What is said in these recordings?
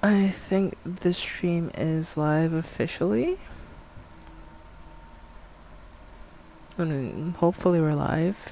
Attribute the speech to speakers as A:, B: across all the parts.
A: I think the stream is live officially. I mean, hopefully we're live.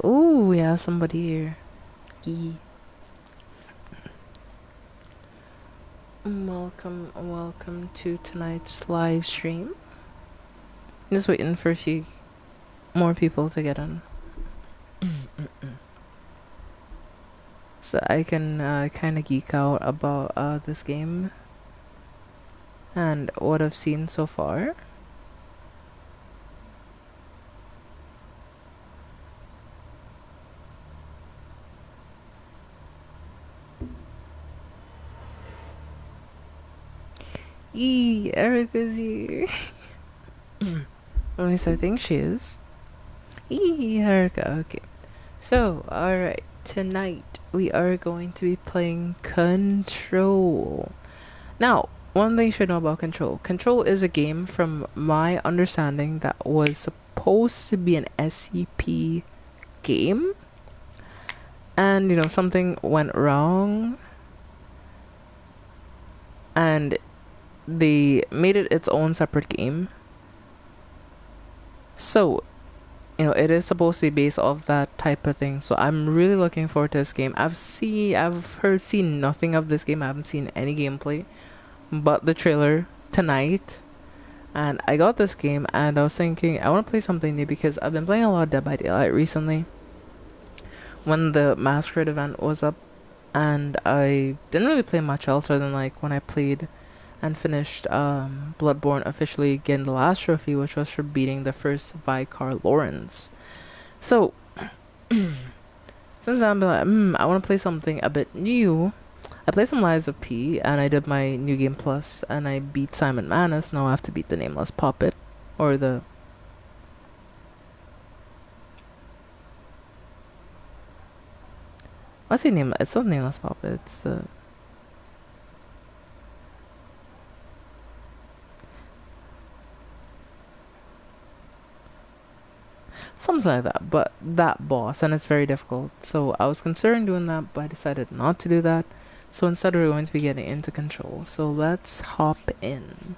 A: Ooh, we have somebody here. Yee. Welcome to tonight's live stream. Just waiting for a few more people to get in. So I can kind of geek out about this game and what I've seen so far. Yee, Erica's here. At least I think she is. Yee, Erica, okay. So, alright, tonight we are going to be playing Control. Now, one thing you should know about Control. Control is a game, from my understanding, that was supposed to be an SCP game. And, you know, something went wrong. And they made it its own separate game. So, you know, it is supposed to be based off that type of thing. So I'm really looking forward to this game. I've seen nothing of this game. I haven't seen any gameplay, but the trailer tonight. And I got this game, and I was thinking I want to play something new because I've been playing a lot of Dead by Daylight recently. When the Masquerade event was up, and I didn't really play much else other than like when I played and finished Bloodborne, officially getting the last trophy, which was for beating the first Vicar Lawrence. So, since I'm like, I want to play something a bit new, I played some Lies of P, and I did my New Game Plus, and I beat Simon Manus. Now I have to beat the Nameless Puppet, or the... I say name. It's not Nameless Puppet. It's the... something like that, but that boss, and it's very difficult. So I was considering doing that, but I decided not to do that. So instead, we're going to be getting into Control. So let's hop in.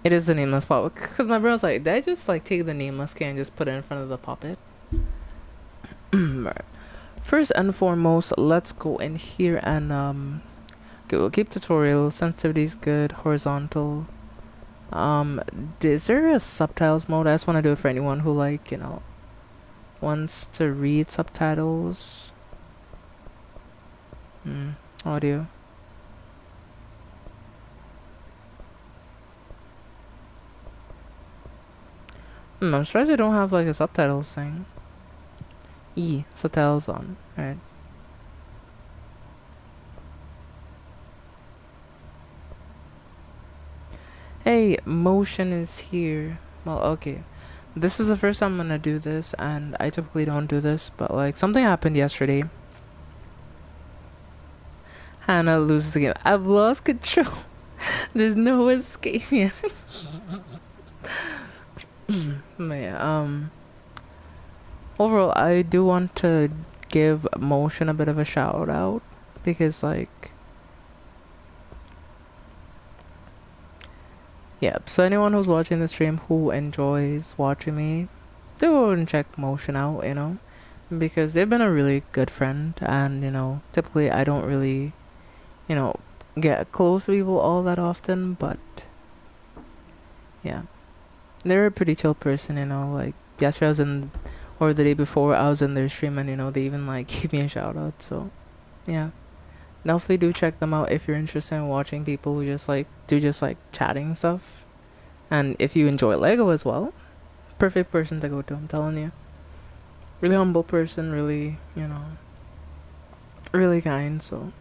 A: It is the Nameless Puppet, because my brother's like, did I just like take the Nameless K and just put it in front of the puppet? Right. First and foremost, let's go in here and okay, we'll keep tutorial. Sensitivity is good. Horizontal. Is there a subtitles mode? I just want to do it for anyone who, like, you know, wants to read subtitles. Audio. I'm surprised I don't have like a subtitles thing. Subtitles on. Alright. Hey, motion is here. Well, okay. This is the first time I'm gonna do this, and I typically don't do this, but like something happened yesterday. Hanna loses the game. I've lost control. There's no escaping. Man, overall, I do want to give motion a bit of a shout out because, like, yeah. So anyone who's watching the stream who enjoys watching me, do go and check motion out. You know, because they've been a really good friend, and you know, typically I don't really, you know, get close to people all that often, but yeah, they're a pretty chill person. You know, like yesterday I was in, or the day before I was in their stream, and you know, they even like gave me a shout out. So yeah, definitely do check them out if you're interested in watching people who just like do just like chatting and stuff. And if you enjoy Lego as well, perfect person to go to, I'm telling you. Really humble person, really, you know, really kind, so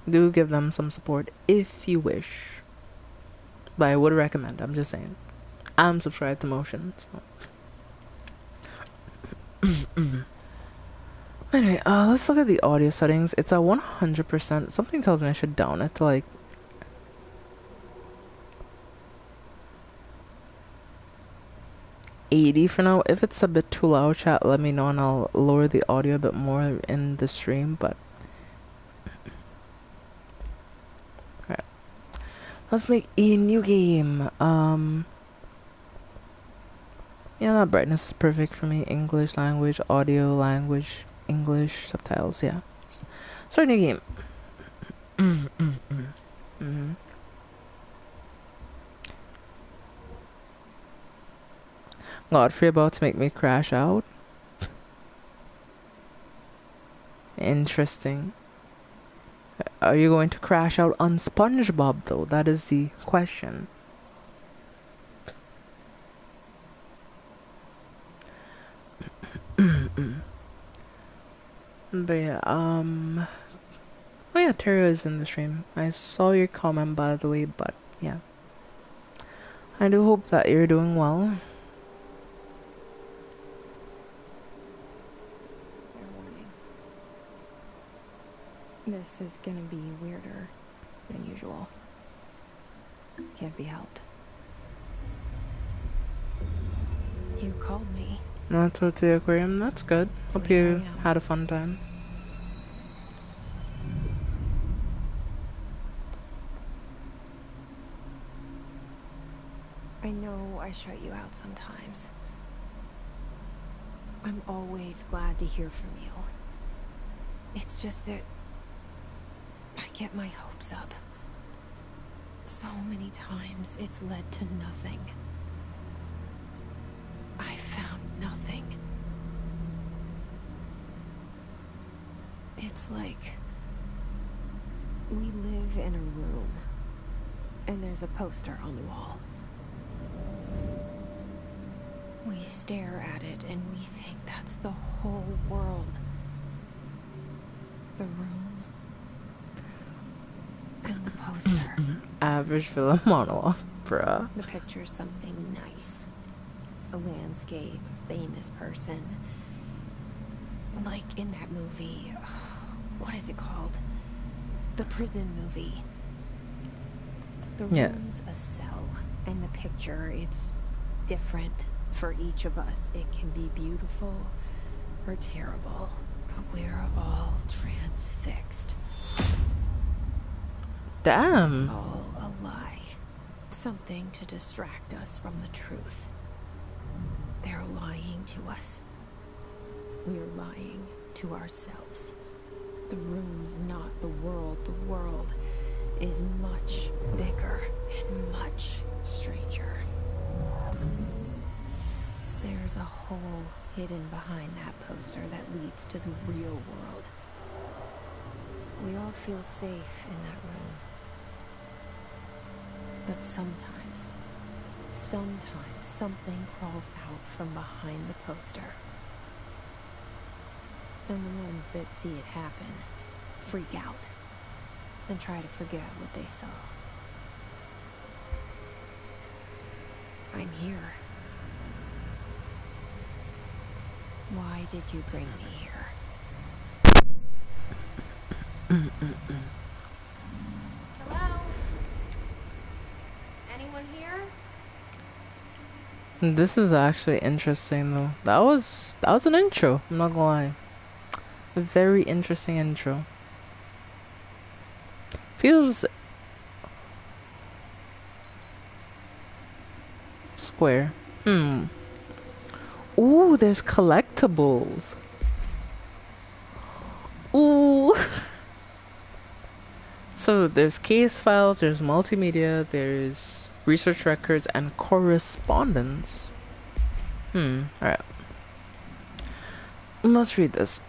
A: do give them some support if you wish. But I would recommend, I'm just saying. I'm subscribed to Motion. So. Anyway, let's look at the audio settings. It's at 100%. Something tells me I should down it to like 80 for now. If it's a bit too loud, chat, let me know and I'll lower the audio a bit more in the stream. But alright, let's make a new game. Yeah, that brightness is perfect for me. English language, audio language, English subtitles. Yeah, start a new game. Godfrey about to make me crash out. Interesting. Are you going to crash out on SpongeBob though? That is the question. But yeah, oh yeah, Terry is in the stream. I saw your comment by the way, but yeah. I do hope that you're doing well.
B: This is gonna be weirder than usual. Can't be helped. You called me.
A: Not to the aquarium, that's good.
B: So
A: Hope you had a fun time.
B: I know I shut you out sometimes. I'm always glad to hear from you. It's just that I get my hopes up. So many times it's led to nothing. I found nothing. It's like we live in a room and there's a poster on the wall. We stare at it and we think that's the whole world. The room and the poster.
A: Average villain monologue, bruh.
B: The picture's something nice. A landscape, a famous person. Like in that movie, what is it called? The prison movie. The room's a cell, and the picture, it's different for each of us. It can be beautiful or terrible, but we're all transfixed.
A: Damn.
B: It's all a lie. Something to distract us from the truth. They're lying to us. We're lying to ourselves. The room's not the world. The world is much bigger and much stranger. There's a hole hidden behind that poster that leads to the real world. We all feel safe in that room. But sometimes something crawls out from behind the poster. And the ones that see it happen freak out and try to forget what they saw. I'm here. Why did you bring me here? Hello? Anyone here?
A: This is actually interesting though. That was an intro, I'm not gonna lie. A very interesting intro. Feels square. Ooh, there's collectibles. Ooh. So there's case files, there's multimedia, there's research records and correspondence. Alright. Let's read this.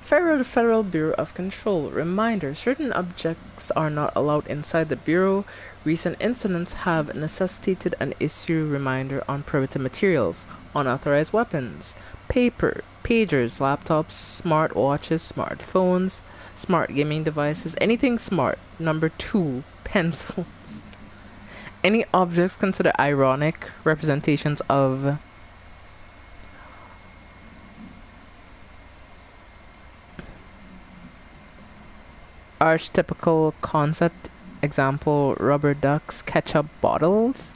A: Federal Bureau of Control. Reminder, certain objects are not allowed inside the Bureau. Recent incidents have necessitated an issue reminder on prohibited materials, unauthorized weapons, paper, pagers, laptops, smartwatches, smartphones, smart gaming devices, anything smart. Number 2, pencils. Any objects considered ironic representations of archetypical concept, example, rubber ducks, ketchup bottles.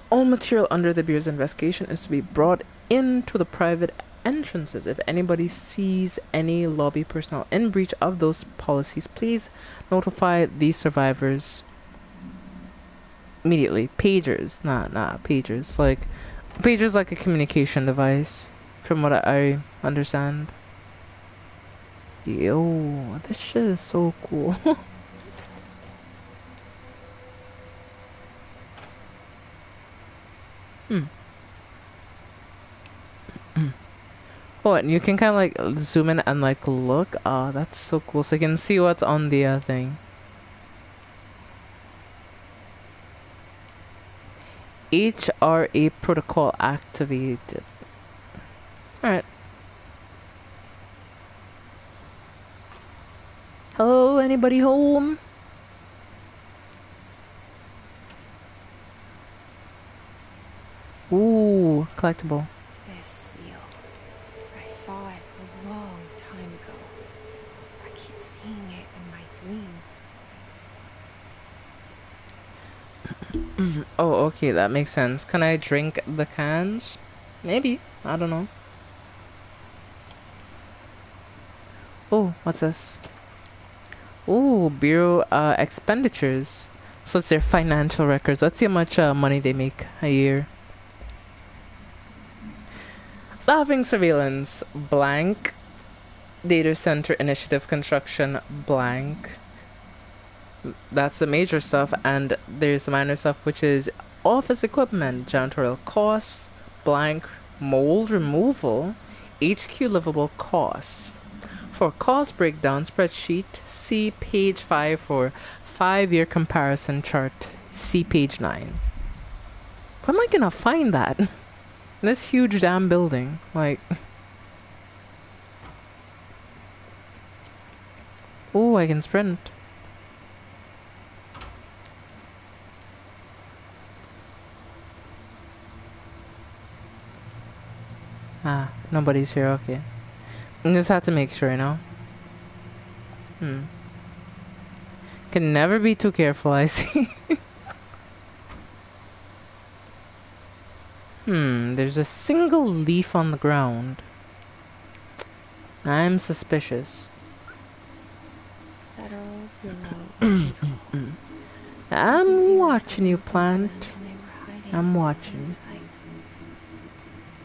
A: All material under the Bureau's investigation is to be brought into the private entrances. If anybody sees any lobby personnel in breach of those policies, please notify the survivors immediately. Pagers, pagers. Like, pagers like a communication device, from what I understand. Yo, this shit is so cool. Hmm. Oh, and you can kind of like zoom in and like look. Ah, that's so cool. So you can see what's on the thing. HRA protocol activated. Alright. Hello, anybody home? Ooh, collectible.
B: This seal. I saw it a long time ago. I keep seeing it in my dreams.
A: Oh, okay, that makes sense. Can I drink the cans? Maybe. I don't know. Oh, what's this? Ooh, Bureau expenditures. So it's their financial records. Let's see how much money they make a year. Staffing surveillance, blank. Data center initiative construction, blank. That's the major stuff, and there's the minor stuff, which is office equipment, janitorial costs, blank. Mold removal, HQ livable costs. For cost breakdown spreadsheet, see page 5 for 5-year comparison chart. See page 9. Where am I gonna find that? This huge damn building, like. Oh, I can sprint. Ah, nobody's here, okay. I just have to make sure, you know? Can never be too careful, I see. There's a single leaf on the ground. I'm suspicious.
B: Federal Bureau.
A: I'm watching you, plant. I'm watching.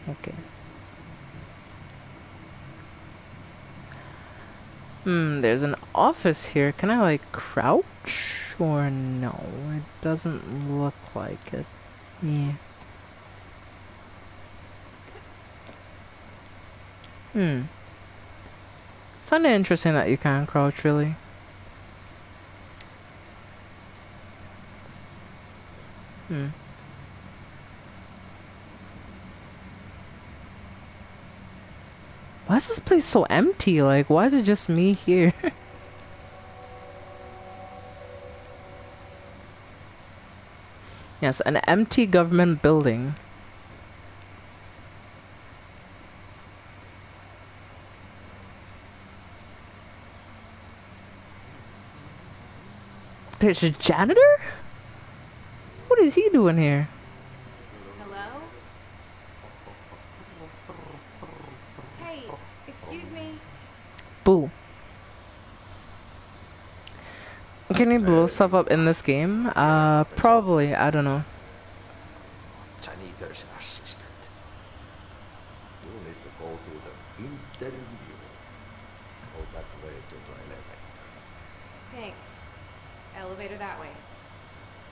A: Okay. There's an office here. Can I like crouch or no? It doesn't look like it. Yeah. Find it interesting that you can crouch, really. Why is this place so empty? Like, why is it just me here? Yes, an empty government building. There's a janitor? What is he doing here?
B: Hello? Hey, excuse me.
A: Boo. Can you blow stuff up in this game? Probably. I don't know.
C: Janitor's assistant. You need to go to the interview. Go that way to the elevator.
B: Thanks. Elevator that way.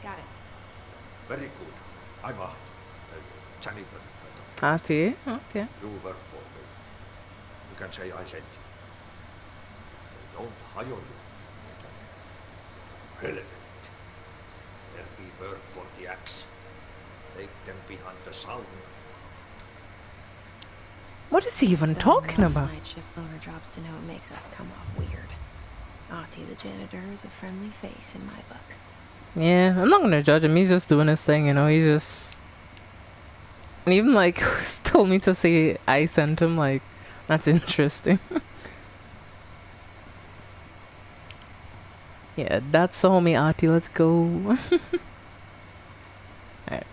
B: Got it.
C: Very good. I'm Ahti, janitor.
A: Ati? Okay.
C: You work for me. You can say I sent you. If they don't hire you, relevant. There'll be work for the axe. Take them behind the sauna.
A: What is he even talking about?
B: Night shift loader drops to know it makes us come off weird. Ahti the janitor is a friendly face in my book.
A: Yeah, I'm not gonna judge him. He's just doing his thing, you know. He's just, and even like told me to say I sent him. Like, that's interesting. Yeah, that's the homie Ati. Let's go. Alright.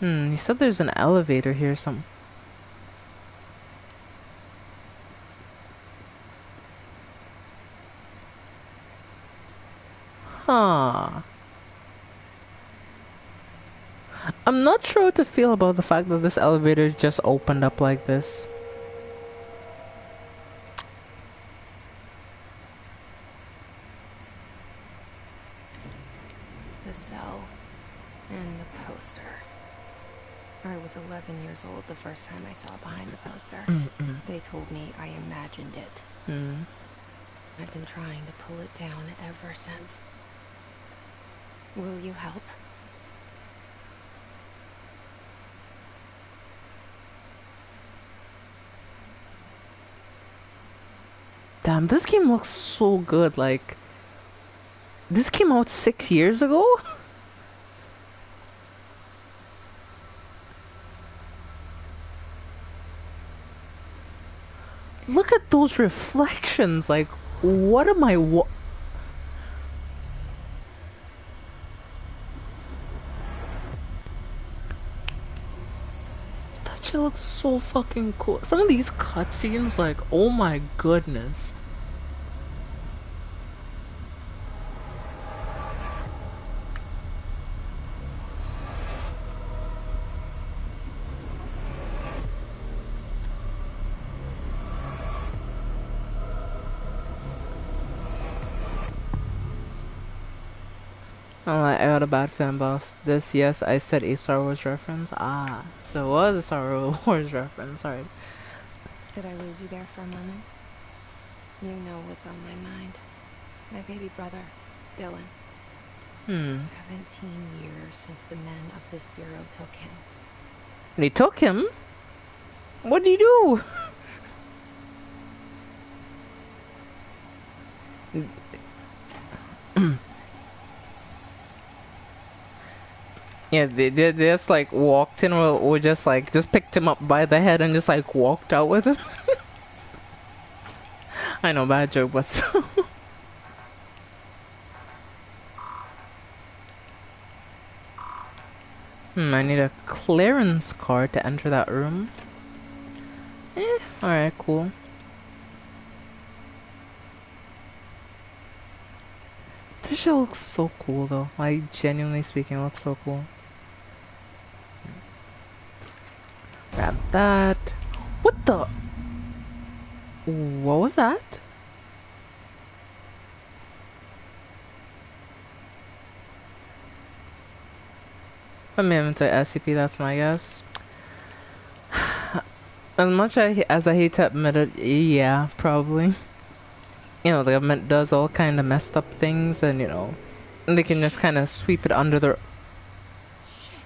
A: You said there's an elevator here. Some. Huh. I'm not sure what to feel about the fact that this elevator just opened up like this.
B: The cell and the poster. I was 11 years old the first time I saw behind the poster. They told me I imagined it. I've been trying to pull it down ever since. Will you help?
A: Damn, this game looks so good. Like, this came out 6 years ago? Look at those reflections. Like, what am I that shit looks so fucking cool. Some of these cutscenes, like, oh my goodness. Oh, I got a bad fan boss. This, yes, I said a Star Wars reference. Ah, so it was a Star Wars reference. Sorry.
B: Did I lose you there for a moment? You know what's on my mind. My baby brother, Dylan. 17 years since the men of this bureau took him.
A: They took him? What did he do? Yeah, they just like walked in or just like just picked him up by the head and just like walked out with him. I know, bad joke, but so. I need a clearance card to enter that room. Alright, cool. This shit looks so cool though. Like, genuinely speaking, it looks so cool. Grab that. What the? What was that? Commitment to SCP, that's my guess. As much as I hate to admit it, yeah, probably. You know, the government does all kind of messed up things, and you know, they can just kind of sweep it under their.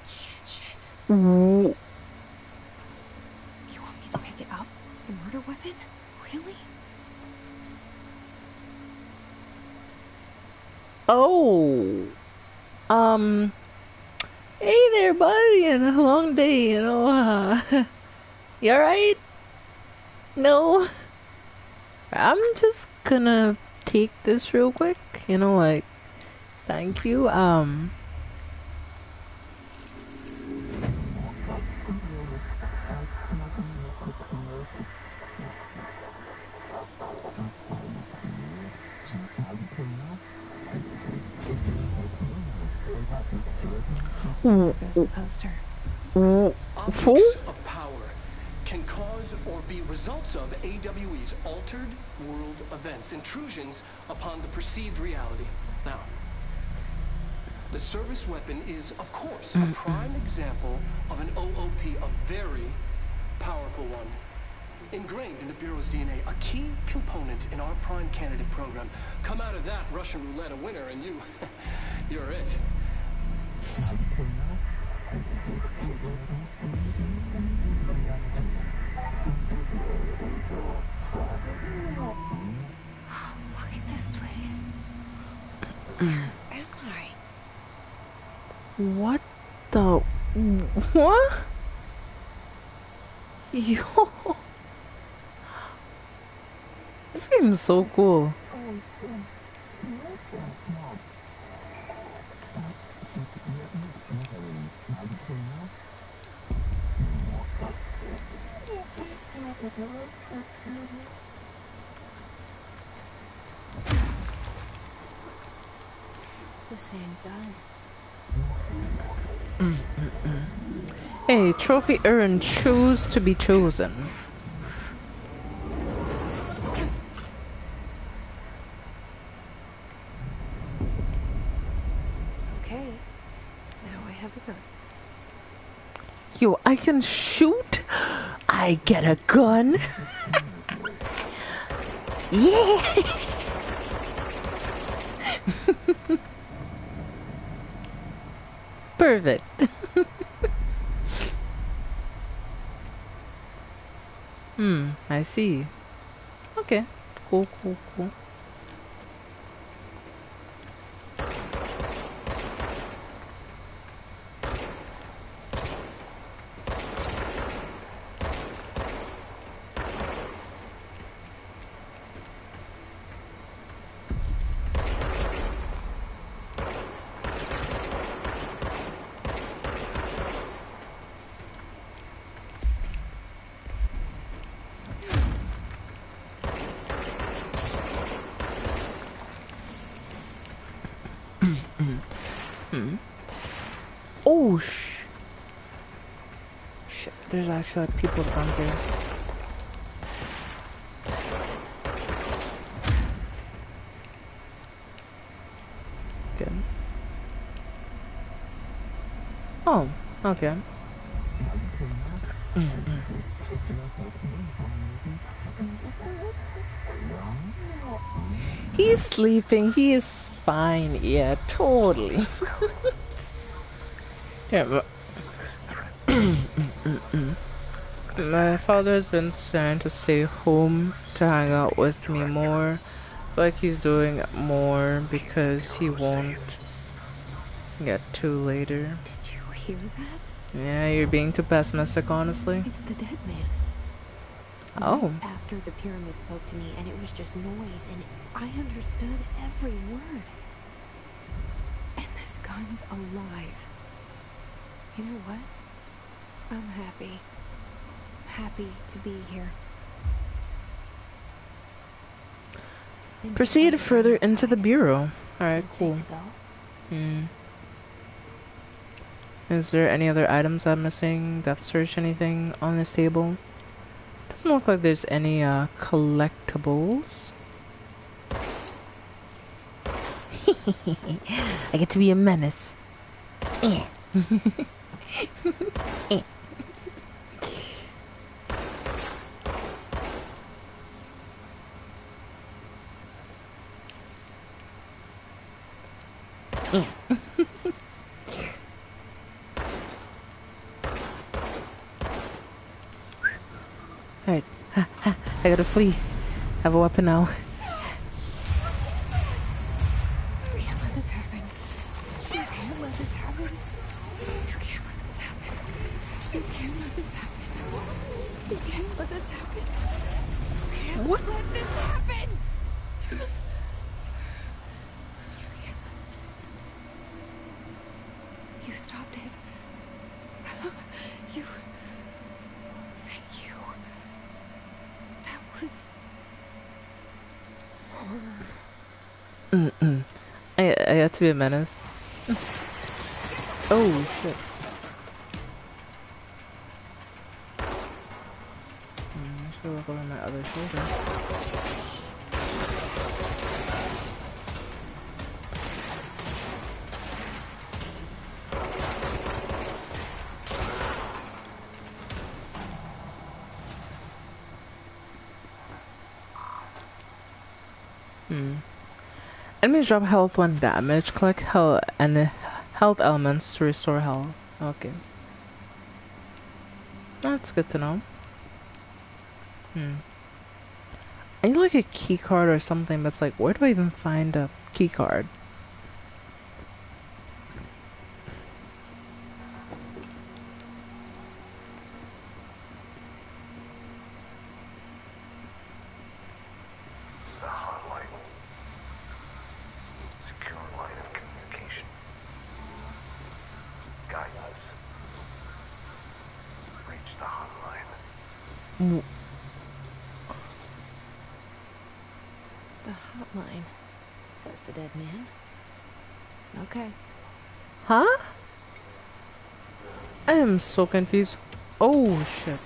B: Shit.
A: Ooh.
B: You want me to pick it up? The murder weapon? Really?
A: Oh. Hey there, buddy, and a long day, you know. You alright? No? I'm just gonna take this real quick, you know, like, thank you.
B: There's the poster.
D: Objects of power can cause or be results of AWE's altered world events, intrusions upon the perceived reality. Now, the service weapon is, of course, a prime example of an OOP, a very powerful one. Ingrained in the Bureau's DNA, a key component in our prime candidate program. Come out of that Russian roulette a winner and you're it.
B: Look at this place. Where am I?
A: What the? What? Yo, this game is so cool.
B: The same gun.
A: Hey, trophy earned. Choose to be chosen.
B: Okay. Now I have a gun.
A: Yo, I can shoot. I get a gun. Yeah. Perfect. I see. Okay. Cool, cool, cool. Oh, shit, there's actually like people down here. Good. Oh, okay. He's sleeping. He is fine. Yeah, totally. Yeah, my father has been trying to stay home to hang out with me more. I feel like he's doing more because he won't get too later.
B: Did you hear that?
A: Yeah, you're being too pessimistic, honestly.
B: It's the dead man.
A: Oh.
B: Right after the pyramid spoke to me, and it was just noise, and I understood every word. And this gun's alive. You know what? I'm happy. Happy to be here. Things
A: Proceed
B: are
A: further
B: outside.
A: into the bureau. Alright,
B: Is it
A: cool.
B: safe to go?
A: Is there any other items I'm missing? Depth search anything on this table? Doesn't look like there's any collectibles. I get to be a menace. Eh. Eh. Eh. Alright. I gotta flee. I have a weapon now.
B: You can't let this happen. You can't let this happen. You can't let this happen. You can't let this happen. You can't let this happen. You can't
A: What?
B: let this happen. You stopped it. You. Thank you. That was horror.
A: I got to be a menace. Oh shit. I should look over my other shoulder. Enemies drop health when damaged. Collect health and health elements to restore health. Okay. That's good to know. I need like a key card or something that's like, where do I even find a key card?
B: The hotline, says the dead man. Okay.
A: Huh? I am so confused. Oh shit.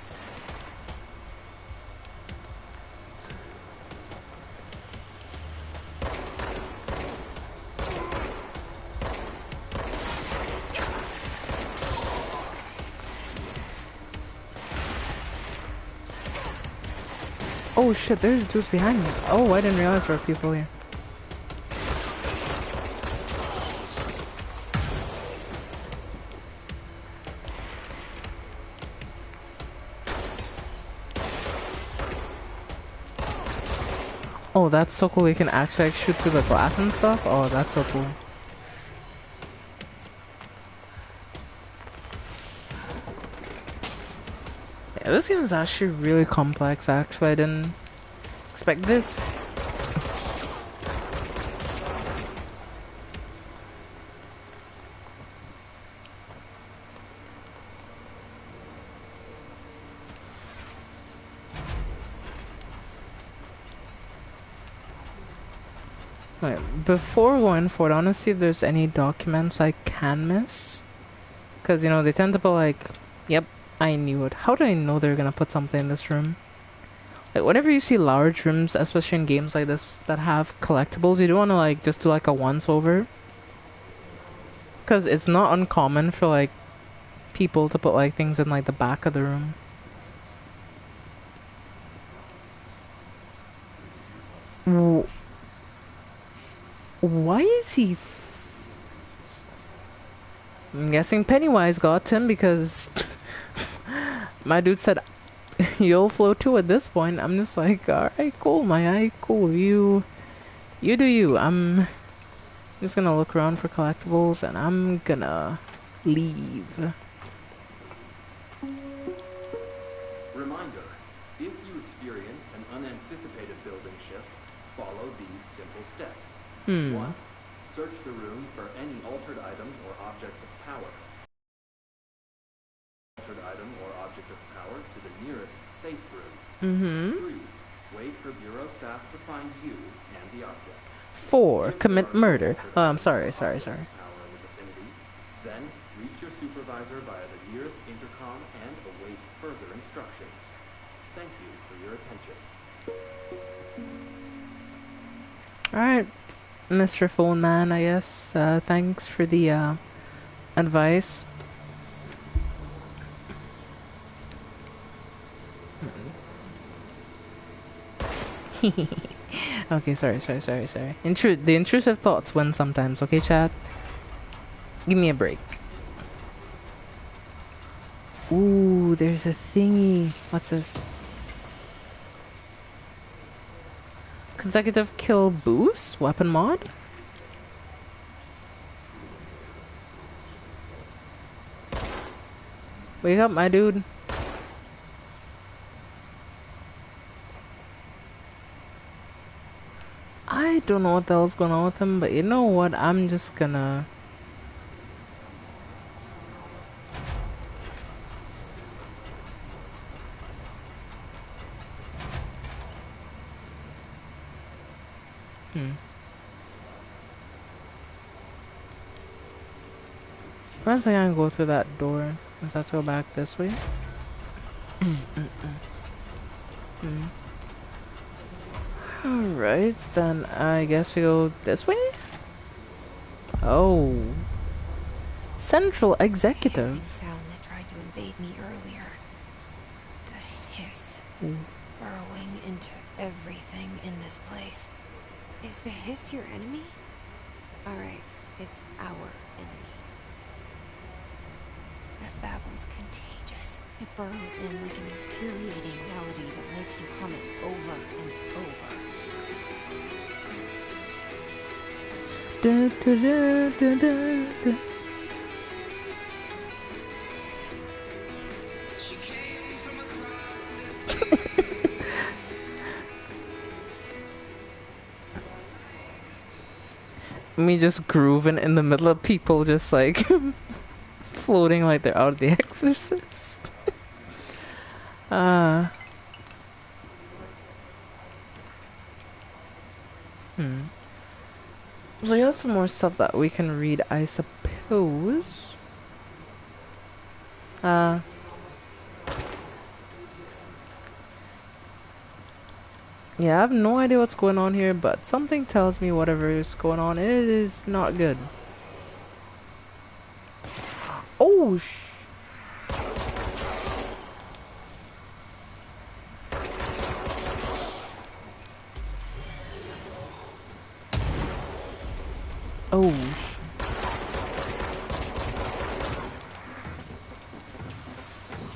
A: Oh shit, there's dudes behind me. Oh, I didn't realize there were people here. Oh, that's so cool. You can actually like, shoot through the glass and stuff. Oh, that's so cool. Yeah, this game is actually really complex. Actually, I didn't expect this. Wait, before going forward, I want to see if there's any documents I can miss. Because, you know, they tend to put like, yep, I knew it. How do I know they're gonna put something in this room? Like, whenever you see large rooms, especially in games like this that have collectibles, you don't want to like just do like a once-over. Because it's not uncommon for like people to put like things in like the back of the room. Why is he... I'm guessing Pennywise got him because my dude said you'll float too at this point. I'm just like, alright, cool, my eye, cool. You do you. I'm just gonna look around for collectibles and I'm gonna leave.
E: Reminder, if you experience an unanticipated building shift, follow these simple steps. 1. Search the room for any altered items or objects of power. Altered item or object of power to the nearest safe room. 3. Wait for bureau staff to find you and the object.
A: 4. Commit murder. Oh, I'm sorry.
E: Power in the vicinity, then reach your supervisor via the nearest intercom and await further instructions. Thank you for your attention.
A: Alright, Mr. Phone Man, I guess. Thanks for the advice. Okay, sorry. The intrusive thoughts win sometimes, okay, chat? Give me a break. Ooh, there's a thingy. What's this? Consecutive kill boost? Weapon mod? Wake up, my dude. I don't know what the hell's going on with him, but you know what? I'm just gonna... First, I gotta go through that door. Let's go back this way. Alright, then I guess we go this way? Oh. Central Executive.
B: Hissing sound that tried to invade me earlier. The hiss. Burrowing into everything in this place. Is the hiss your enemy? Alright, it's our enemy. That babble's contagious. It burrows in like an infuriating melody that makes you hum it over and over.
A: Da, da, da, da, da. Me just grooving in the middle of people just like floating like they're out of The Exorcist. Hmm. So you have some more stuff that we can read, I suppose. Yeah, I have no idea what's going on here, but something tells me whatever is going on, it is not good. Oh, oh,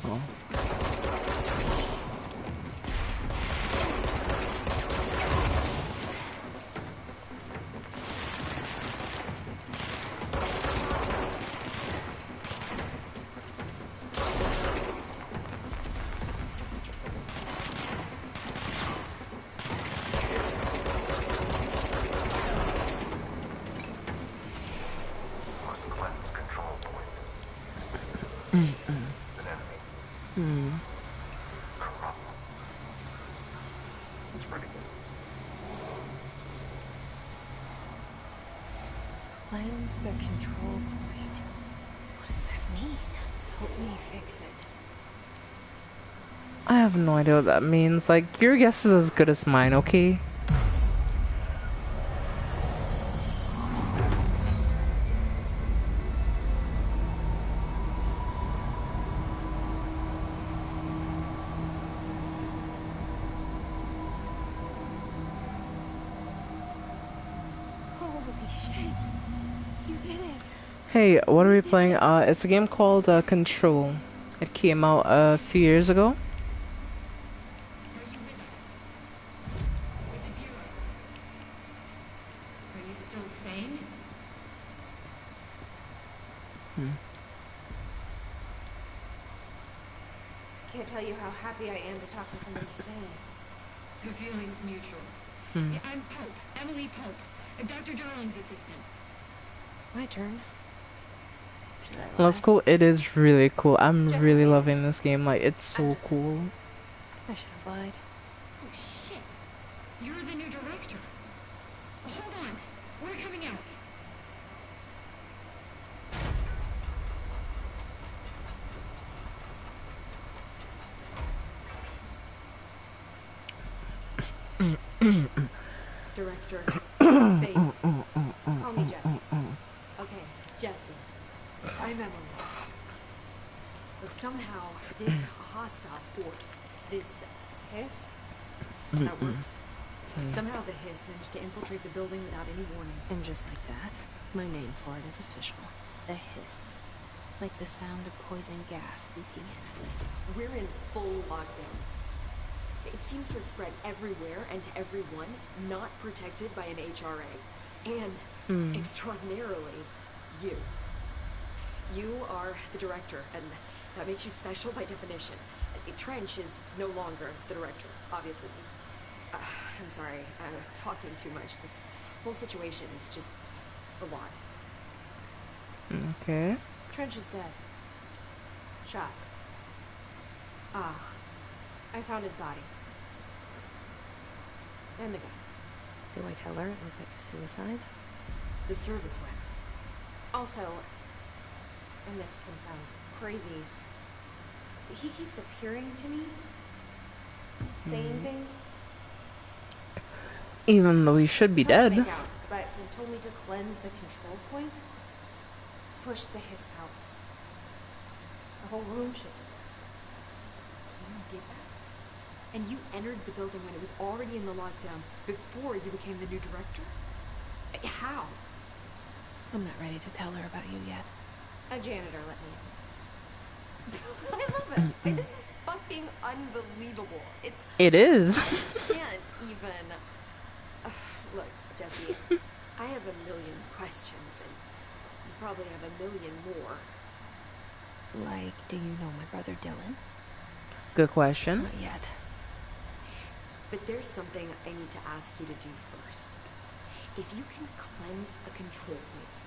A: oh.
C: Must cleanse control points. An enemy. Corrupt. Spreading.
B: Cleanse the control point. What does that mean? Help me fix it.
A: I have no idea what that means. Like, your guess is as good as mine, okay?
B: Holy shit. You did it.
A: Hey, what are we playing? It's a game called Control. It came out a few years ago.
F: Are you with us? With the Bureau? Are you still sane?
B: Can't tell you how happy I am to talk to somebody sane.
F: The feeling's mutual.
A: Hmm.
F: Yeah, I'm Pope, Emily Pope, Dr. Darling's assistant.
B: My turn. Should I lie?
A: Well, that's cool. It is really cool. I'm
B: Just
A: really
B: kidding.
A: loving this game. Like, it's so
B: just
A: cool.
B: I should have lied.
F: Oh, shit. You're the new director. Hold on. We're coming out.
B: Director. Faith. Call me Jessie. Okay, Jessie. I'm Emily. Look, somehow this hostile force, this hiss, that works. Somehow the hiss managed to infiltrate the building without any warning. And just like that, my name for it is official. The hiss. Like the sound of poison gas leaking in. We're in full lockdown. It seems to have spread everywhere and to everyone not protected by an HRA. And, extraordinarily, you. You are the director, and that makes you special by definition. Trench is no longer the director, obviously. I'm sorry, I'm talking too much. This whole situation is just a lot.
A: Okay.
B: Trench is dead. Shot. I found his body. And the gun. Do I tell her it looked like a suicide? The service went. Also, and this can sound crazy, he keeps appearing to me, saying things.
A: Even though he should be
B: It's hard to
A: dead.
B: make out, but he told me to cleanse the control point, push the hiss out. The whole room shifted. You did that? And you entered the building when it was already in the lockdown, before you became the new director? How? I'm not ready to tell her about you yet. A janitor let me in. I love it. This is fucking unbelievable.
A: It is.
B: I can't even... Look, Jessie, I have a million questions, and you probably have a million more. Like, do you know my brother Dylan?
A: Good question.
B: Not yet. But there's something I need to ask you to do first. If you can cleanse a control point,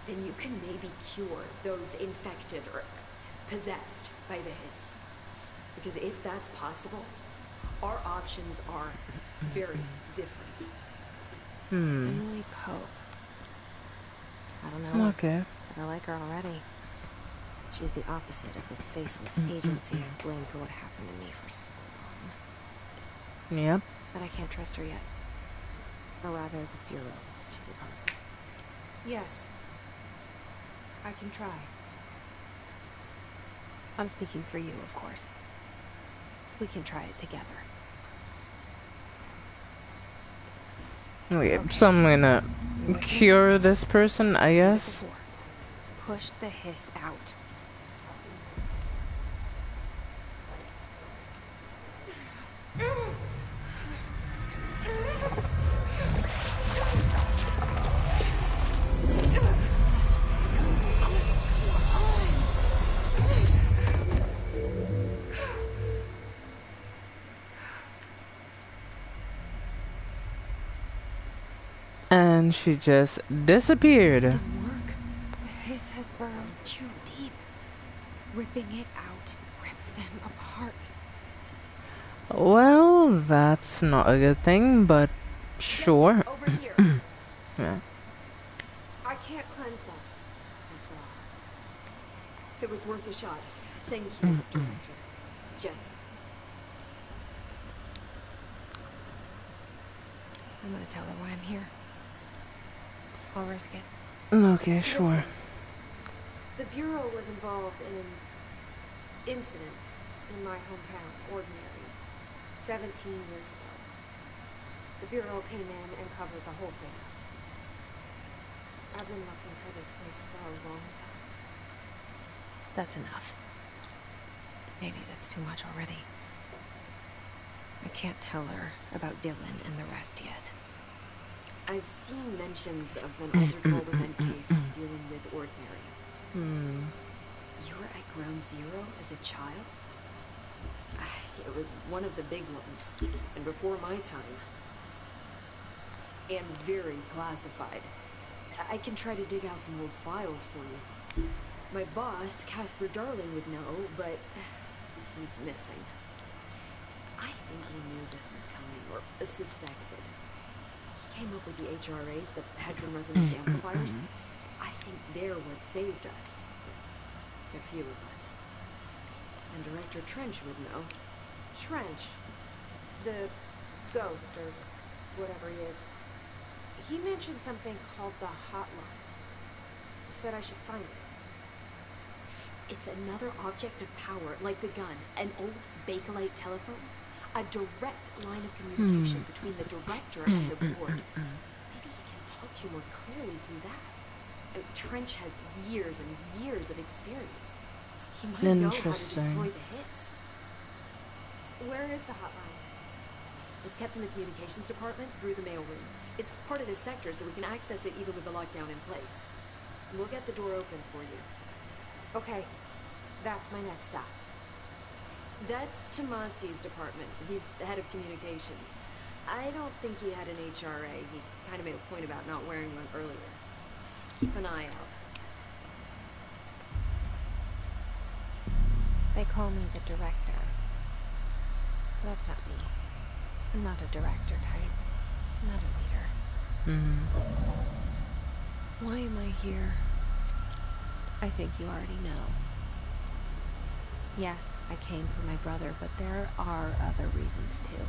B: then you can maybe cure those infected or possessed by the hiss. Because if that's possible, our options are very different. Emily Pope. I don't know her,
A: Okay.
B: but I like her already. She's the opposite of the faceless agency I blame for what happened to me for so long.
A: Yep.
B: But I can't trust her yet. Or rather, the Bureau she's a part of. Yes. I can try. I'm speaking for you, of course. We can try it together.
A: Okay, so I'm gonna cure this person, I guess.
B: Push the hiss out.
A: And she just disappeared.
B: It didn't work. The hiss has burrowed too deep. Ripping it out rips them apart.
A: Well, that's not a good thing, but sure.
B: Jesse, over here.
A: Yeah.
B: I can't cleanse them. I saw. It was worth a shot. Thank you, Director. Jesse. I'm gonna tell her why I'm here. I'll risk it.
A: Okay, sure.
B: Listen, the Bureau was involved in an incident in my hometown, Ordinary, 17 years ago. The Bureau came in and covered the whole thing up. I've been looking for this place for a long time. That's enough. Maybe that's too much already. I can't tell her about Dylan and the rest yet.
G: I've seen mentions of an altered world event case dealing with Ordinary. You were at Ground Zero as a child? It was one of the big ones, and before my time. And very classified. I can try to dig out some old files for you. My boss, Casper Darling, would know, but he's missing. I think he knew this was coming, or suspected. He came up with the HRAs, the Hadron Resonance Amplifiers. I think they're what saved us. A few of us. And Director Trench would know.
B: Trench, the ghost, or whatever he is, he mentioned something called the hotline. He said I should find it.
G: It's another object of power, like the gun, an old Bakelite telephone. A direct line of communication between the director and the board. Maybe he can talk to you more clearly through that. Trench has years and years of experience. He might know how to destroy the hits.
B: Where is the hotline?
G: It's kept in the communications department through the mailroom. It's part of this sector, so we can access it even with the lockdown in place. We'll get the door open for you.
B: Okay, that's my next stop.
G: That's Tomasi's department. He's the head of communications. I don't think he had an HRA. He kind of made a point about not wearing one earlier. Keep an eye out.
B: They call me the director. That's not me. I'm not a director type. I'm not a leader. Why am I here? I think you already know. Yes, I came for my brother, but there are other reasons too.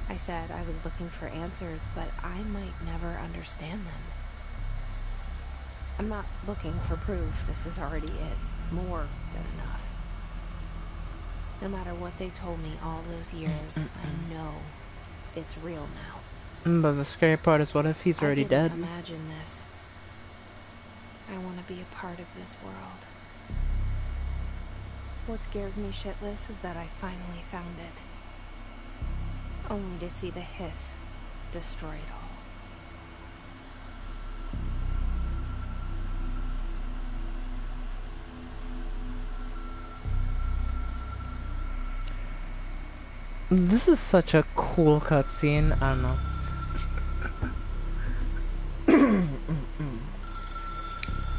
B: I said I was looking for answers, but I might never understand them. I'm not looking for proof. This is already it. More than enough. No matter what they told me all those years, I know it's real now.
A: But the scary part is, what if he's already dead?
B: Imagine this. I want to be a part of this world. What scares me shitless is that I finally found it. Only to see the hiss destroy it all.
A: This is such a cool cutscene. I don't know.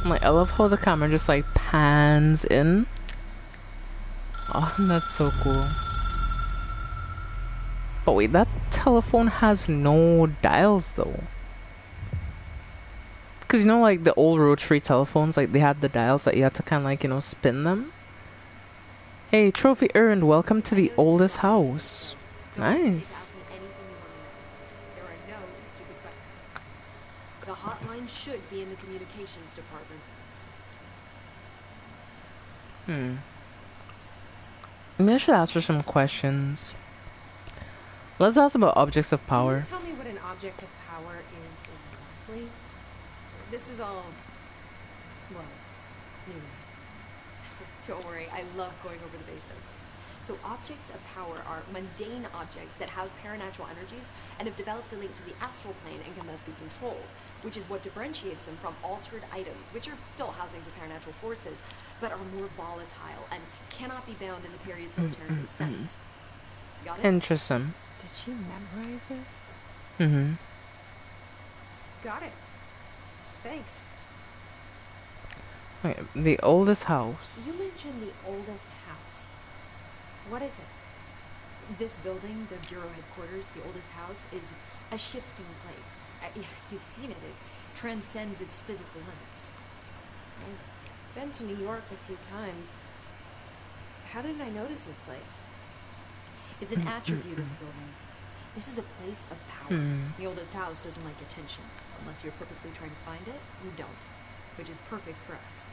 A: Like, I love how the camera just like pans in. Oh, that's so cool. But wait, that telephone has no dials though. Because you know, like the old rotary telephones, like they had the dials that you had to kind of like, you know, spin them. Hey, trophy earned. Welcome to the oldest house. Nice.
G: There are no stupid questions. The hotline should be in the communications department.
A: Maybe I should ask her some questions. Let's ask about objects of power.
B: Can you tell me what an object of power is exactly? This is all, well, new.
G: Don't worry, I love going over the basics. So objects of power are mundane objects that house paranatural energies and have developed a link to the astral plane and can thus be controlled, which is what differentiates them from altered items, which are still housings of paranatural forces, but are more volatile and cannot be bound in the pure utilitarian sense. Got it?
A: Interesting.
B: Did she memorize this? Got it. Thanks.
A: Okay, the oldest house.
B: You mentioned the oldest house. What is it?
G: This building, the Bureau headquarters, the oldest house, is a shifting place. You've seen it. It transcends its physical limits.
B: I've been to New York a few times. How didn't I notice this place?
G: It's an attribute of the building. This is a place of power. The oldest house doesn't like attention. Unless you're purposely trying to find it, you don't. Which is perfect for us.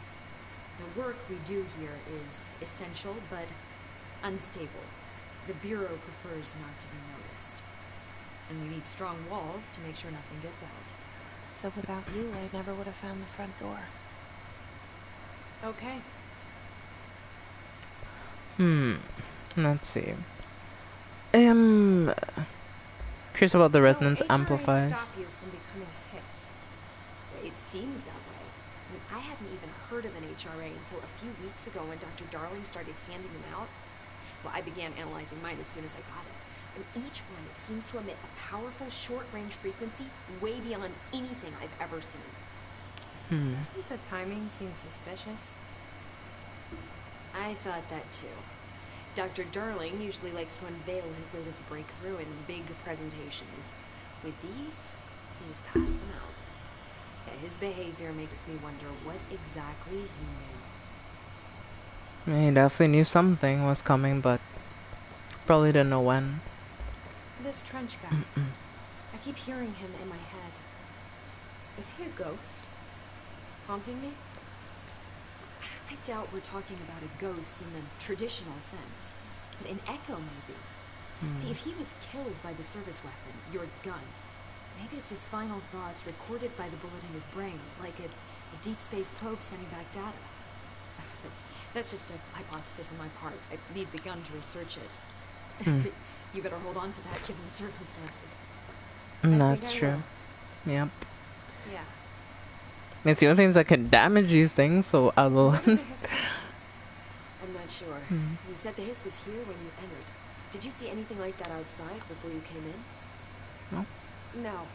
G: The work we do here is essential, but unstable. The Bureau prefers not to be noticed. And we need strong walls to make sure nothing gets out.
B: So without you, I never would have found the front door. Okay.
A: Let's see. Curious about the resonance amplifiers.
B: Stop you from becoming Hiss.
G: It seems that way. I hadn't even heard of an HRA until a few weeks ago when Dr. Darling started handing them out. Well, I began analyzing mine as soon as I got it. And each one seems to emit a powerful short-range frequency way beyond anything I've ever seen.
B: Doesn't the timing seem suspicious?
G: I thought that too. Dr. Darling usually likes to unveil his latest breakthrough in big presentations. With these, he just passed them out. Yeah, his behavior makes me wonder what exactly he knew.
A: He definitely knew something was coming, but probably didn't know when.
B: This trench guy. I keep hearing him in my head. Is he a ghost? Haunting me?
G: I doubt we're talking about a ghost in the traditional sense, but an echo maybe. See, if he was killed by the service weapon, your gun, maybe it's his final thoughts recorded by the bullet in his brain, like a deep space probe sending back data. But that's just a hypothesis on my part. I need the gun to research it. You better hold on to that given the circumstances.
A: That's true. Yep.
B: Yeah.
A: It's the only things that can damage these things, so I will.
G: I'm not sure. You said the hiss was here when you entered. Did you see anything like that outside before you came in?
B: No.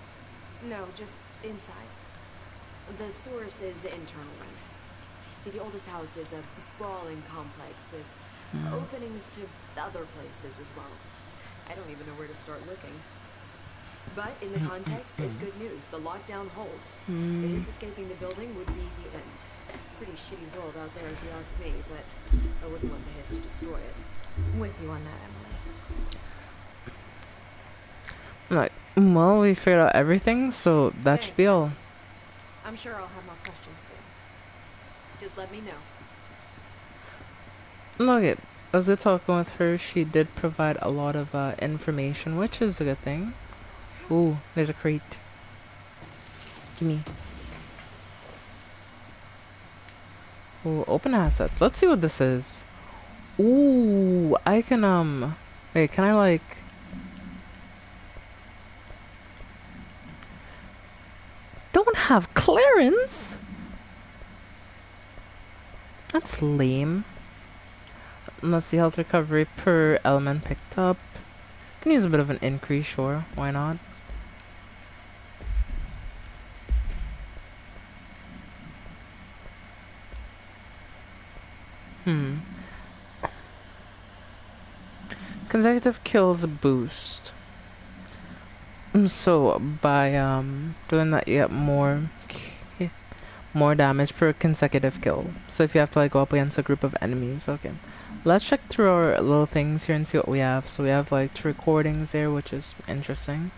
B: No, just inside.
G: The source is internally. See, the oldest house is a sprawling complex with openings to other places as well. I don't even know where to start looking. But in the context, it's good news. The lockdown holds. The hiss escaping the building would be the end. Pretty shitty world out there if you ask me, but I wouldn't want the hiss to destroy it.
B: I'm with you on that, Emily.
A: Like, well, we figured out everything, so that should be all.
B: I'm sure I'll have more questions soon.
G: Just let me know.
A: Look it. As we're talking with her, she did provide a lot of information, which is a good thing. Ooh, there's a crate. Gimme. Ooh, open assets. Let's see what this is. Ooh, I can, wait, can I, like... Don't have clearance? That's lame. Let's see, health recovery per element picked up. Can use a bit of an increase, sure. Why not? Consecutive kills boost. So by doing that, you get more more damage per consecutive kill. So if you have to like go up against a group of enemies, okay. Let's check through our little things here and see what we have. So we have like 2 recordings there, which is interesting.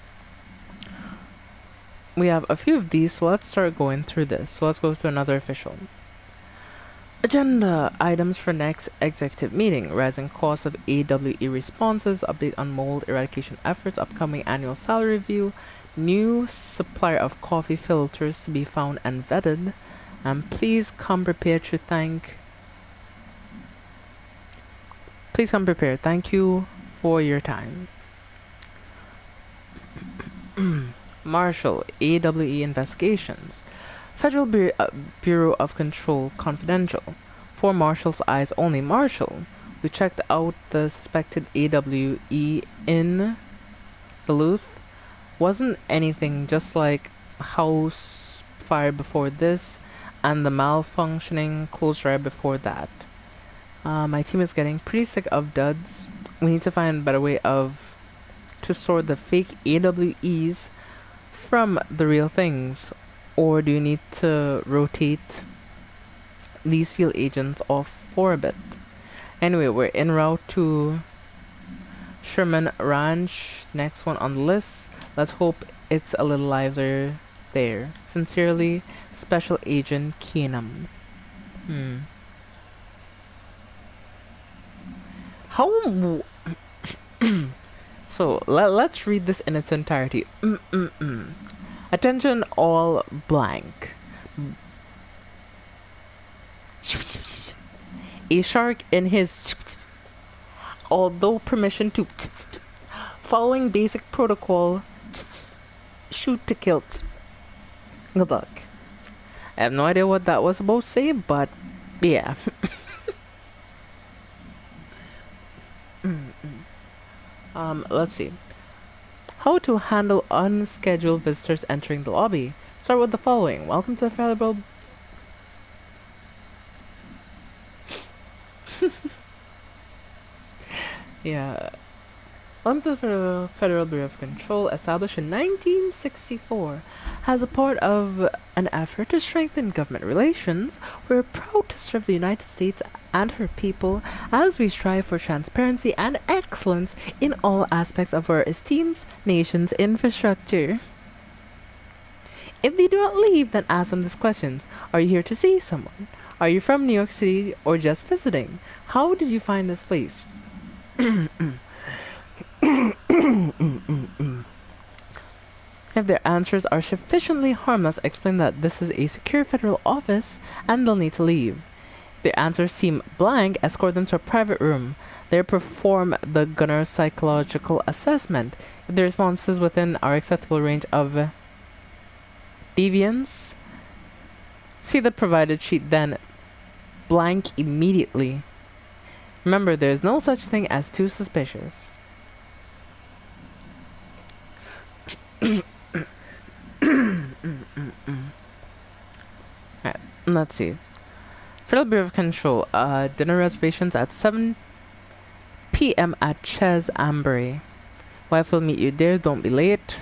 A: We have a few of these, so let's start going through this. So let's go through another official. Agenda items for next executive meeting: rising costs of AWE responses, update on mold eradication efforts, upcoming annual salary review, new supplier of coffee filters to be found and vetted, and please come prepared to thank. Please come prepared. Thank you for your time. Marshall, AWE investigations. Federal Bureau of Control confidential. For Marshall's eyes only. Marshall, we checked out the suspected AWE in Duluth. Wasn't anything, just like house fire before this, and the malfunctioning closed right before that. My team is getting pretty sick of duds. We need to find a better way to sort the fake AWEs from the real things. Or do you need to rotate these field agents off for a bit? Anyway, we're en route to Sherman Ranch, next one on the list. Let's hope it's a little livelier there. Sincerely, Special Agent Keenum. How... So, let's read this in its entirety. Attention all blank. A shark in his... Although permission to... Following basic protocol... Shoot to kill. Good luck. I have no idea what that was supposed to say, but... Yeah. Let's see. How to handle unscheduled visitors entering the lobby. Start with the following. Welcome to the Federal... Yeah. Welcome to the Federal Bureau of Control, established in 1964. As a part of an effort to strengthen government relations, we're proud to serve the United States and her people as we strive for transparency and excellence in all aspects of our esteemed nation's infrastructure. If they do not leave, then ask them these questions. Are you here to see someone? Are you from New York City or just visiting? How did you find this place? If their answers are sufficiently harmless, explain that this is a secure federal office and they'll need to leave. If their answers seem blank, escort them to a private room. There perform the gunner psychological assessment. If the responses within our acceptable range of deviance, see the provided sheet, then blank immediately. Remember, there is no such thing as too suspicious. Alright, let's see. Federal Bureau of Control, dinner reservations at 7 p.m. at Ches Ambery. Wife will meet you there, don't be late.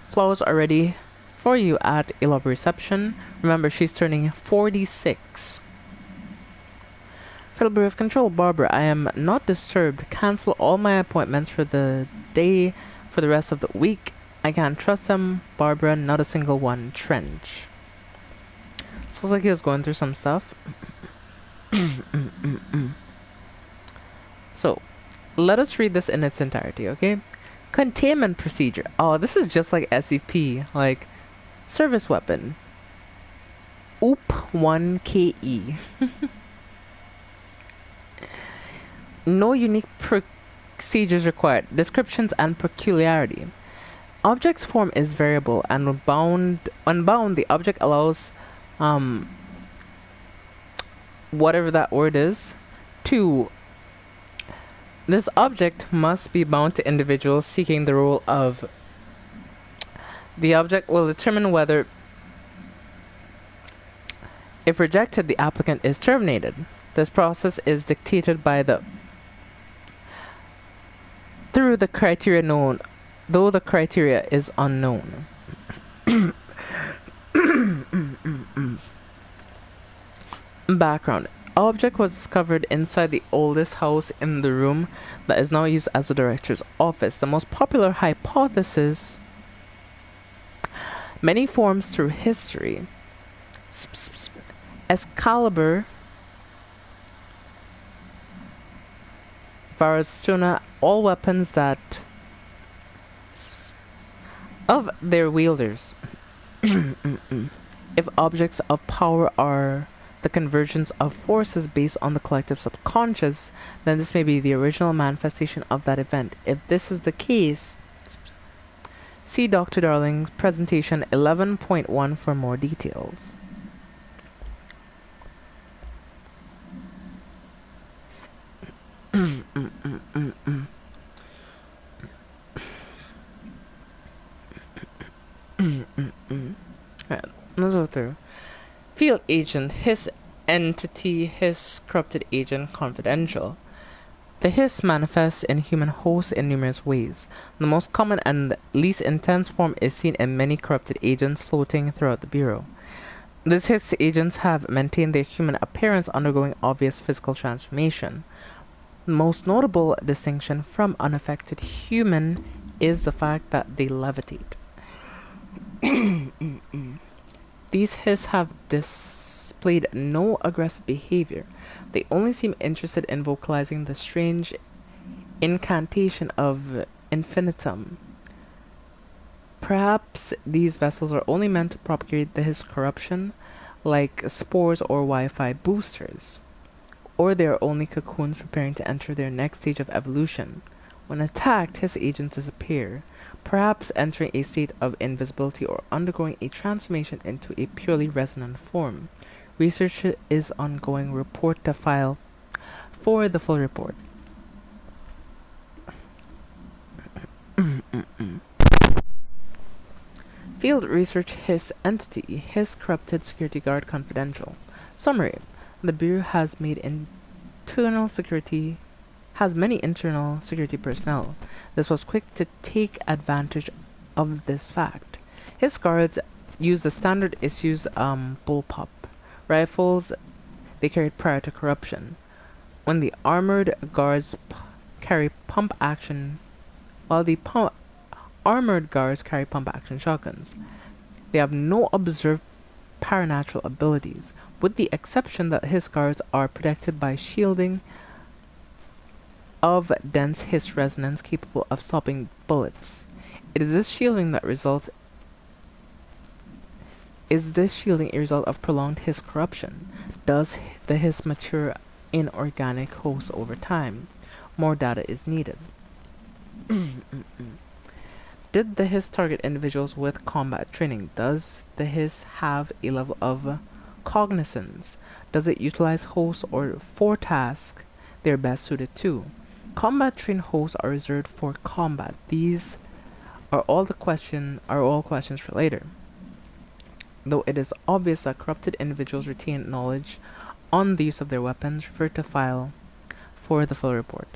A: Flowers are ready for you at a lobby reception. Remember, she's turning 46. Federal Bureau of Control, Barbara, I am not disturbed. Cancel all my appointments for the day, for the rest of the week. I can't trust them. Barbara, not a single one. Trench. Sounds like he was going through some stuff. So, let us read this in its entirety, okay? Containment procedure. Oh, this is just like SCP. Like, service weapon. OOP-1KE. No unique procedures required. Descriptions and peculiarity. Object's form is variable, and when bound, the object allows whatever that word is to... This object must be bound to individuals seeking the role of... The object will determine whether... If rejected, the applicant is terminated. This process is dictated by the... Through the criteria known, though the criteria is unknown. Background. Object was discovered inside the oldest house in the room that is now used as the director's office. The most popular hypothesis, many forms through history. Excalibur, Varastuna, all weapons that of their wielders. If objects of power are the convergence of forces based on the collective subconscious, then this may be the original manifestation of that event. If this is the case, see Dr. Darling's presentation 11.1 for more details. Right, let's go through. Field agent, his entity, his corrupted agent, confidential. The hiss manifests in human hosts in numerous ways. The most common and least intense form is seen in many corrupted agents floating throughout the Bureau. These hiss agents have maintained their human appearance, undergoing obvious physical transformation. The most notable distinction from unaffected human is the fact that they levitate. These hiss have displayed no aggressive behavior. They only seem interested in vocalizing the strange incantation of infinitum. Perhaps these vessels are only meant to propagate the hiss corruption, like spores or Wi-Fi boosters. Or they are only cocoons preparing to enter their next stage of evolution. When attacked, hiss agents disappear, perhaps entering a state of invisibility or undergoing a transformation into a purely resonant form. Research is ongoing. Report to file for the full report. Field research his entity, his corrupted security guard confidential. Summary. The Bureau has many internal security personnel. This was quick to take advantage of this fact. His guards used the standard issues bullpup rifles they carried prior to corruption. When the armored guards carry pump action, armored guards carry pump action shotguns. They have no observed paranatural abilities, with the exception that his guards are protected by shielding of dense hiss resonance capable of stopping bullets. It is this shielding that results. Is this shielding a result of prolonged hiss corruption? Does the hiss mature in organic hosts over time? More data is needed. Did the hiss target individuals with combat training? Does the hiss have a level of cognizance? Does it utilize hosts or for tasks they're best suited to? Combat trained hosts are reserved for combat. These are all questions for later. Though it is obvious that corrupted individuals retain knowledge on the use of their weapons, refer to file for the full report.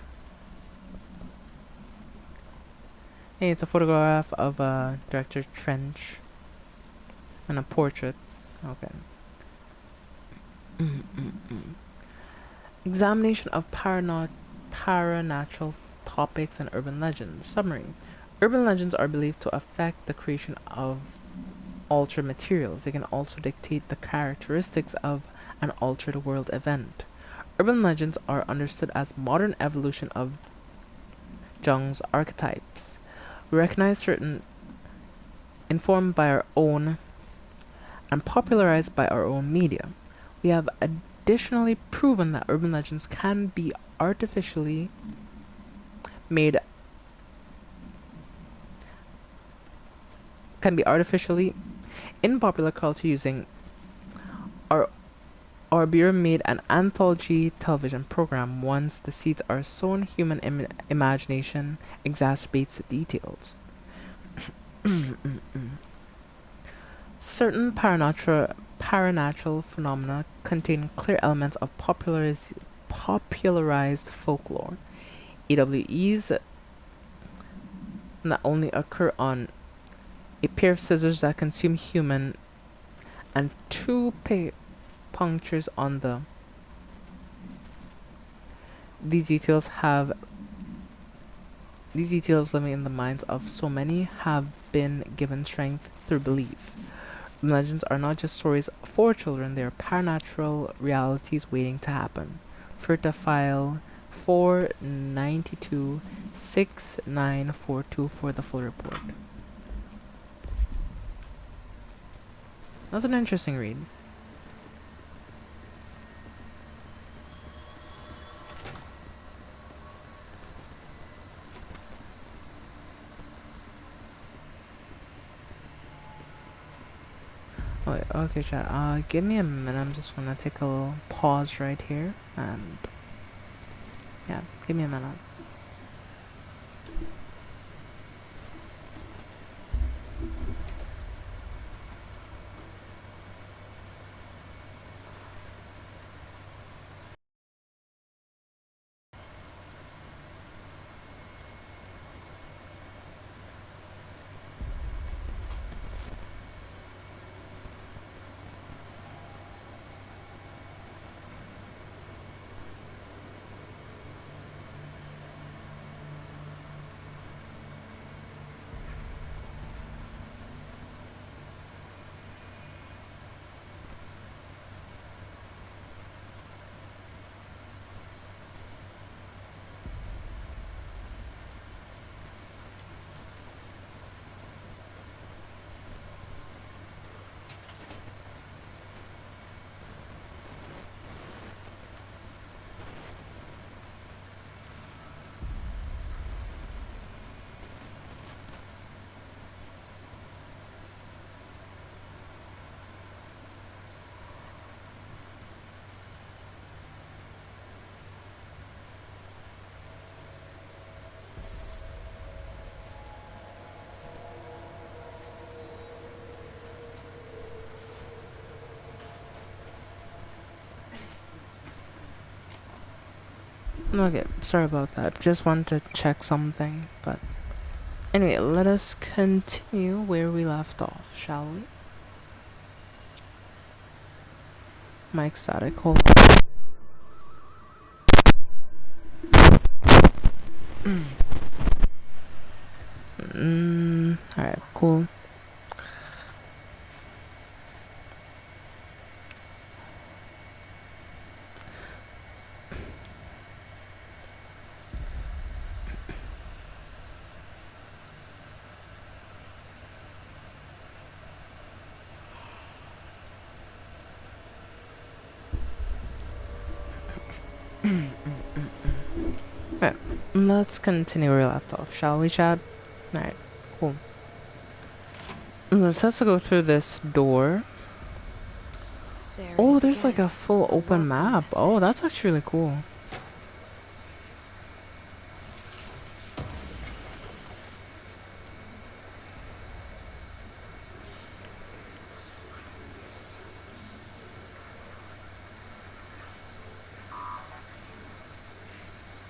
A: Hey, it's a photograph of Director Trench and a portrait. Okay. Examination of paranatural topics and urban legends. Summary. Urban legends are believed to affect the creation of altered materials. They can also dictate the characteristics of an altered world event. Urban legends are understood as modern evolution of Jung's archetypes. We recognize certain informed by our own and popularized by our own media. We have additionally proven that urban legends can be artificially in popular culture using our Bureau made an anthology television program. Once the seeds are sown, human imagination exacerbates the details. Certain paranatural phenomena contain clear elements of popularized folklore. AWEs not only occur on a pair of scissors that consume human and two punctures on the. These details have. These details living in the minds of so many have been given strength through belief. Legends are not just stories for children, they are paranatural realities waiting to happen. Ferta file 4926942 for the full report. That's an interesting read. Okay, chat. Give me a minute. I'm just gonna take a little pause right here, and yeah, give me a minute. Okay, sorry about that. Just wanted to check something, but anyway, let us continue where we left off, shall we? Mic static, hold on. Alright, cool. Right, let's continue where we left off, shall we, Chad? Alright, cool. So it says to go through this door. Oh, there's like a full open map. Oh, that's actually really cool.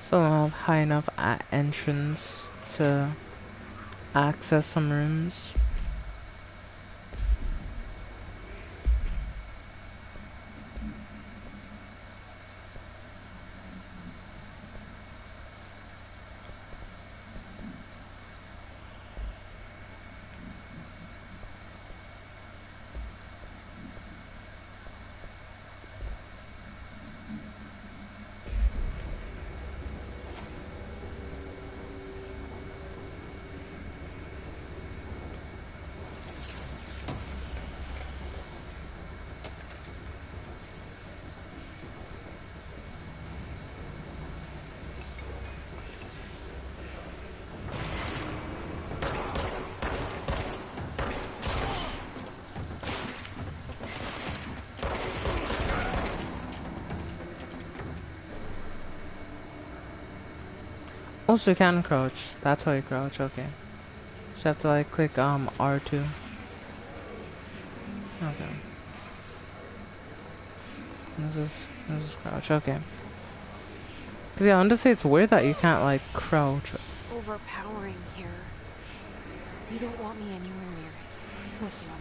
A: Still don't have high enough entrance to access some rooms. Also, you can crouch. That's how you crouch. Okay. So you have to like click R2. Okay. This is crouch. Okay. Cause yeah, I want to say it's weird that you can't like crouch.
B: It's overpowering here. You don't want me anywhere near it. I'm with you on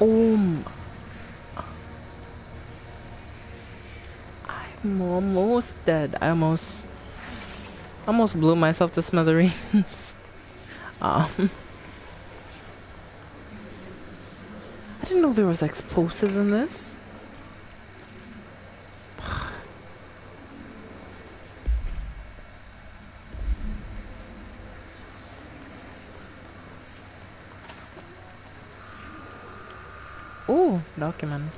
A: Oh, I'm almost dead. I almost blew myself to smithereens. um, I didn't know there was explosives in this. Oh, document.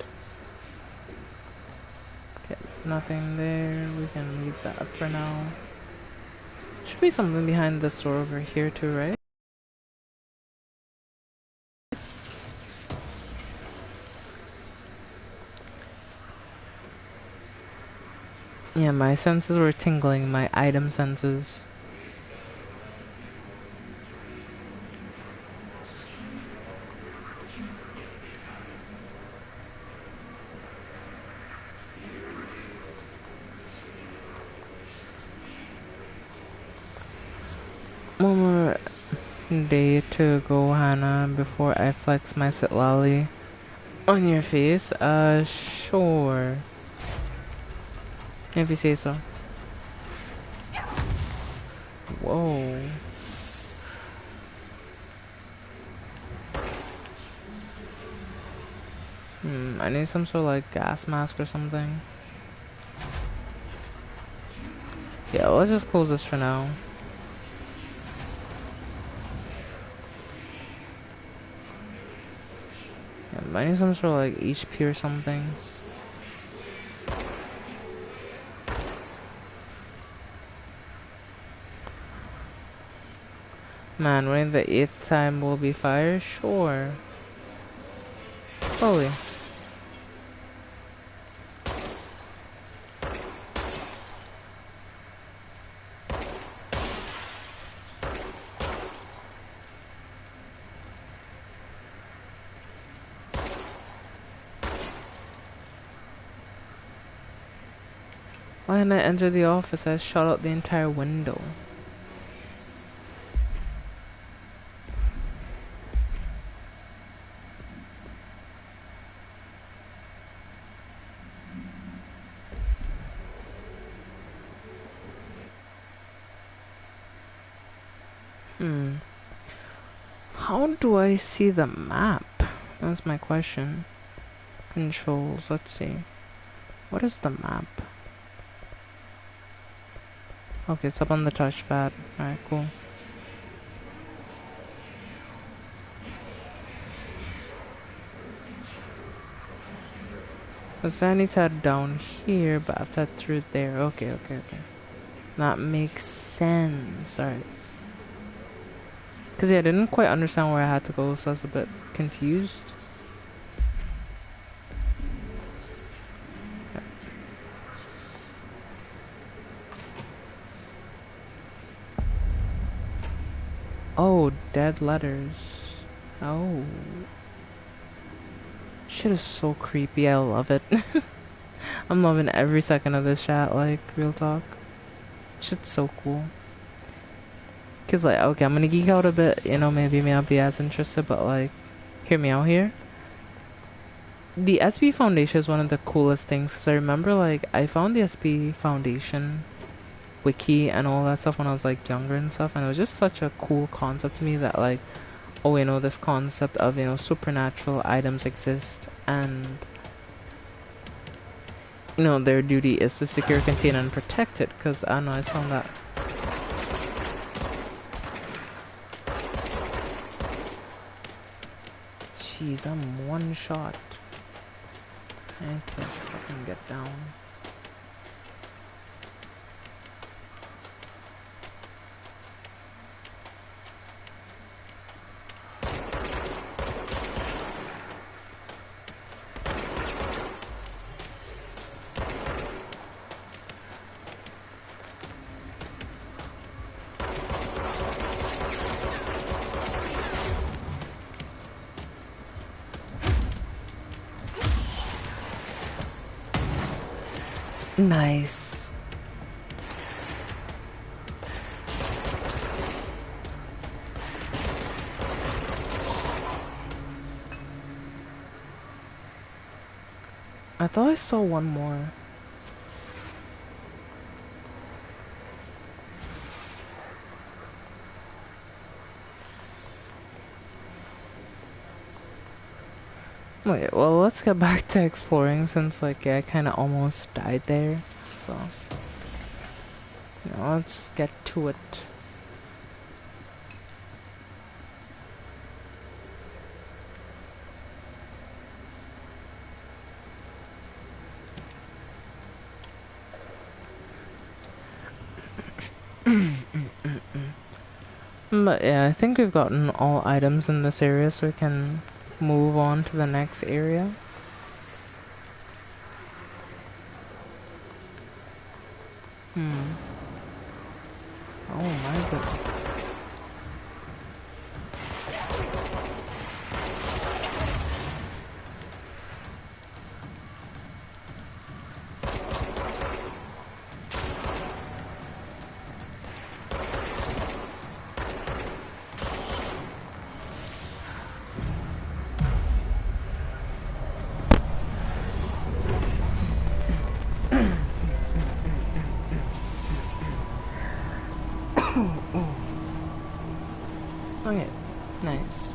A: Okay, nothing there. We can leave that for now. Should be something behind this door over here too, right? Yeah, my senses were tingling, my item senses. One more day to go, Hannah, before I flex my sit lolly on your face. Sure. If you say so. Whoa. I need some sort of like gas mask or something. Yeah, let's just close this for now. Yeah, I need some sort of like HP or something. Man, when the 8th time will be fire? Sure. Holy. Why didn't I enter the office? I shot out the entire window. How do I see the map? That's my question. Controls, let's see. What is the map? Okay, it's up on the touchpad. Alright, cool. So I need to head down here, but I have to head through there. Okay. That makes sense. Alright. Because yeah, I didn't quite understand where I had to go, so I was a bit confused. Oh, dead letters. Oh. Shit is so creepy. I love it. I'm loving every second of this chat, like, real talk. Shit's so cool. Cause like, okay, I'm gonna geek out a bit, you know, maybe may not be as interested, but like, hear me out here. The SB Foundation is one of the coolest things, cause I remember like, I found the SB Foundation wiki and all that stuff when I was like younger and stuff, and it was just such a cool concept to me that like, oh, you know, this concept of, you know, supernatural items exist, and you know, their duty is to secure, contain, and protect it, cause I don't know, I found that. Jeez, I'm one shot. I need to fucking get down. Nice. I thought I saw one more. Okay, well, let's get back to exploring since, like, yeah, I kind of almost died there. So, let's get to it. But yeah, I think we've gotten all items in this area, so we can move on to the next area. Oh my goodness. Okay, nice.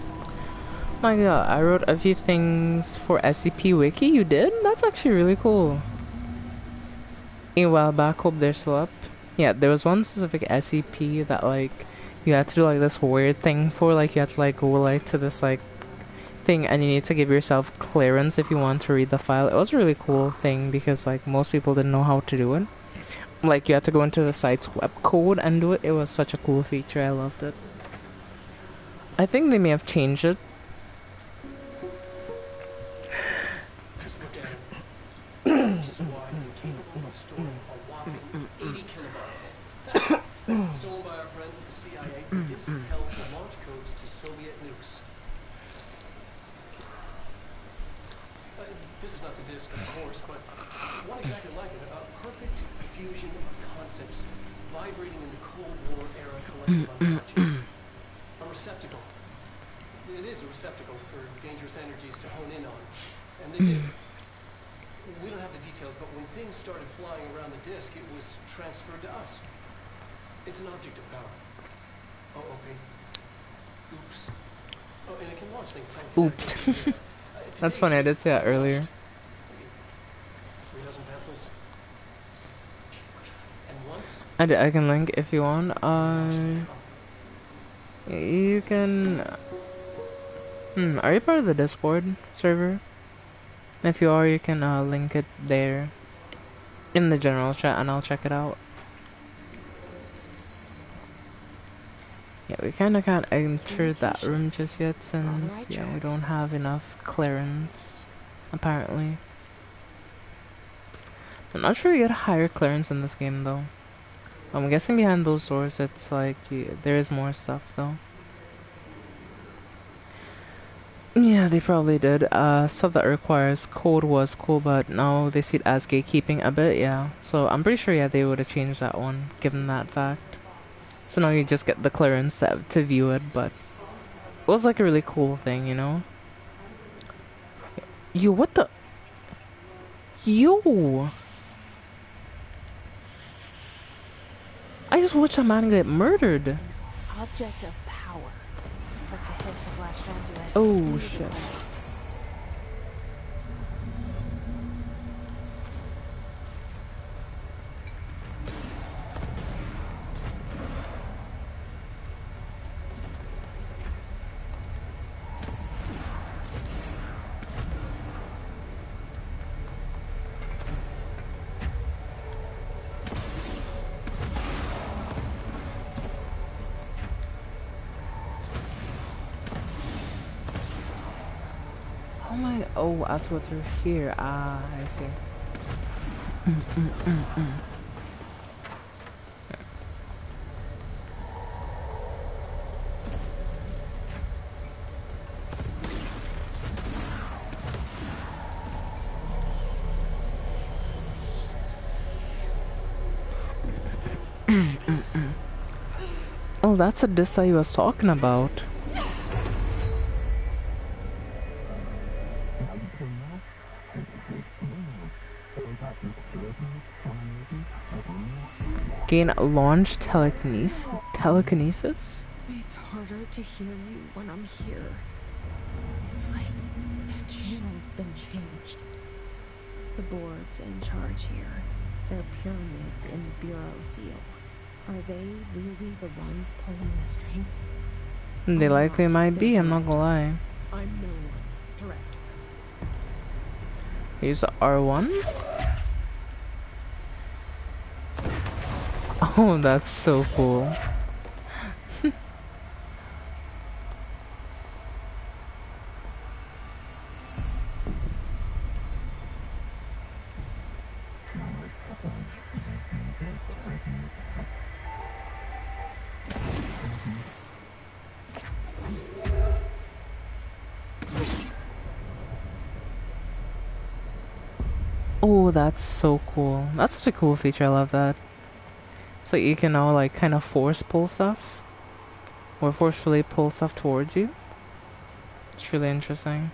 A: My god, I wrote a few things for SCP Wiki. You did? That's actually really cool. A while back, hope they're still up. Yeah, there was one specific SCP that, like, you had to do, like, this weird thing for. Like, you had to, like, go, like, to this, like, thing, and you need to give yourself clearance if you want to read the file. It was a really cool thing because, like, most people didn't know how to do it. Like, you had to go into the site's web code and do it. It was such a cool feature. I loved it. I think they may have changed it.
D: Just look at it. Which is wide and capable of storing a whopping 80 kilobytes. Stolen by our friends at the CIA, the disk held the launch codes to Soviet nukes. This is not the disk, of course, but one exactly like it. A perfect fusion of concepts vibrating in the Cold War era collective unconscious. A receptacle. It is a receptacle for dangerous energies to hone in on. And they did. We don't have the details, but when things started flying around the disk, it was transferred to us. It's an object of power. Oh, okay. Oops. Oh, and it can launch things tiny.
A: Oops. That's funny, I did say that earlier.
D: 3 dozen pencils. And once...
A: I can link if you want. You can... are you part of the Discord server? If you are, you can link it there in the general chat and I'll check it out. Yeah, we kinda can't enter that room just yet since, yeah, we don't have enough clearance, apparently. I'm not sure you get higher clearance in this game though. I'm guessing behind those doors it's like, there is more stuff though. Yeah, they probably did. Stuff that requires code was cool, but now they see it as gatekeeping a bit, yeah. So I'm pretty sure, yeah, they would have changed that one, given that fact. So now you just get the clearance to view it, but it was like a really cool thing, you know? Yo, what the? Yo! I just watched a man get murdered.
B: Object of power. It's like the hiss of latched onto it.
A: Oh, shit. Oh, I have to go through here. Ah, I see. Oh, that's a diss I was talking about. Gain launch telekinesis?
B: It's harder to hear you when I'm here. It's like the channel's been changed. The board's in charge here. They're pyramids in the Bureau seal. Are they really the ones pulling the strings?
A: They
B: I'm
A: likely
B: not
A: might
B: their
A: be, I'm not gonna lie.
B: director. I'm no one's director.
A: Use R1? Oh, that's so cool. Oh, that's so cool. That's such a cool feature, I love that. So you can now like kind of force pull stuff. Or forcefully pull stuff towards you. It's really interesting.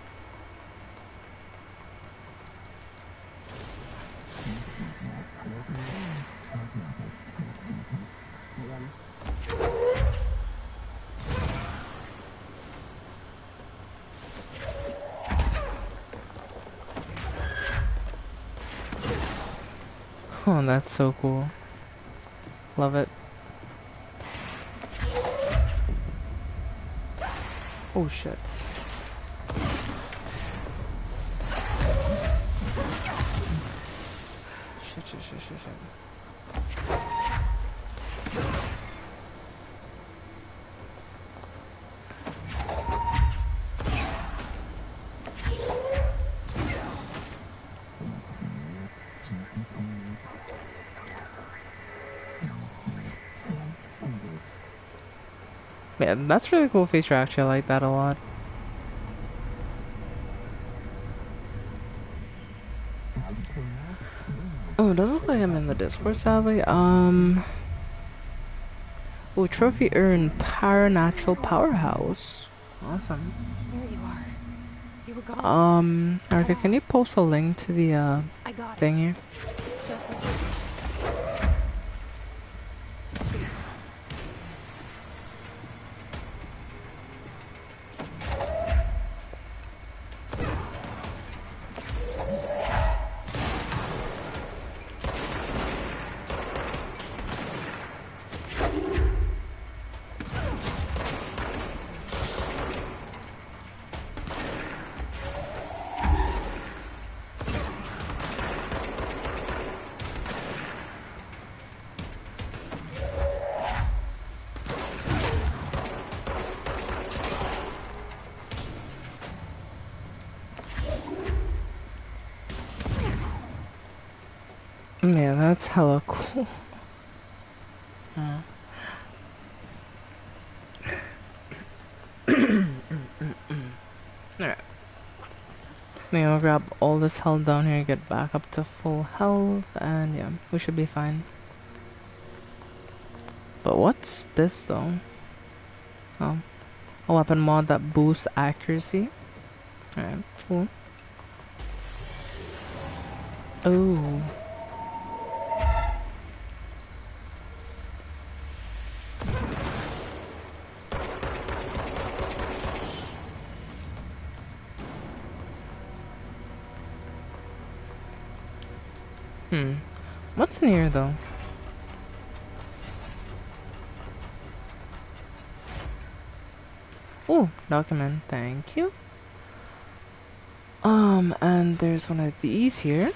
A: Oh, that's so cool. Love it. Oh shit. Shit. Yeah, that's a really cool feature actually, I like that a lot. Oh, it does look like I'm in the Discord sadly. Oh, trophy earned Paranatural Powerhouse. Awesome.
B: There you are. You were gone.
A: Erica, can you post a link to the
B: I got
A: thing
B: it.
A: here?
B: Just as
A: Yeah, that's hella cool. Alright. Maybe I'll grab all this health down here, get back up to full health, and yeah, we should be fine. But what's this though? Oh, a weapon mod that boosts accuracy. Alright, cool. Oh. What's in here though? Oh, document, thank you. And there's one of these here.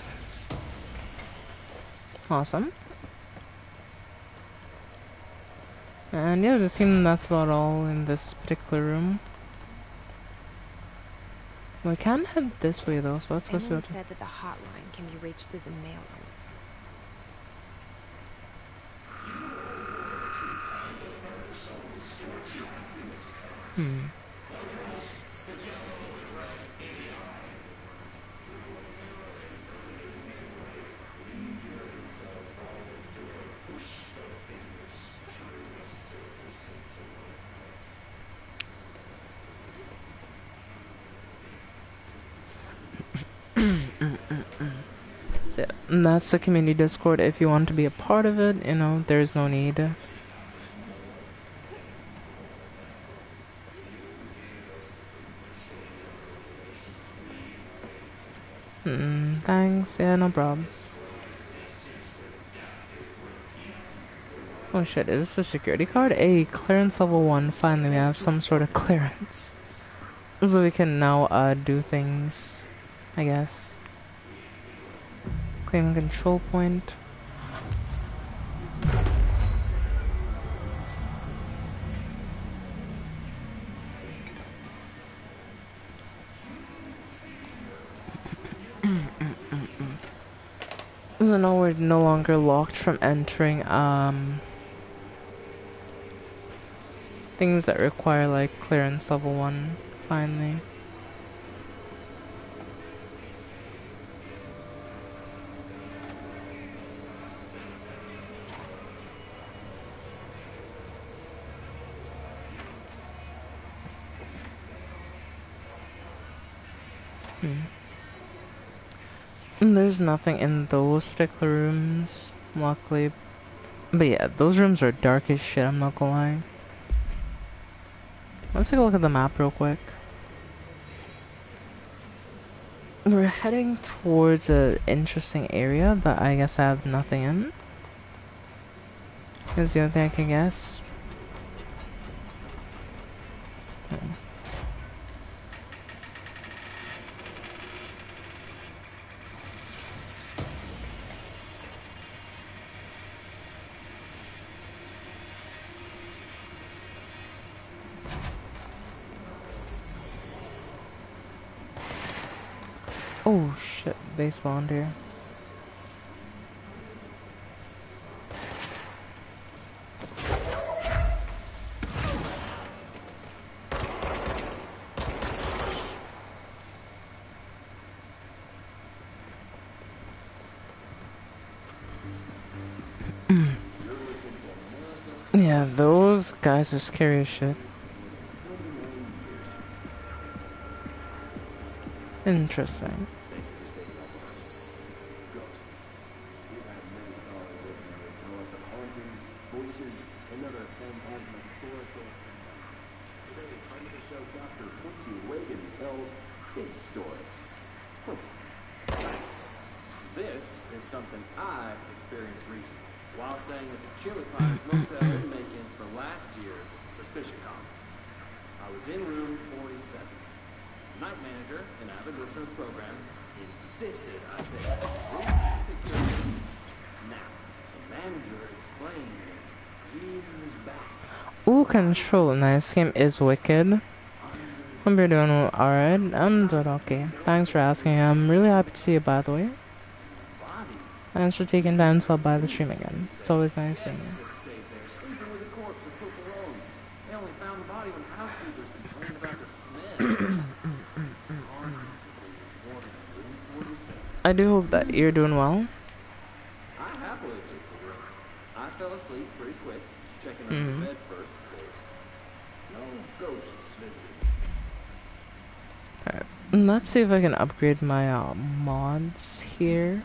A: Awesome. And yeah, just seems that's about all in this particular room. We can head this way though, so let's go see
B: Emily
A: what.
B: said that the hotline can be reached through the mail room.
A: And that's the community Discord. If you want to be a part of it, you know, there's no need. Thanks. Yeah, no problem. Oh shit, is this a security card? A clearance level 1. Finally, we have some sort of clearance. So we can now do things, I guess. Claim control point. So now we're no longer locked from entering things that require like clearance level 1, finally. And there's nothing in those particular rooms, luckily. But yeah, those rooms are dark as shit, I'm not gonna lie. Let's take a look at the map real quick. We're heading towards an interesting area that I guess I have nothing in. Is the only thing I can guess. Oh shit, they spawned here. Yeah, those guys are scary as shit. Interesting.
E: This is something I've experienced recently while staying at the Chili Pines Motel in Macon for last year's Suspicion Con. I was in room 47. Night manager, an avid listener of the program, insisted I take this particular room. Now, the manager explained that years back.
A: Ooh, control. Nice game is wicked. Hope you're doing alright. I'm doing okay. Thanks for asking. I'm really happy to see you, by the way. Thanks for taking time to stop by the stream again. It's always nice seeing you. I do hope that you're doing well.
E: I happily took the room. I fell asleep pretty quick, checking under the bed first, of course. No ghosts visiting.
A: Alright, let's see if I can upgrade my mods here.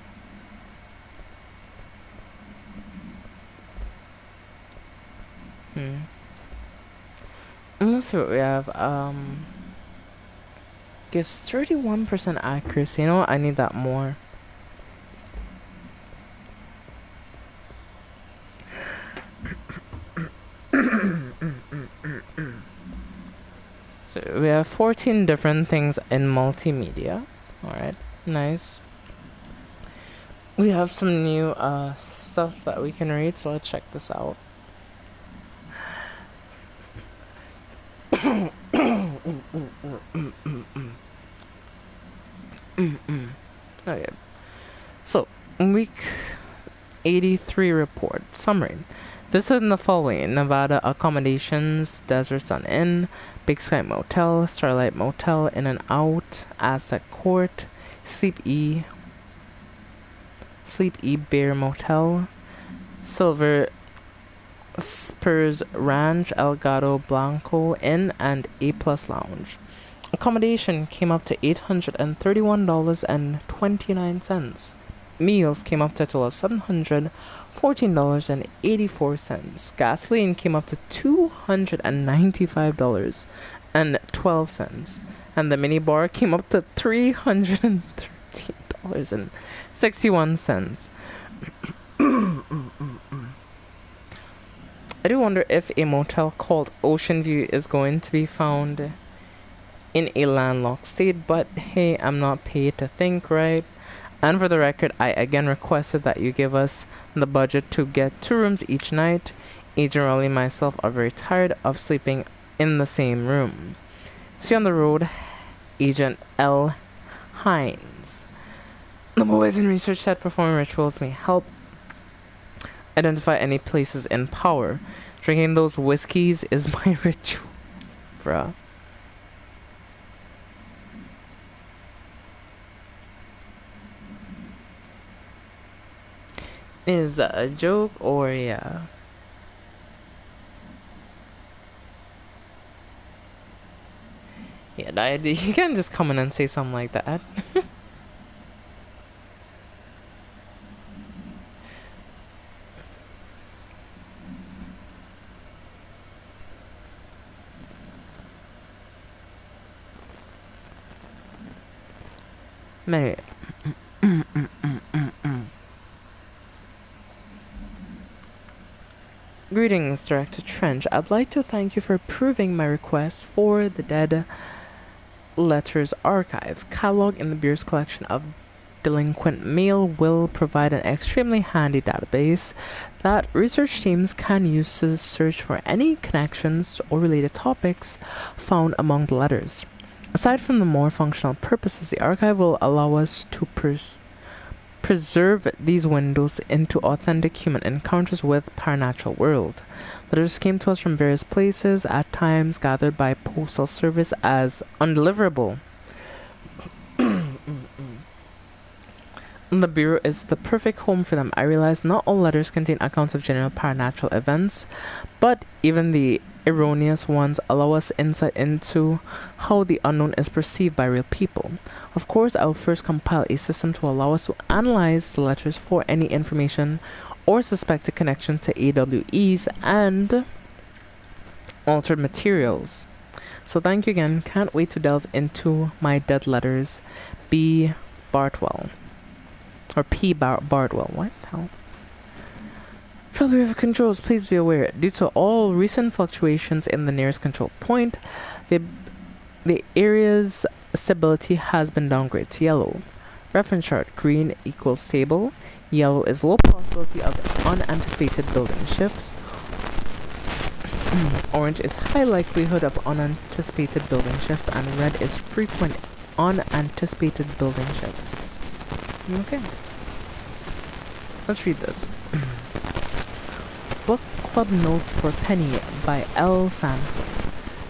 A: Let's see what we have. Gives 31% accuracy. You know what? I need that more. So we have 14 different things in multimedia. Alright, nice. We have some new stuff that we can read, so let's check this out. Okay, so week 83 report summary. Visited the following: Nevada Accommodations, Desert Sun Inn, Big Sky Motel, Starlight Motel, In and Out, Aztec Court, Sleep E Bear Motel, Silver Spurs Ranch, El Gato Blanco Inn, and A Plus Lounge. Accommodation came up to $831.29. meals came up to a total of $714.84. Gasoline came up to $295.12. And the mini bar came up to $313.61. I do wonder if a motel called Ocean View is going to be found in a landlocked state, but hey, I'm not paid to think, right? And for the record, I again requested that you give us the budget to get 2 rooms each night. Agent Raleigh and myself are very tired of sleeping in the same room. See you on the road, Agent L. Hines. The boys in research said performing rituals may help identify any places in power. Drinking those whiskeys is my ritual, bruh. Is that a joke or yeah? Yeah, you can't just come in and say something like that. Maybe. Greetings, Director Trench. I'd like to thank you for approving my request for the Dead Letters Archive. Catalog in the Bureau's collection of delinquent mail will provide an extremely handy database that research teams can use to search for any connections or related topics found among the letters. Aside from the more functional purposes, the archive will allow us to preserve these windows into authentic human encounters with paranatural world. Letters came to us from various places, at times gathered by postal service as undeliverable. The Bureau is the perfect home for them. I realize not all letters contain accounts of general paranatural events, but even the erroneous ones allow us insight into how the unknown is perceived by real people. Of course, I will first compile a system to allow us to analyze the letters for any information or suspected connection to AWEs and altered materials. So thank you again. Can't wait to delve into my dead letters. B. Bartwell. Or P. Bardwell. What the hell? Fellow River Controls, please be aware, due to all recent fluctuations in the nearest control point, the area's stability has been downgraded to yellow. Reference chart: green equals stable, yellow is low possibility of unanticipated building shifts, orange is high likelihood of unanticipated building shifts, and red is frequent unanticipated building shifts. Okay. Let's read this. Book Club Notes for Penny by L. Samson.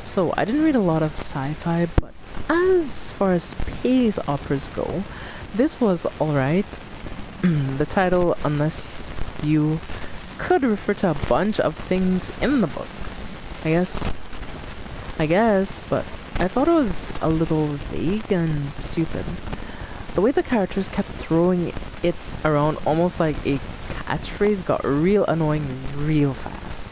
A: So, I didn't read a lot of sci-fi, but as far as space operas go, this was alright. The title, unless you could refer to a bunch of things in the book. I guess, but I thought it was a little vague and stupid. The way the characters kept throwing it around almost like a catchphrase got real annoying real fast.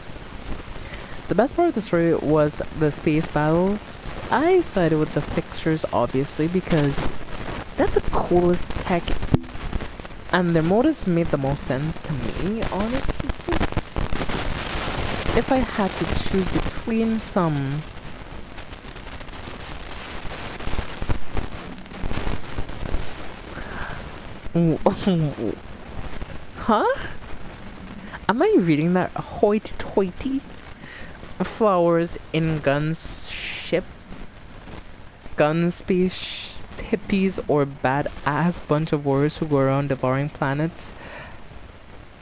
A: The best part of the story was the space battles. I sided with the fixers obviously because they're the coolest tech and their motives made the most sense to me, honestly. If I had to choose between some huh? Am I reading that hoity-toity? Flowers in gunship, gun space hippies, or badass bunch of warriors who go around devouring planets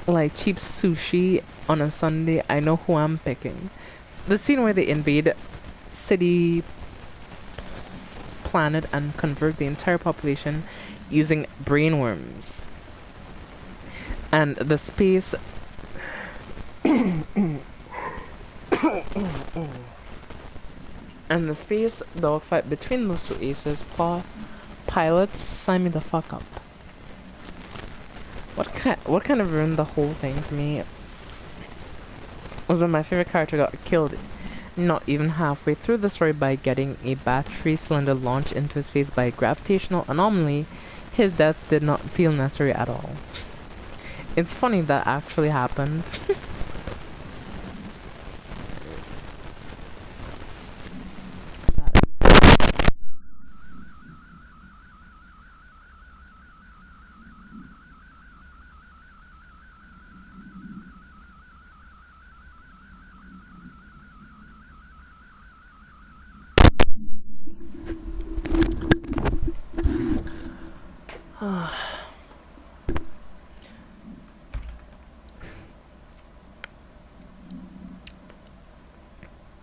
A: like cheap sushi on a Sunday? I know who I'm picking. The scene where they invade city planet and convert the entire population using brainworms. And the space and the space dogfight between those two aces pilots, sign me the fuck up. What kind of ruined the whole thing for me was when my favorite character got killed not even halfway through the story by getting a battery cylinder launched into his face by a gravitational anomaly. His death did not feel necessary at all. It's funny that actually happened.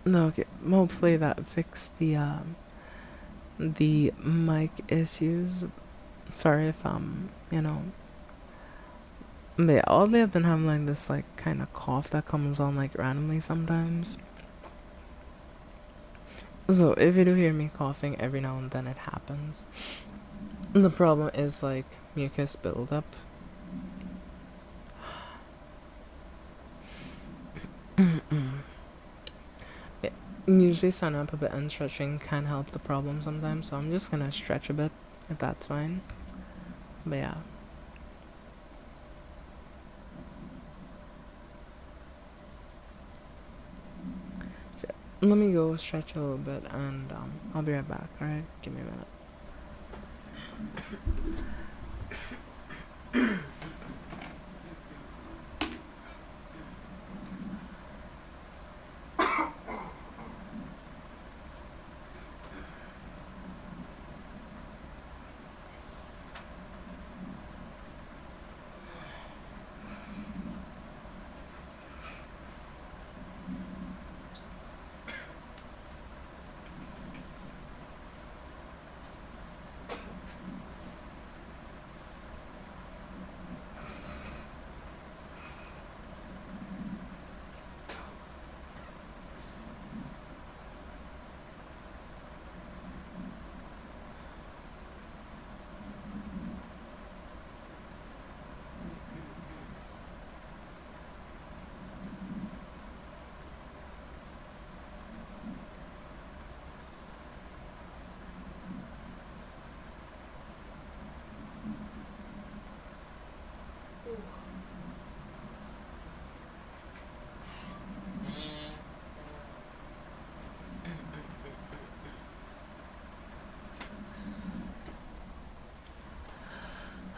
A: No, okay. Hopefully that fixed the mic issues. Sorry if you know. But yeah, oddly I've been having like this like kind of cough that comes on like randomly sometimes. So if you do hear me coughing every now and then, it happens. And the problem is like mucus buildup. Yeah, usually standing up a bit and stretching can help the problem sometimes, so I'm just gonna stretch a bit if that's fine. But yeah. So let me go stretch a little bit and I'll be right back, alright? Give me a minute.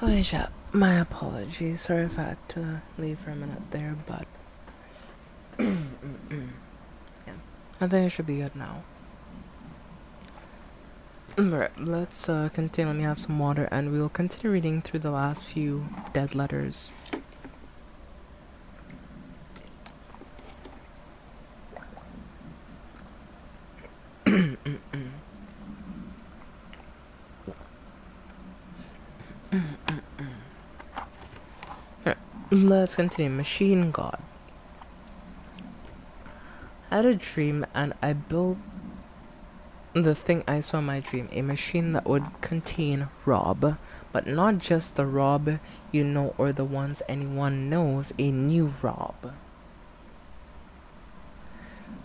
A: Oh yeah, my apologies. Sorry if I had to leave for a minute there, but yeah, I think it should be good now. Alright, let's continue. Let me have some water and we'll continue reading through the last few dead letters. Let's continue. Machine God. I had a dream and I built the thing I saw in my dream, a machine that would contain Rob, but not just the Rob you know or the ones anyone knows, a new Rob.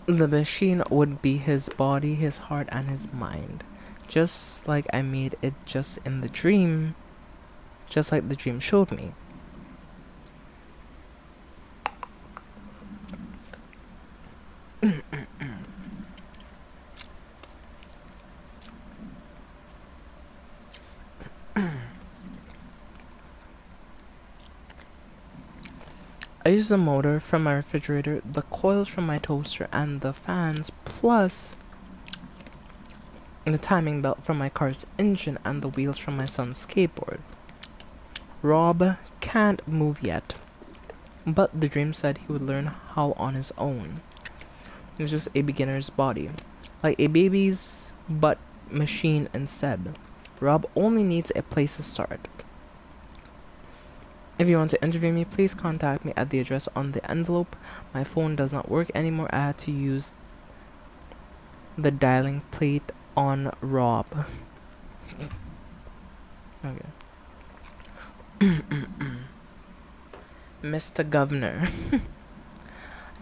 A: The machine would be his body, his heart, and his mind. Just like I made it just in the dream, just like the dream showed me. I used the motor from my refrigerator, the coils from my toaster, and the fans, plus the timing belt from my car's engine and the wheels from my son's skateboard. Rob can't move yet, but the dream said he would learn how on his own. It was just a beginner's body, like a baby's, but machine instead. Rob only needs a place to start. If you want to interview me, please contact me at the address on the envelope. My phone does not work anymore. I had to use the dialing plate on Rob. Okay. Mr. Governor. I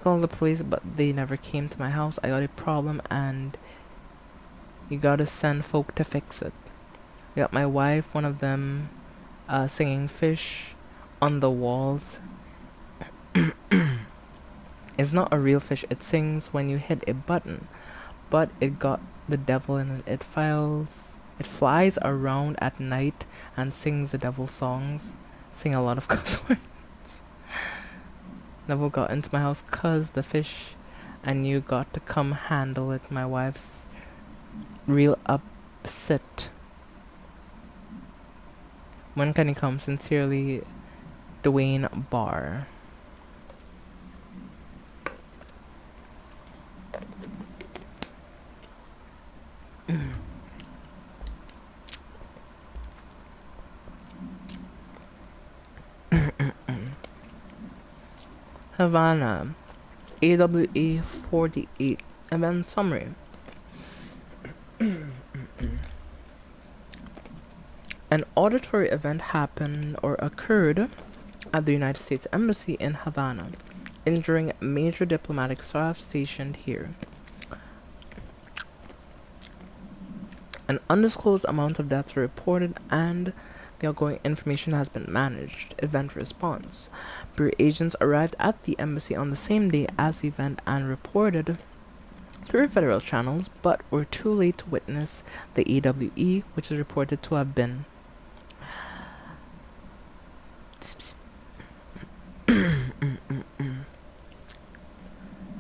A: called the police, but they never came to my house. I got a problem, and you gotta send folk to fix it. I got my wife, one of them, singing fish on the walls. It's not a real fish. It sings when you hit a button, but it got the devil in it. It flies around at night and sings the devil songs. Sing a lot of cuss words. Devil got into my house 'cause the fish, and you got to come handle it. My wife's real upset. When can he come? Sincerely, Dwayne Barr. Havana, AWA 48. Event summary. An auditory event happened or occurred at the United States Embassy in Havana, injuring major diplomatic staff stationed here. An undisclosed amount of deaths were reported, and the outgoing information has been managed. Event response. Bureau agents arrived at the embassy on the same day as the event and reported through federal channels, but were too late to witness the AWE, which is reported to have been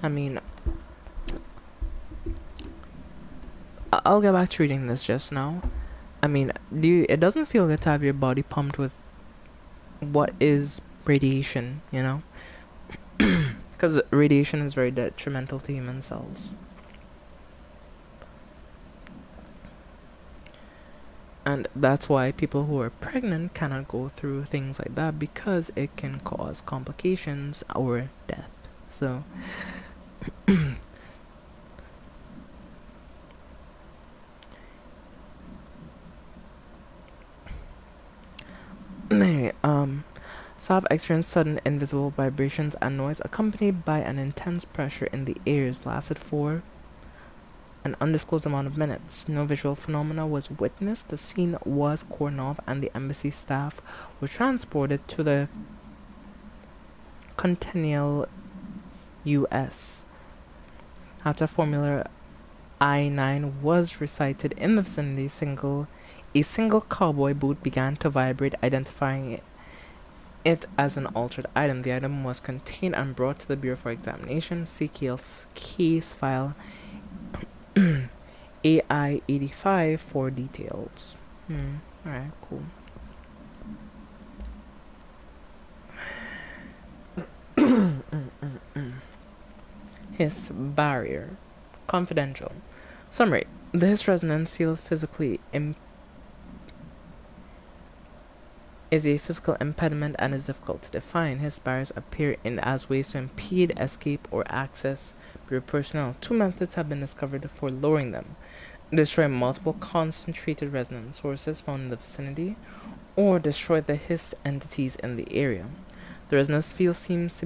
A: I mean, I'll get back to reading this just now. I mean, it doesn't feel good to have your body pumped with what is radiation, you know? Because radiation is very detrimental to human cells. And that's why people who are pregnant cannot go through things like that, because it can cause complications or death. So anyway, staff experienced sudden invisible vibrations and noise accompanied by an intense pressure in the ears lasted for an undisclosed amount of minutes. No visual phenomena was witnessed. The scene was cordoned off and the embassy staff were transported to the Continental U.S. After Formula I-9 was recited in the vicinity, a single cowboy boot began to vibrate, identifying it as an altered item. The item was contained and brought to the Bureau for examination. See case file AI-85 for details. Alright, cool. His barrier. Confidential. Summary. The His resonance field is a physical impediment and is difficult to define. His barriers appear as ways to impede, escape, or access Bureau personnel. Two methods have been discovered for lowering them: destroy multiple concentrated resonance sources found in the vicinity, or destroy the His entities in the area. The resonance field seems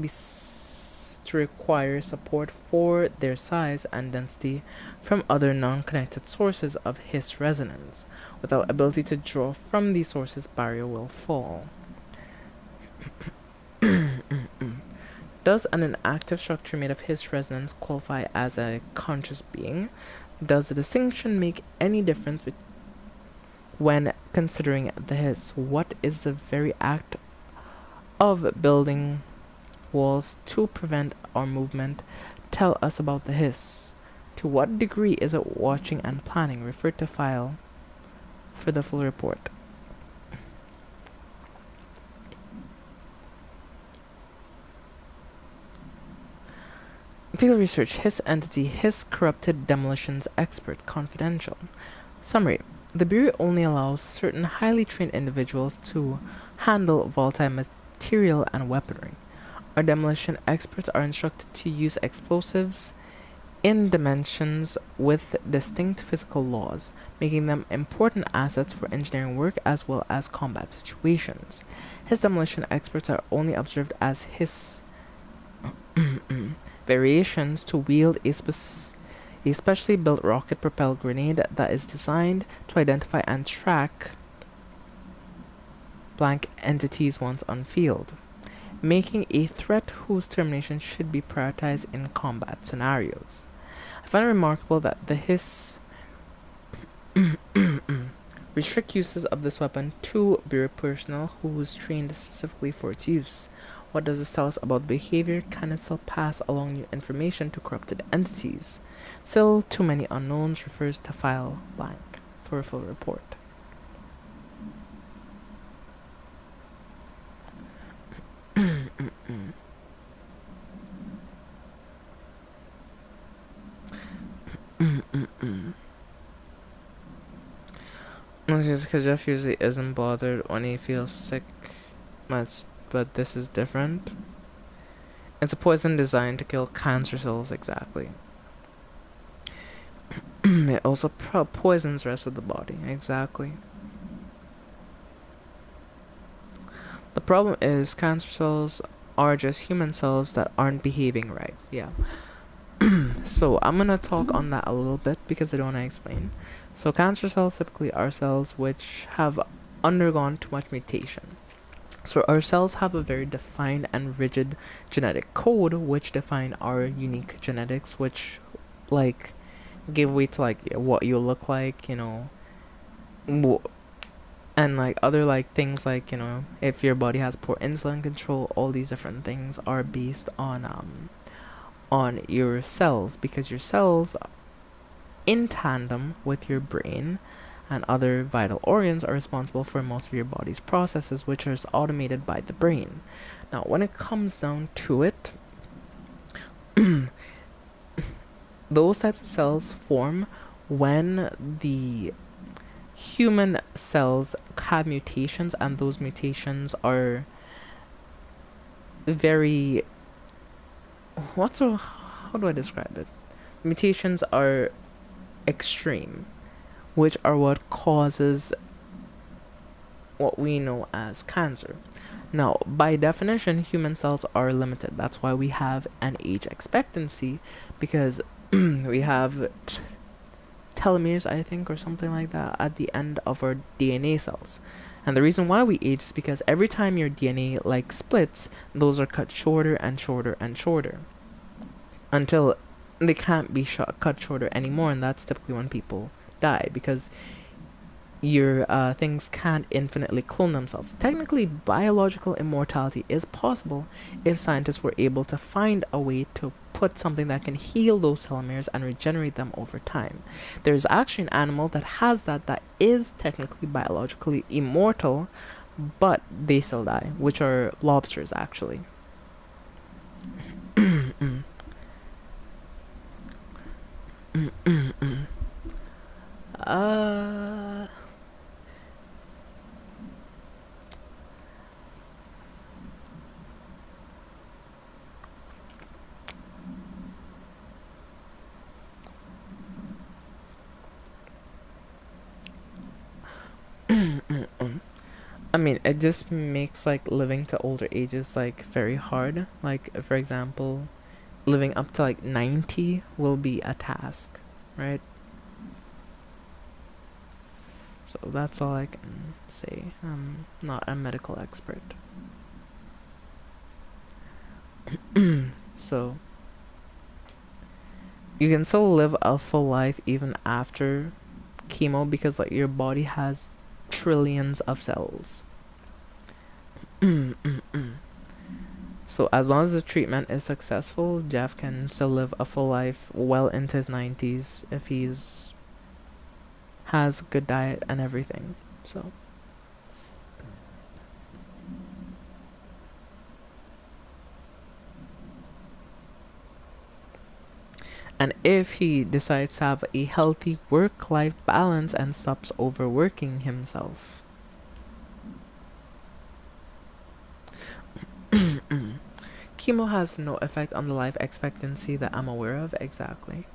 A: to require support for their size and density from other non-connected sources of His resonance. Without ability to draw from these sources, barrier will fall. Does an inactive structure made of His resonance qualify as a conscious being? Does the distinction make any difference when considering the His? What is the very act of building walls to prevent our movement tell us about the His? To what degree is it watching and planning? Refer to file for the full report. Field research. His entity. His corrupted demolitions expert. Confidential. Summary. The Bureau only allows certain highly trained individuals to handle volatile material and weaponry. Our demolition experts are instructed to use explosives in dimensions with distinct physical laws, making them important assets for engineering work as well as combat situations. His demolition experts are only observed as his variations to wield a specially built rocket-propelled grenade that is designed to identify and track blank entities once on field, making a threat whose termination should be prioritized in combat scenarios. I find it remarkable that the Hiss restrict uses of this weapon to Bureau personnel who was trained specifically for its use. What does this tell us about behavior? Can it still pass along new information to corrupted entities? Still too many unknowns refers to file blank for a full report. Because Jeff usually isn't bothered when he feels sick, but this is different. It's a poison designed to kill cancer cells, exactly. It also poisons the rest of the body, exactly. The problem is cancer cells are just human cells that aren't behaving right, yeah. So I'm gonna talk on that a little bit because I don't want to explain. So cancer cells typically are cells which have undergone too much mutation. So our cells have a very defined and rigid genetic code which define our unique genetics, which like give way to like what you look like, you know, and like other like things like, you know, if your body has poor insulin control, all these different things are based on your cells, because your cells in tandem with your brain and other vital organs are responsible for most of your body's processes, which is automated by the brain. Now when it comes down to it, those types of cells form when the human cells have mutations, and those mutations are very how do I describe it? Mutations are extreme, which are what causes what we know as cancer. Now, by definition, human cells are limited. That's why we have an age expectancy, because we have telomeres, I think, or something like that, at the end of our DNA cells. And the reason why we age is because every time your DNA like splits, those are cut shorter and shorter and shorter until they can't be cut shorter anymore, and that's typically when people die, because your things can't infinitely clone themselves. Technically, biological immortality is possible if scientists were able to find a way to put something that can heal those telomeres and regenerate them over time. There's actually an animal that has that is technically biologically immortal, but they still die, which are lobsters, actually. I mean, it just makes like living to older ages like very hard. Like, for example, living up to like 90 will be a task, right? So that's all I can say. I'm not a medical expert. So you can still live a full life even after chemo, because like your body has trillions of cells. So as long as the treatment is successful, Jeff can still live a full life well into his 90s if he's has good diet and everything. So and if he decides to have a healthy work-life balance and stops overworking himself. chemo has no effect on the life expectancy that I'm aware of. Exactly.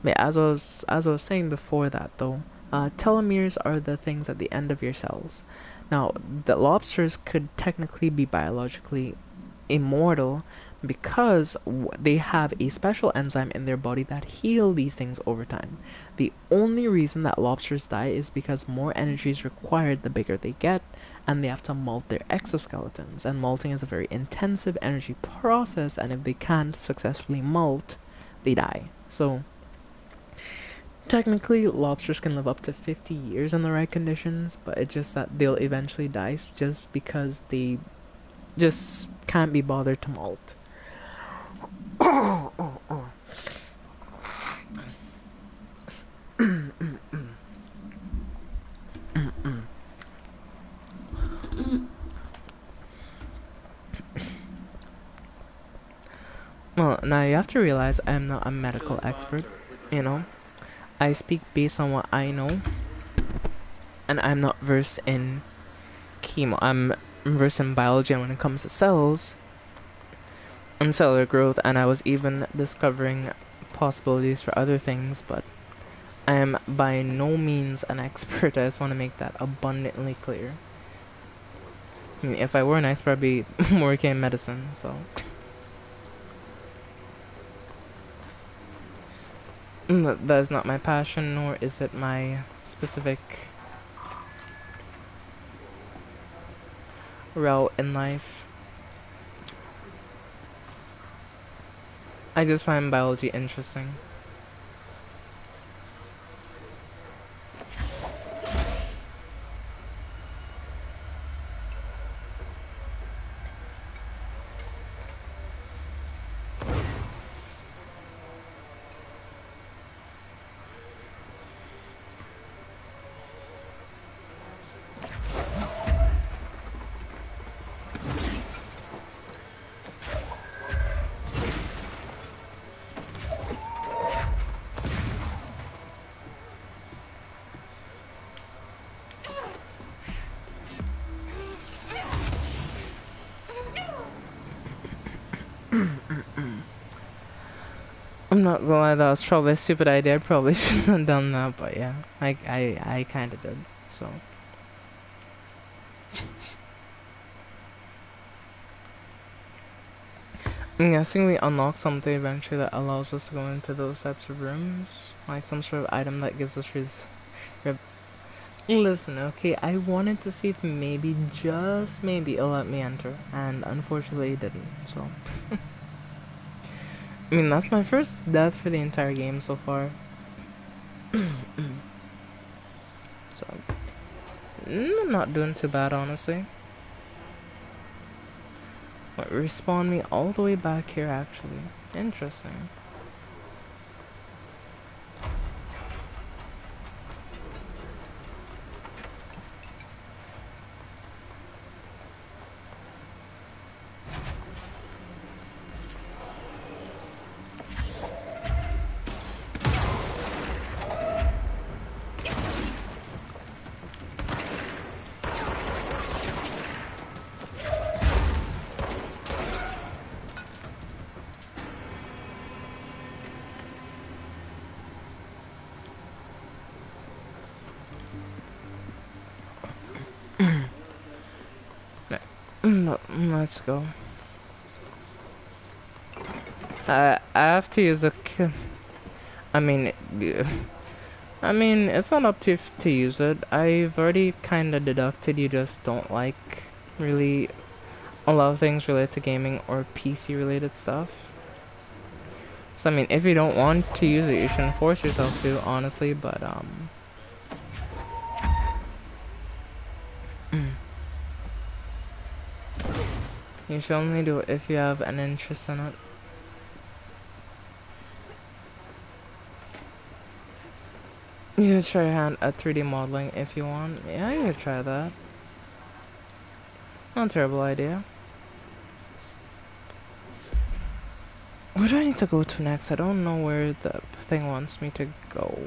A: But as I was saying before that though, telomeres are the things at the end of your cells. Now, the lobsters could technically be biologically immortal because they have a special enzyme in their body that heal these things over time. The only reason that lobsters die is because more energy is required the bigger they get, and they have to molt their exoskeletons. And molting is a very intensive energy process, and if they can't successfully molt, they die. So technically, lobsters can live up to 50 years in the right conditions, but it's just that they'll eventually die just because they just can't be bothered to molt. Well, now you have to realize I'm not a medical expert, you know? I speak based on what I know, and I'm not versed in chemo. I'm versed in biology, and when it comes to cells and cellular growth, and I was even discovering possibilities for other things, but I am by no means an expert. I just want to make that abundantly clear. I mean, if I were an expert, I'd be working in medicine, so. That is not my passion, nor is it my specific route in life. I just find biology interesting. I'm not gonna lie, that was probably a stupid idea. I probably shouldn't have done that, but yeah, I kind of did, so. I'm guessing we unlock something eventually that allows us to go into those types of rooms, like some sort of item that gives us Listen, okay, I wanted to see if maybe, just maybe, it'll let me enter, and unfortunately it didn't, so. I mean, that's my first death for the entire game so far. So, I'm not doing too bad, honestly. What, respawn me all the way back here, actually. Interesting. Let's go. I have to use a. I mean, it's not up to you to use it. I've already kind of deducted you just don't like really a lot of things related to gaming or PC related stuff. So I mean, if you don't want to use it, you shouldn't force yourself to, honestly. But you should only do it if you have an interest in it. You could try your hand at 3D modeling if you want. Yeah, you could try that. Not a terrible idea. Where do I need to go to next? I don't know where the thing wants me to go.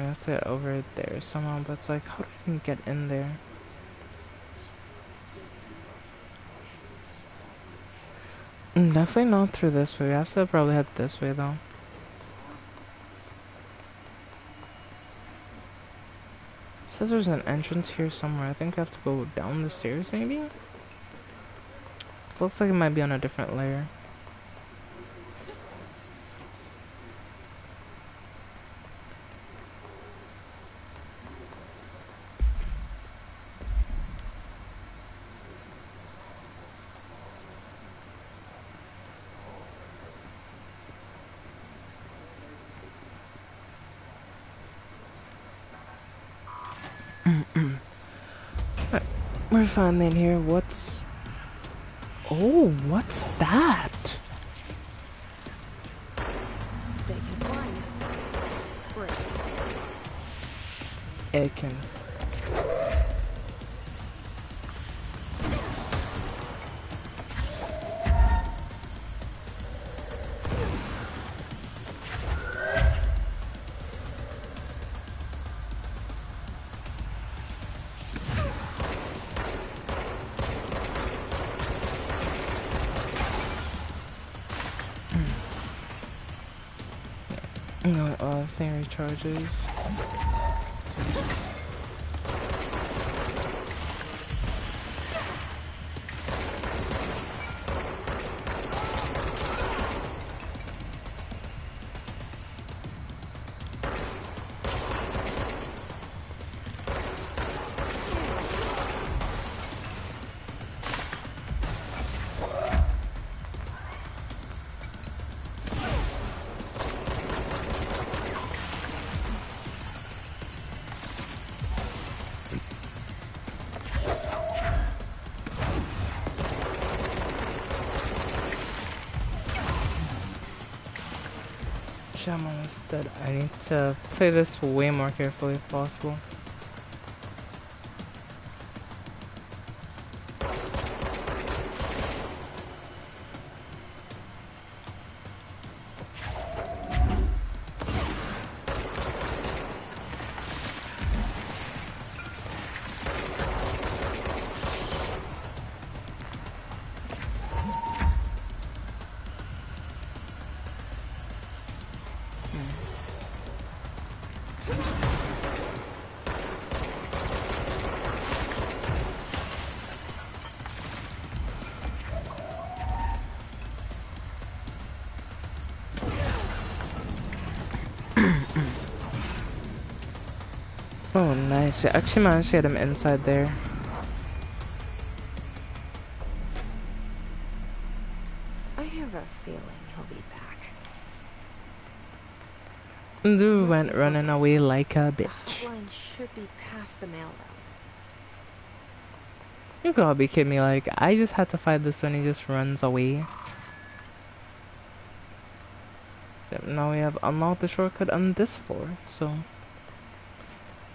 A: have to get over there somehow, but it's like, how do I even get in there? Definitely not through this way. We have to probably head this way though. It says there's an entrance here somewhere. I think I have to go down the stairs maybe? Looks like it might be on a different layer. We're finally in here. What's... Oh, what's that?
B: They can fly now. Great.
A: It can... No, thing recharges. I'm almost dead. I need to play this way more carefully if possible. Oh, nice. I actually managed to get him inside there.
B: I have a feeling he'll be back.
A: Dude went running away like a
B: The
A: bitch.
B: hotline should be past the mail room.
A: You gotta be kidding me, like, I just had to fight this when he just runs away. Except now we have unlocked the shortcut on this floor, so...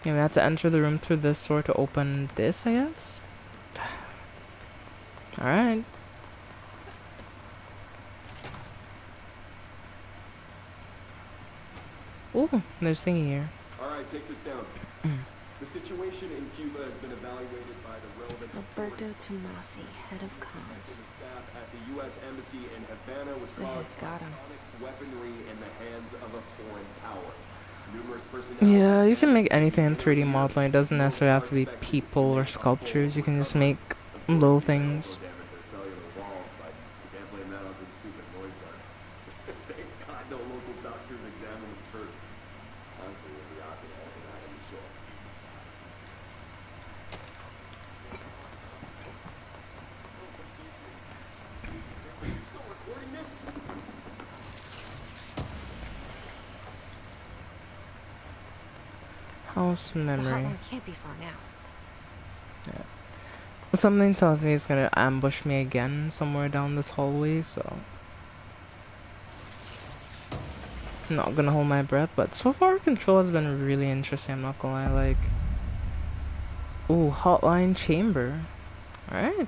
A: Yeah, we have to enter the room through this door to open this, I guess? Alright. Ooh, there's thingy here.
E: Alright, take this down. The situation in Cuba has been evaluated by the relevant
B: Alberto Tomasi, head of comms.
E: The staff at the U.S. Embassy in Havana was
B: Who's got him?
E: weaponry in the hands of a foreign power. Numerous personnel...
A: Yeah, you can make anything in 3D modeling. It doesn't necessarily have to be people or sculptures. You can just make little things.
E: Thank God no local doctors examined him first. Honestly, the odds of all of that, I'm sure. Are you still recording this?
A: House
B: The
A: memory.
B: hotline can't be far now.
A: Something tells me it's gonna ambush me again somewhere down this hallway, so... I'm not gonna hold my breath, but so far control has been really interesting, I'm not gonna lie, like... Ooh, hotline chamber. Alright.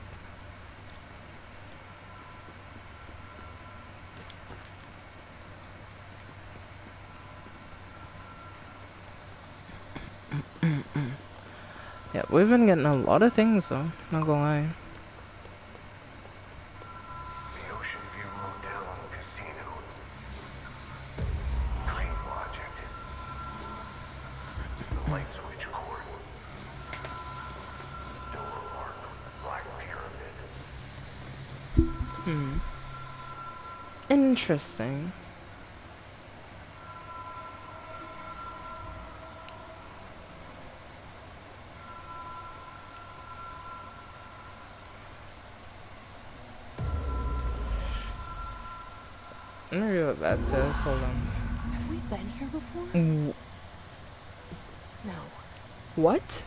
A: Yeah, we've been getting a lot of things though, not gonna lie.
H: The Ocean View Motel and Casino. Dream Logic. The light switch cord. Door mark. Black Pyramid.
A: Interesting. Let me read what that says. Hold on.
B: Have we been here before?
A: Mm.
B: No.
A: What?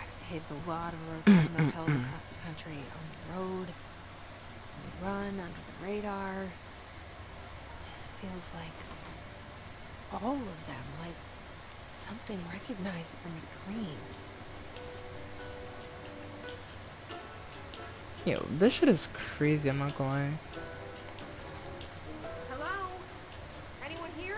B: I've stayed at a lot of roadside motels across the country. On the road. We run under the radar. This feels like all of them. Like something recognized from a dream.
A: Yo, this shit is crazy, I'm not gonna lie.
G: Hello? Anyone here?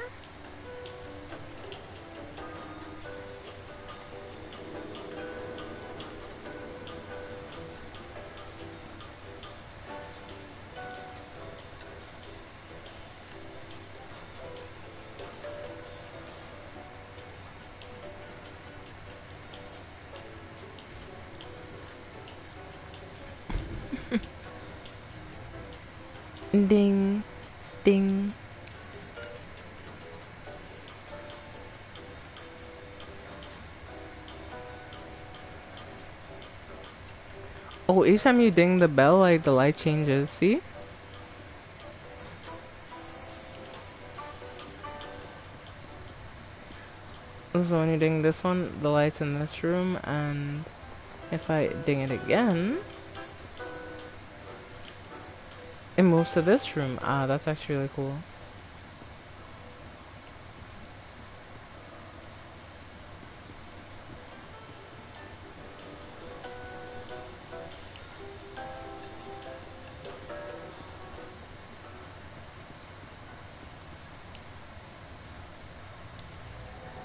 A: Ding. Ding. Oh, each time you ding the bell, like, the light changes, see? So when you ding this one, the light's in this room, and if I ding it again, it moves to this room. Ah, that's actually really cool.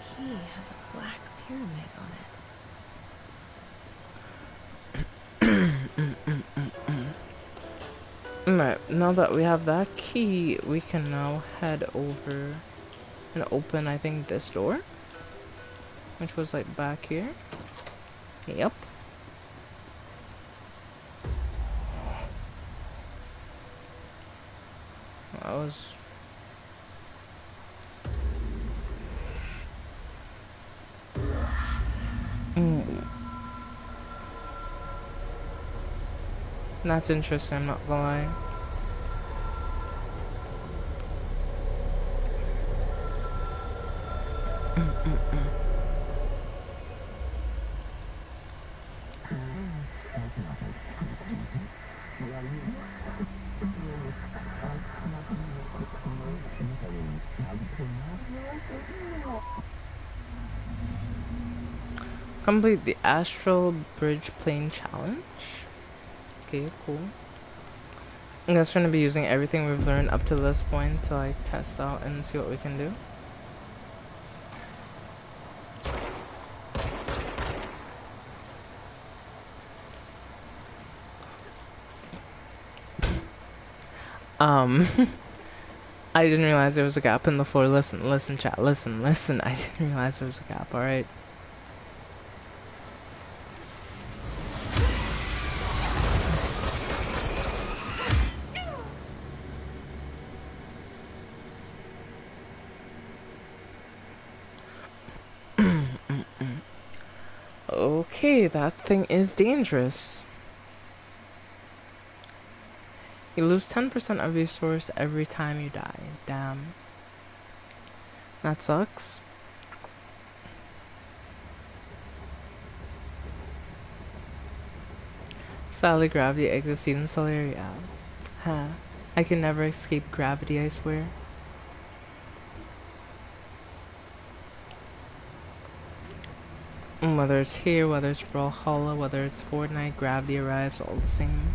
B: Key has a black pyramid on it.
A: Alright, now that we have that key, we can now head over and open, I think, this door, which was like back here. Yep. That was... That's interesting, I'm not gonna lie. Complete the Astral Bridge Plane Challenge. Okay, cool. I'm just gonna be using everything we've learned up to this point to like test out and see what we can do. I didn't realize there was a gap in the floor. Listen, chat. Listen. I didn't realize there was a gap. All right. Okay, that thing is dangerous. You lose 10% of your source every time you die. Damn. That sucks. Sadly, gravity exists even Solaria. Huh. I can never escape gravity, I swear. Whether it's here, whether it's Brawlhalla, whether it's Fortnite, gravity arrives all the same.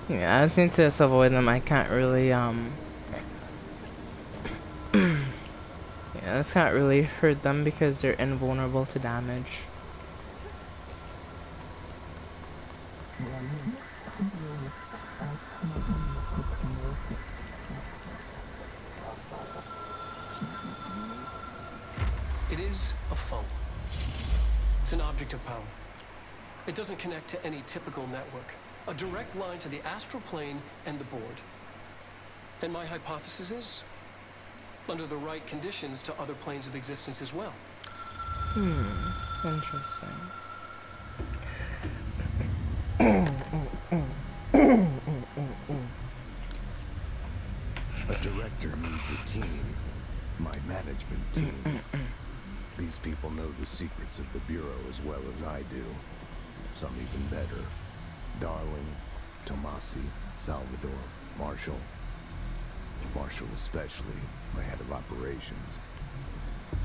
A: Yeah, I just need to just avoid them. I can't really yeah, I just can't really hurt them because they're invulnerable to damage.
D: It is a phone. It's an object of power. It doesn't connect to any typical network. A direct line to the astral plane and the board. And my hypothesis is, under the right conditions, to other planes of existence as well.
A: Interesting.
H: A director needs a team. My management team. These people know the secrets of the Bureau as well as I do. Some even better. Darling, Tomasi, Salvador, Marshall. Marshall especially, my head of operations.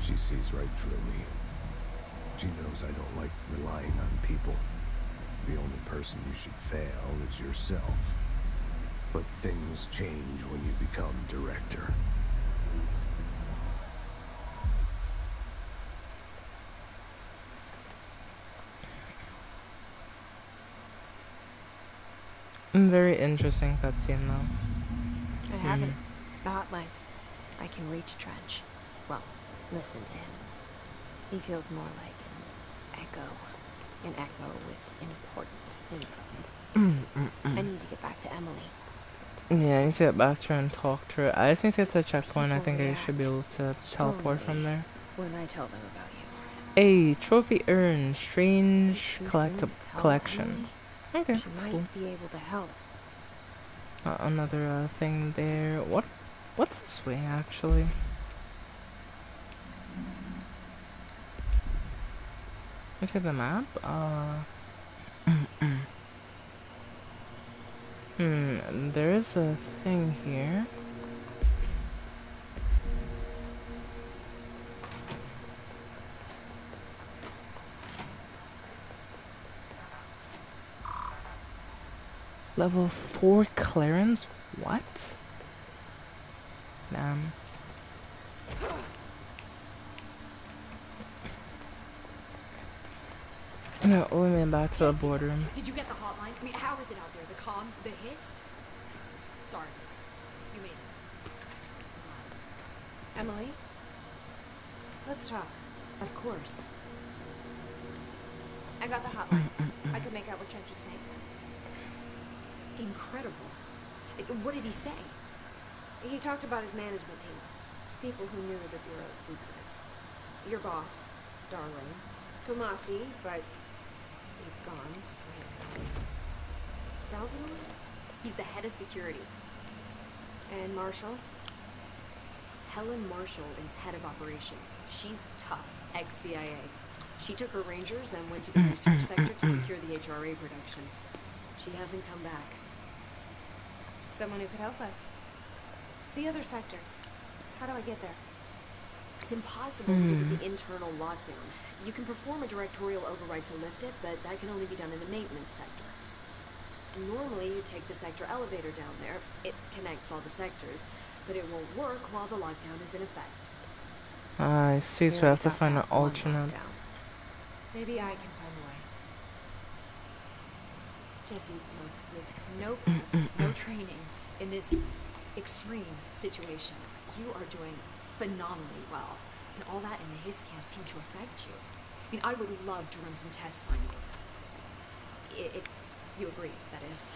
H: She sees right through me. She knows I don't like relying on people. The only person you should fail is yourself. But things change when you become director.
A: Very interesting cutscene though.
B: I have it. The hotline. I can reach Trench. Well, listen to him. He feels more like an echo. An echo with important info. I need to get back to Emily.
A: Yeah, I need to get back to her and talk to her. I just need to get to a checkpoint. I
B: People
A: think I should be able to teleport from there.
B: When I tell them about you.
A: A trophy urn, strange
B: Is it too soon to tell
A: collection.
B: Emily?
A: Okay,
B: She might
A: cool.
B: be able to help.
A: Another thing there. What's this way actually? Look at the map. There's a thing here. Level 4 clearance? What? Damn. No, we went back to the boardroom.
G: Did you get the hotline? I mean, how is it out there? The comms, the hiss? Sorry. You made it.
B: Emily? Let's talk. Of course. I got the hotline. I could make out what Trench is saying.
G: Incredible. What did he say?
B: He talked about his management team. People who knew the Bureau's secrets. Your boss, Darling. Tomasi, but he's gone. Salvador?
G: He's the head of security.
B: And Marshall?
G: Helen Marshall is head of operations. She's tough, ex-CIA. She took her Rangers and went to the research sector to secure the HRA production. She hasn't come back.
B: Someone who could help us. The other sectors. How do I get there?
G: It's impossible because of the internal lockdown. You can perform a directorial override to lift it, but that can only be done in the maintenance sector. Normally, you take the sector elevator down there. It connects all the sectors, but it won't work while the lockdown is in effect.
A: I see, so I have to find an alternate.
B: Maybe I can find a way.
G: Jesse, look, with no prep, no training in this extreme situation, you are doing phenomenally well. And all that and the hiss can't seem to affect you. I mean, I would love to run some tests on you. If you agree, that is.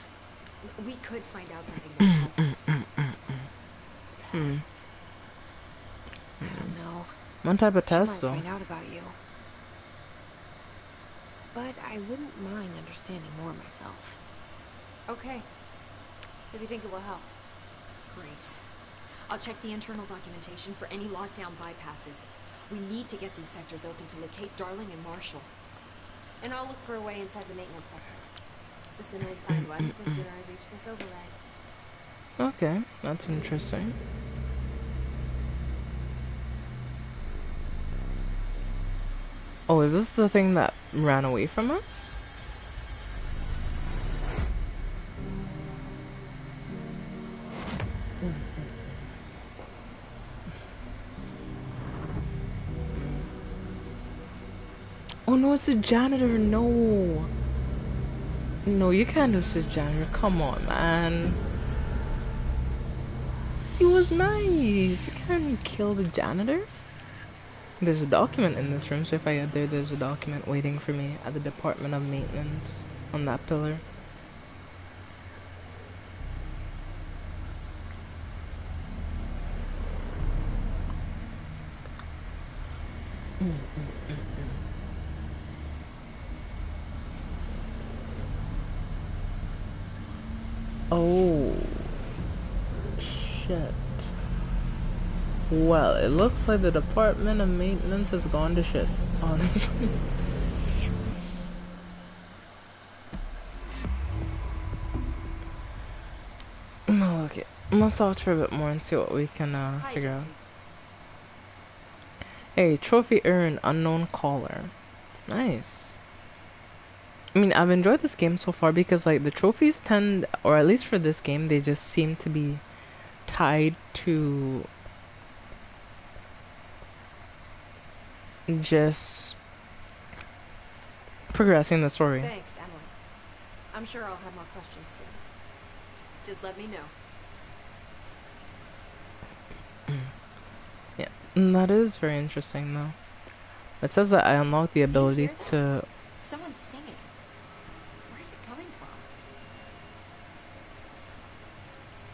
G: We could find out something that help us.
B: Tests.
A: What type of
B: She
A: test
B: might
A: though?
B: find out about you. But I wouldn't mind understanding more myself.
G: Okay. If you think it will help. Great. I'll check the internal documentation for any lockdown bypasses. We need to get these sectors open to locate Darling and Marshall. And I'll look for a way inside the maintenance sector. The sooner we find one, the sooner I reach this override.
A: Okay, that's interesting. Oh, is this the thing that ran away from us? Oh no, it's a janitor. No. No, you can't do this janitor. Come on, man. He was nice. You can't kill the janitor. There's a document in this room, so if I get there, there's a document waiting for me at the Department of Maintenance on that pillar. Oh, shit. Well, it looks like the Department of Maintenance has gone to shit, honestly. Okay, let's talk to her a bit more and see what we can figure out. Hey, trophy urn, unknown caller. Nice. I mean, I've enjoyed this game so far because, like, the trophies tend, or at least for this game, they just seem to be tied to just progressing the story.
G: Thanks, Emily. I'm sure I'll have more questions soon. Just let me know.
A: Yeah, that is very interesting, though. It says that I unlocked the ability to...
G: Someone's singing. Where's it coming from?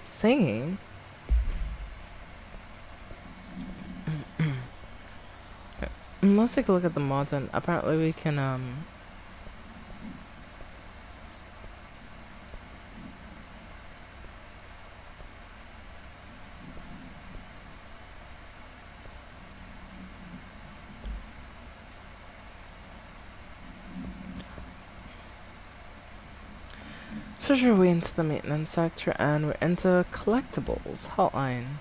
A: Singing? Let's take a look at the mods, and apparently we can, search our way into the maintenance sector, and we're into collectibles, hotline.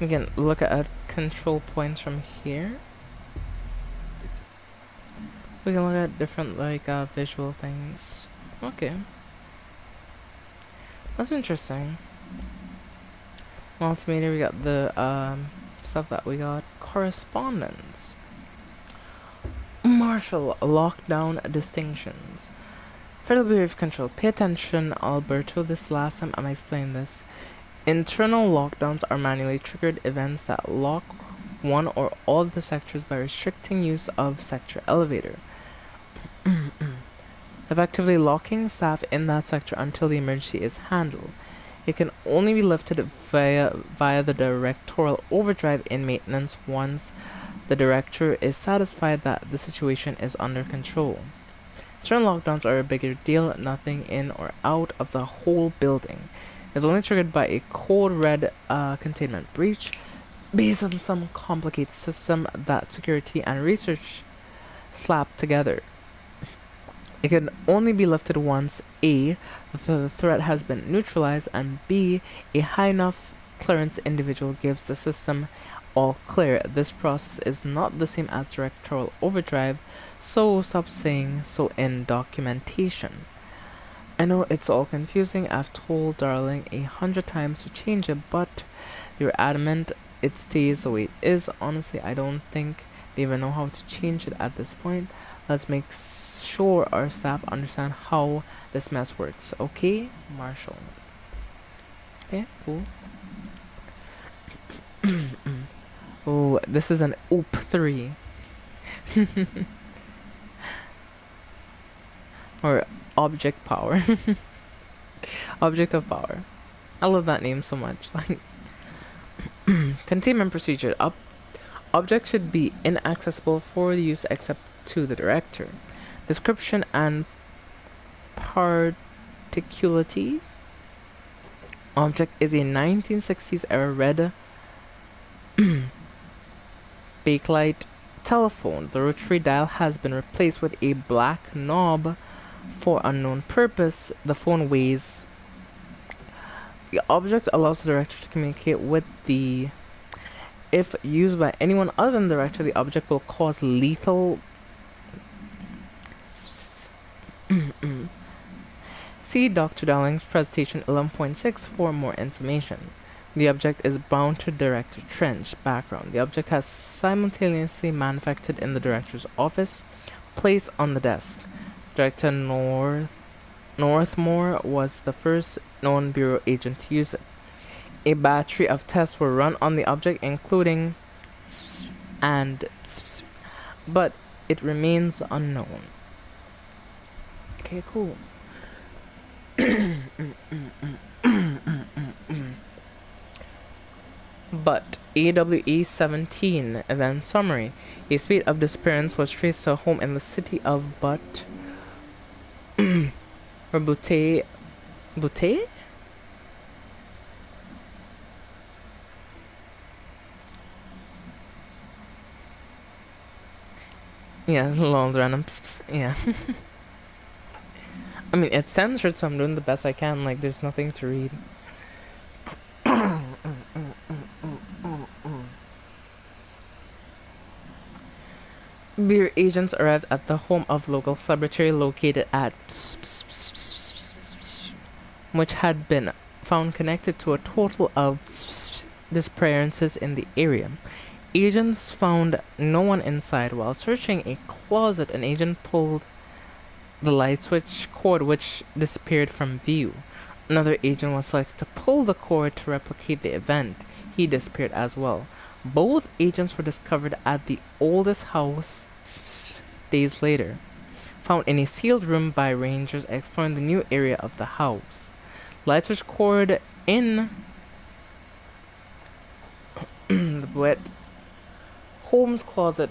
A: We can look at control points from here. We can look at different, like, visual things. Okay. That's interesting. Multimedia, we got the, stuff that we got. Correspondence. Marshall, lockdown distinctions. Federal Bureau of Control. Pay attention, Alberto. This last time I'm explaining this. Internal lockdowns are manually triggered events that lock one or all of the sectors by restricting use of sector elevator. Effectively locking staff in that sector until the emergency is handled. It can only be lifted via the directorial overdrive in maintenance once the director is satisfied that the situation is under control. Certain lockdowns are a bigger deal, nothing in or out of the whole building is only triggered by a code red containment breach based on some complicated system that security and research slap together. It can only be lifted once A, the threat has been neutralized, and B, a high enough clearance individual gives the system all clear. This process is not the same as directorial overdrive, so stop saying so in documentation. I know it's all confusing. I've told Darling 100 times to change it, but you're adamant it stays the way it is. Honestly, I don't think they even know how to change it at this point. Let's make sure our staff understand how this mess works. Okay, Marshall. Okay, cool. Oh, this is an OOP 3. Or object power. Object of power. I love that name so much. Like, Containment procedure. Object should be inaccessible for use except to the director. Description and particularity. Object is a 1960s era red bakelite telephone. The rotary dial has been replaced with a black knob for unknown purpose. The phone weighs. The object allows the director to communicate with the. If used by anyone other than the director, the object will cause lethal. See Dr. Darling's presentation 11.6 for more information. The object is bound to Director Trench. Background. The object has simultaneously manufactured in the director's office, placed on the desk. Director Northmore was the first known Bureau agent to use it. A battery of tests were run on the object, including but it remains unknown. Okay, cool. But AWE 17 event summary. A speed of disappearance was traced to a home in the city of Butte. Or Butte? Yeah, long random. Yeah. I mean, it's censored, so I'm doing the best I can. Like, there's nothing to read. Bureau agents arrived at the home of local celebrity located at which had been found connected to a total of disappearances in the area. Agents found no one inside. While searching a closet, an agent pulled the light switch cord, which disappeared from view. Another agent was selected to pull the cord to replicate the event. He disappeared as well. Both agents were discovered at the oldest house days later, found in a sealed room by rangers exploring the new area of the house. Light switch cord in the wet Holmes' closet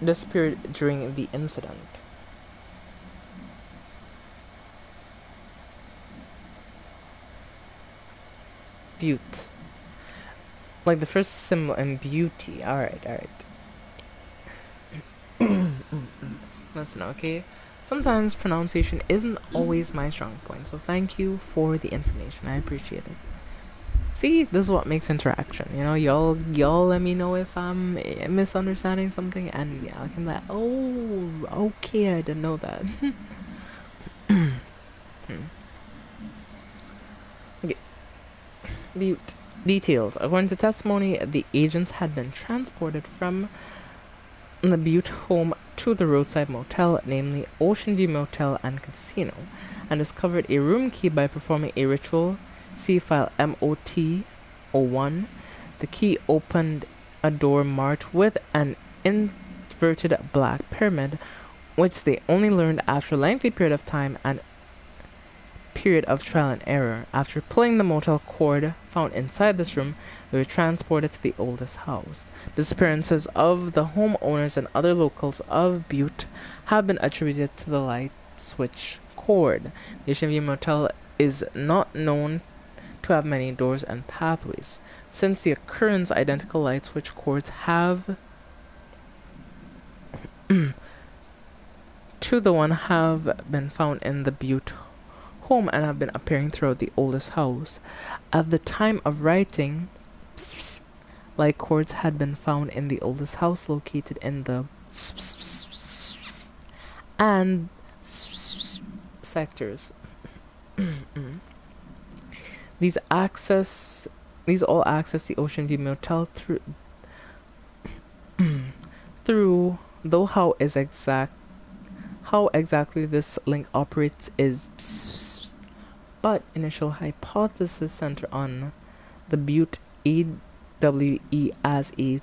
A: disappeared during the incident. Butte. Like the first symbol in beauty. Alright. Listen, okay? Sometimes pronunciation isn't always my strong point, so thank you for the information. I appreciate it. See, this is what makes interaction. You know, y'all let me know if I'm misunderstanding something, and yeah, I can be like, oh, okay, I didn't know that. Okay. Butte. Details. According to testimony, the agents had been transported from the Butte home to the roadside motel, namely Ocean View Motel and Casino, and discovered a room key by performing a ritual. See file MOT-01. The key opened a door marked with an inverted black pyramid, which they only learned after a lengthy period of time and period of trial and error. After pulling the motel cord found inside this room, they were transported to the oldest house. Disappearances of the homeowners and other locals of Butte have been attributed to the light switch cord. The Ocean View Motel is not known to have many doors and pathways. Since the occurrence, identical light switch cords have to the one have been found in the Butte home and have been appearing throughout the oldest house. At the time of writing, light cords had been found in the oldest house located in the and sectors. These all access the Ocean View Motel through though how exactly this link operates is but initial hypothesis center on the Butte AWE as a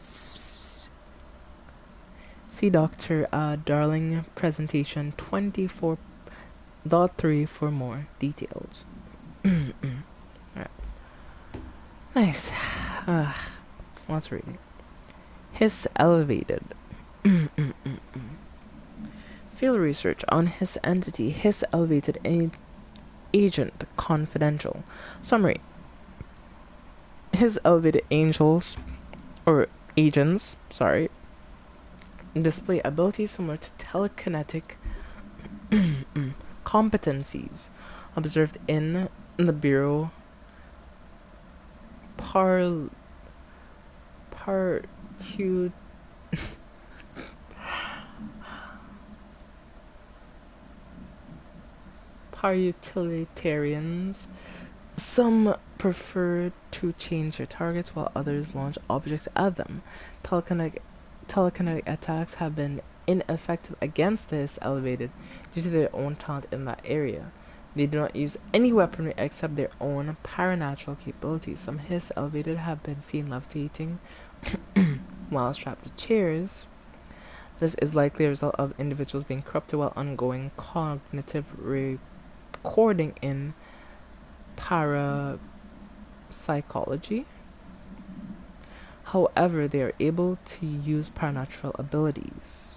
A: see Dr. Darling presentation 24.3 for more details. Alright. Nice. Let's read it. His elevated. Field research on his entity, his elevated agent, confidential. Summary. His elevated angels, or agents, sorry, display abilities similar to telekinetic competencies observed in the Bureau Parutilitarians. Some prefer to change their targets while others launch objects at them. Telekinetic attacks have been ineffective against this elevated due to their own talent in that area. They do not use any weaponry except their own paranatural capabilities. Some Hiss elevated have been seen levitating while strapped to chairs. This is likely a result of individuals being corrupted while undergoing cognitive recording in parapsychology. However, they are able to use paranatural abilities.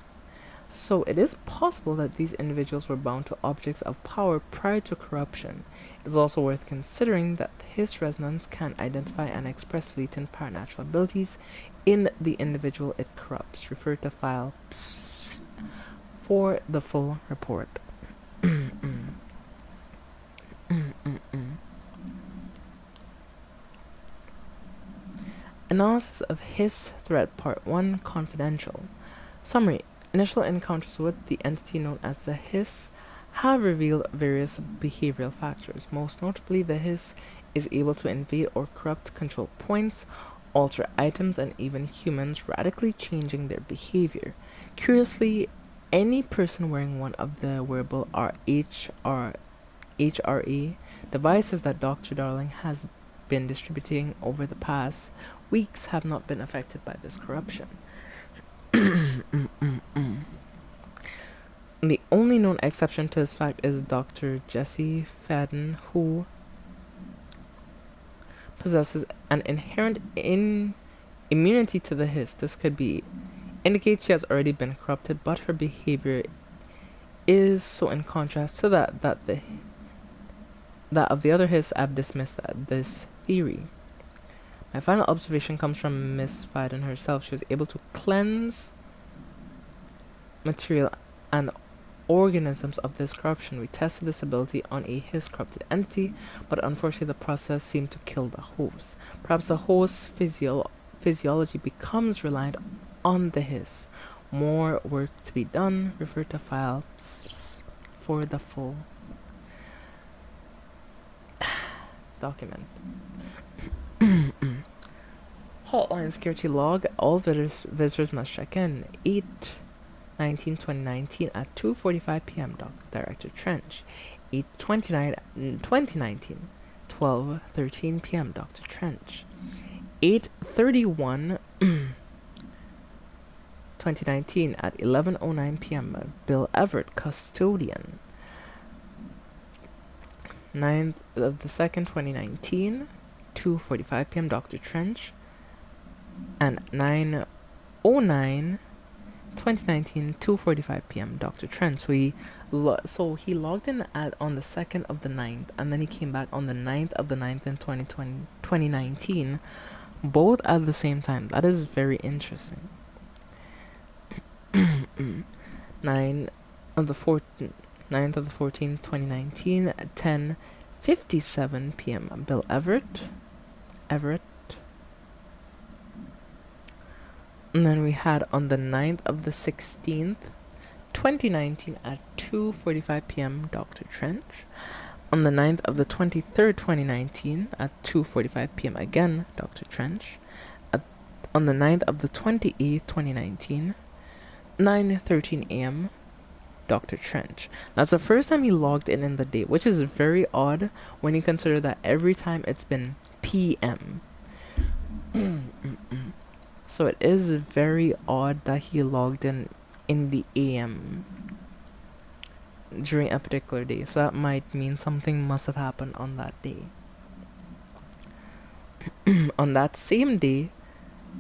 A: So it is possible that these individuals were bound to objects of power prior to corruption. It is also worth considering that his resonance can identify and express latent paranatural abilities in the individual it corrupts. Refer to file for the full report. Analysis of Hiss Threat Part 1 Confidential. Summary. Initial encounters with the entity known as the Hiss have revealed various behavioral factors. Most notably, the Hiss is able to invade or corrupt control points, alter items, and even humans, radically changing their behavior. Curiously, any person wearing one of the wearable HRA devices that Dr. Darling has been distributing over the past weeks have not been affected by this corruption. The only known exception to this fact is Dr. Jesse Fadden, who possesses an inherent immunity to the Hiss. This could be indicates she has already been corrupted, but her behavior is so in contrast to that of the other Hiss. I've dismissed this theory. My final observation comes from Miss Fadden herself. She was able to cleanse material and organisms of this corruption. We tested this ability on a Hiss corrupted entity, but unfortunately the process seemed to kill the host. Perhaps the host's physiology becomes reliant on the Hiss. More work to be done. Refer to file for the full document. Hotline security log. All visitors must check in. 8/19/2019 at 2:45 p.m. Director Trench. 8/29/2019, 12:13 p.m. Dr. Trench. 8/31/2019 at 11:09 p.m. Bill Everett, Custodian. 9th of the 2nd, 2019, 2:45 p.m. Dr. Trench. And 9/09/2019, 2:45 p.m. Dr. Trench. So he logged in on the 2nd of the 9th, and then he came back on the 9th of the 9th in 2019, both at the same time. That is very interesting. 9th of the 14th, 2019 at 10:57 p.m. Bill Everett. And then we had on the 9th of the 16th, 2019 at 2:45 p.m. Dr. Trench. On the 9th of the 23rd, 2019 at 2:45 p.m. again, Dr. Trench. On the 9th of the 28th, 2019, 9:13 a.m. Dr. Trench. That's the first time he logged in the day, which is very odd when you consider that every time it's been PM. So it is very odd that he logged in the AM during a particular day. So that might mean something must have happened on that day. On that same day,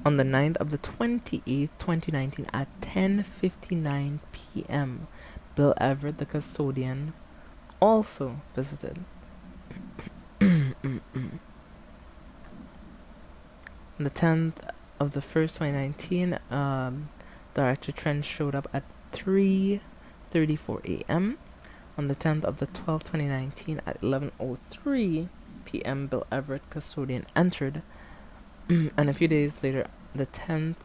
A: On the 9th of the 28th, 2019 at 10:59 p.m., Bill Everett, the custodian, also visited. On the 10th of the 1st, 2019, Director Trent showed up at 3:34 a.m. On the 10th of the 12th, 2019, at 11:03 p.m., Bill Everett, custodian, entered. And a few days later, on the 10th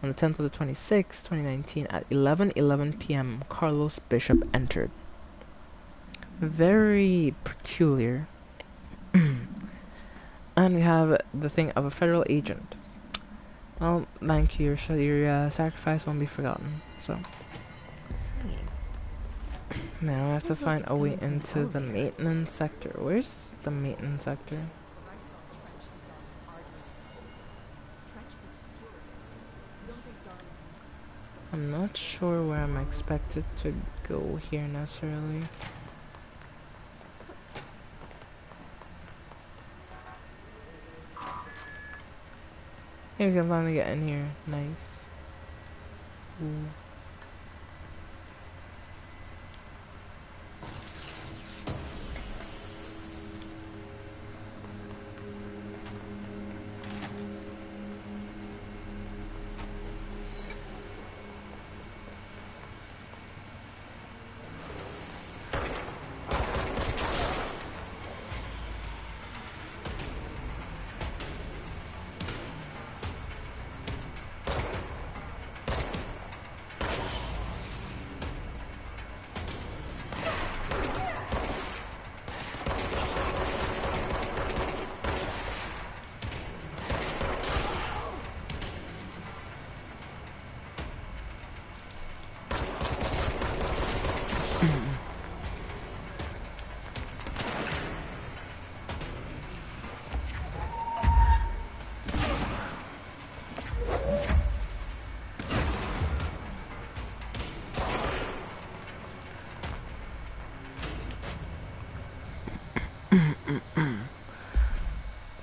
A: of the 26th, 2019, at 11:11 p.m., Carlos Bishop entered. Very peculiar. And we have the thing of a federal agent. Well, thank you. Your sacrifice won't be forgotten. So now I have to find a way into the maintenance sector. Where's the maintenance sector? I'm not sure where I'm expected to go here necessarily. Hey, we can finally get in here. Nice. Ooh.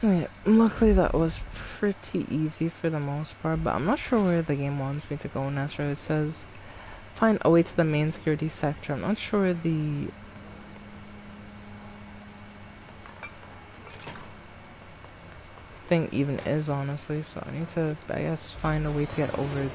A: Wait, luckily that was pretty easy for the most part, but I'm not sure where the game wants me to go necessarily. It says find a way to the main security sector. I'm not sure where the thing even is, honestly, so I need to, I guess, find a way to get over there.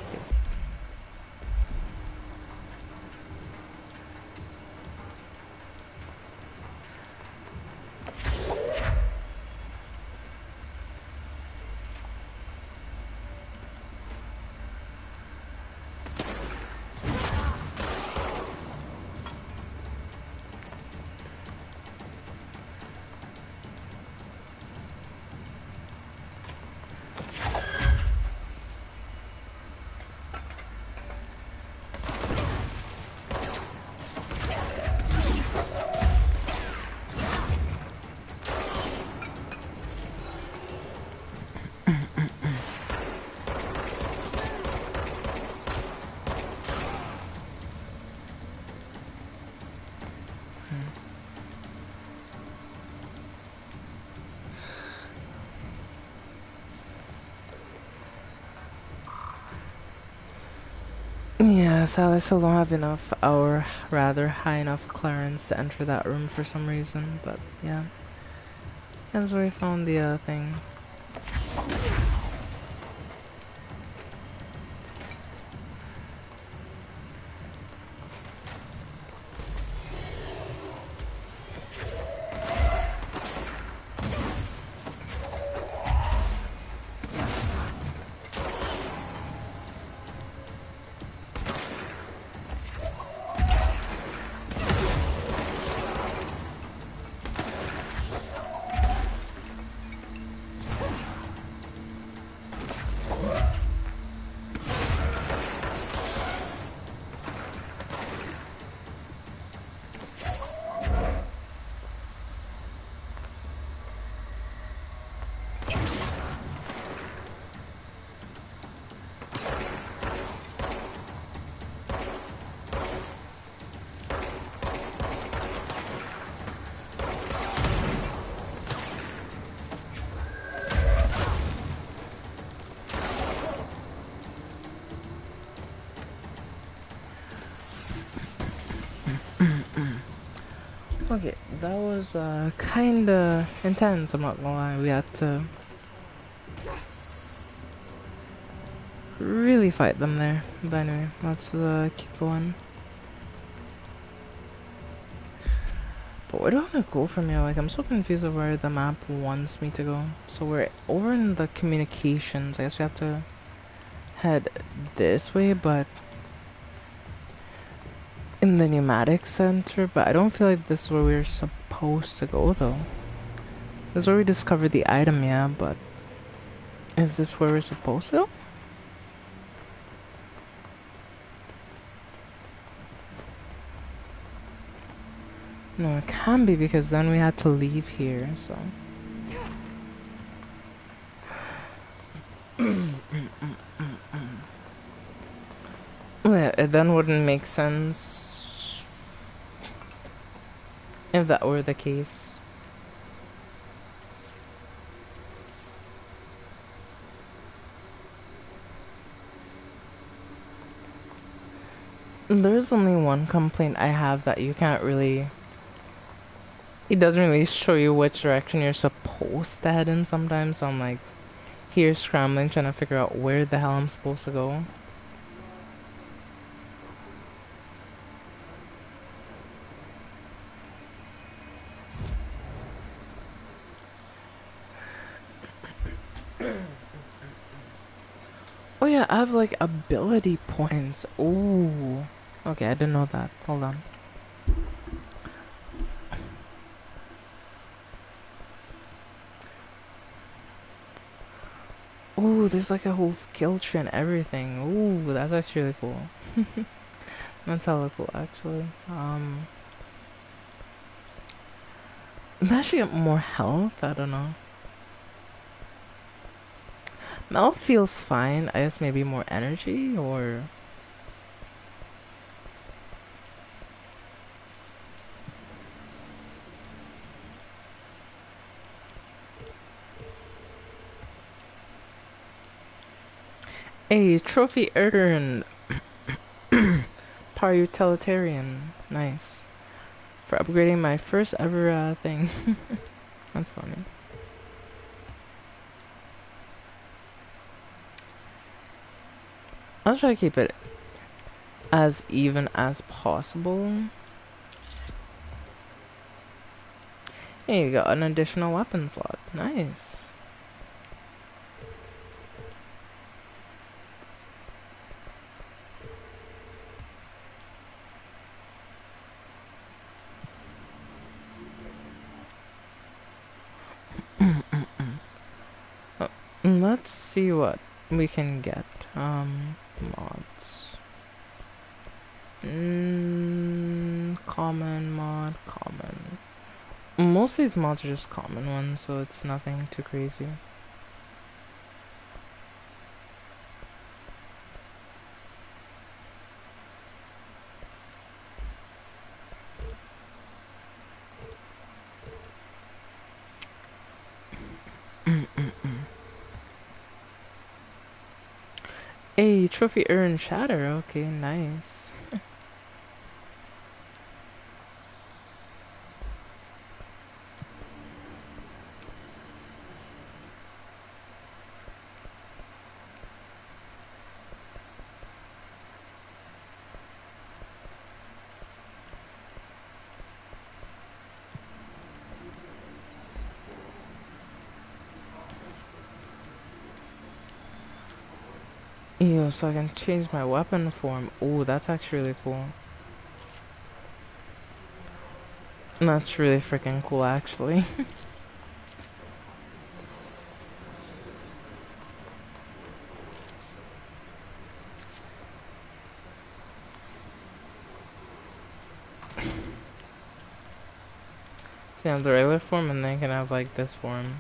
A: Yeah, so I still don't have enough, or rather high enough clearance to enter that room for some reason, but yeah. That's where I found the thing. Okay, that was kinda intense, I'm not gonna lie. We had to really fight them there. But anyway, let's keep going. But where do I want to go from here? Like, I'm so confused of where the map wants me to go. So we're over in the communications. I guess we have to head this way, but in the pneumatic center. But I don't feel like this is where we're supposed to go, though. This is where we discovered the item, yeah, but is this where we're supposed to go? No, it can't be, because then we had to leave here, so. Yeah, it then wouldn't make sense if that were the case. There's only one complaint I have, that you can't really... It doesn't really show you which direction you're supposed to head in sometimes, so I'm like here scrambling trying to figure out where the hell I'm supposed to go. Oh yeah, I have like ability points. Ooh. Okay, I didn't know that. Hold on. Ooh, there's like a whole skill tree and everything. Ooh, that's actually really cool. That's hella cool, actually. I'm actually get more health. I don't know. Health feels fine. I guess maybe more energy, or... Hey, trophy earned. Tar utilitarian. Nice. For upgrading my first ever thing. That's funny. I'll try to keep it as even as possible. Hey, you got an additional weapon slot. Nice. Let's see what we can get. Mods. Common mod, common. Most of these mods are just common ones, so it's nothing too crazy. Hey, trophy earned shatter. Okay, nice. Ew, so I can change my weapon form. Ooh, that's actually really cool. That's really freaking cool, actually. So you have the regular form, and then you can have like this form.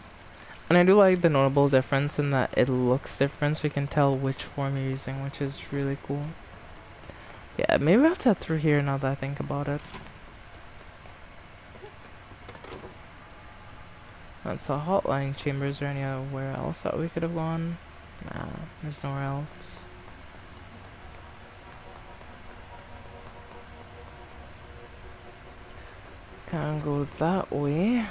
A: And I do like the notable difference in that it looks different, so you can tell which form you're using, which is really cool. Yeah, maybe I'll have to head through here now that I think about it. That's a hotline chamber. Is there anywhere else that we could have gone? Nah, there's nowhere else. Can't go that way.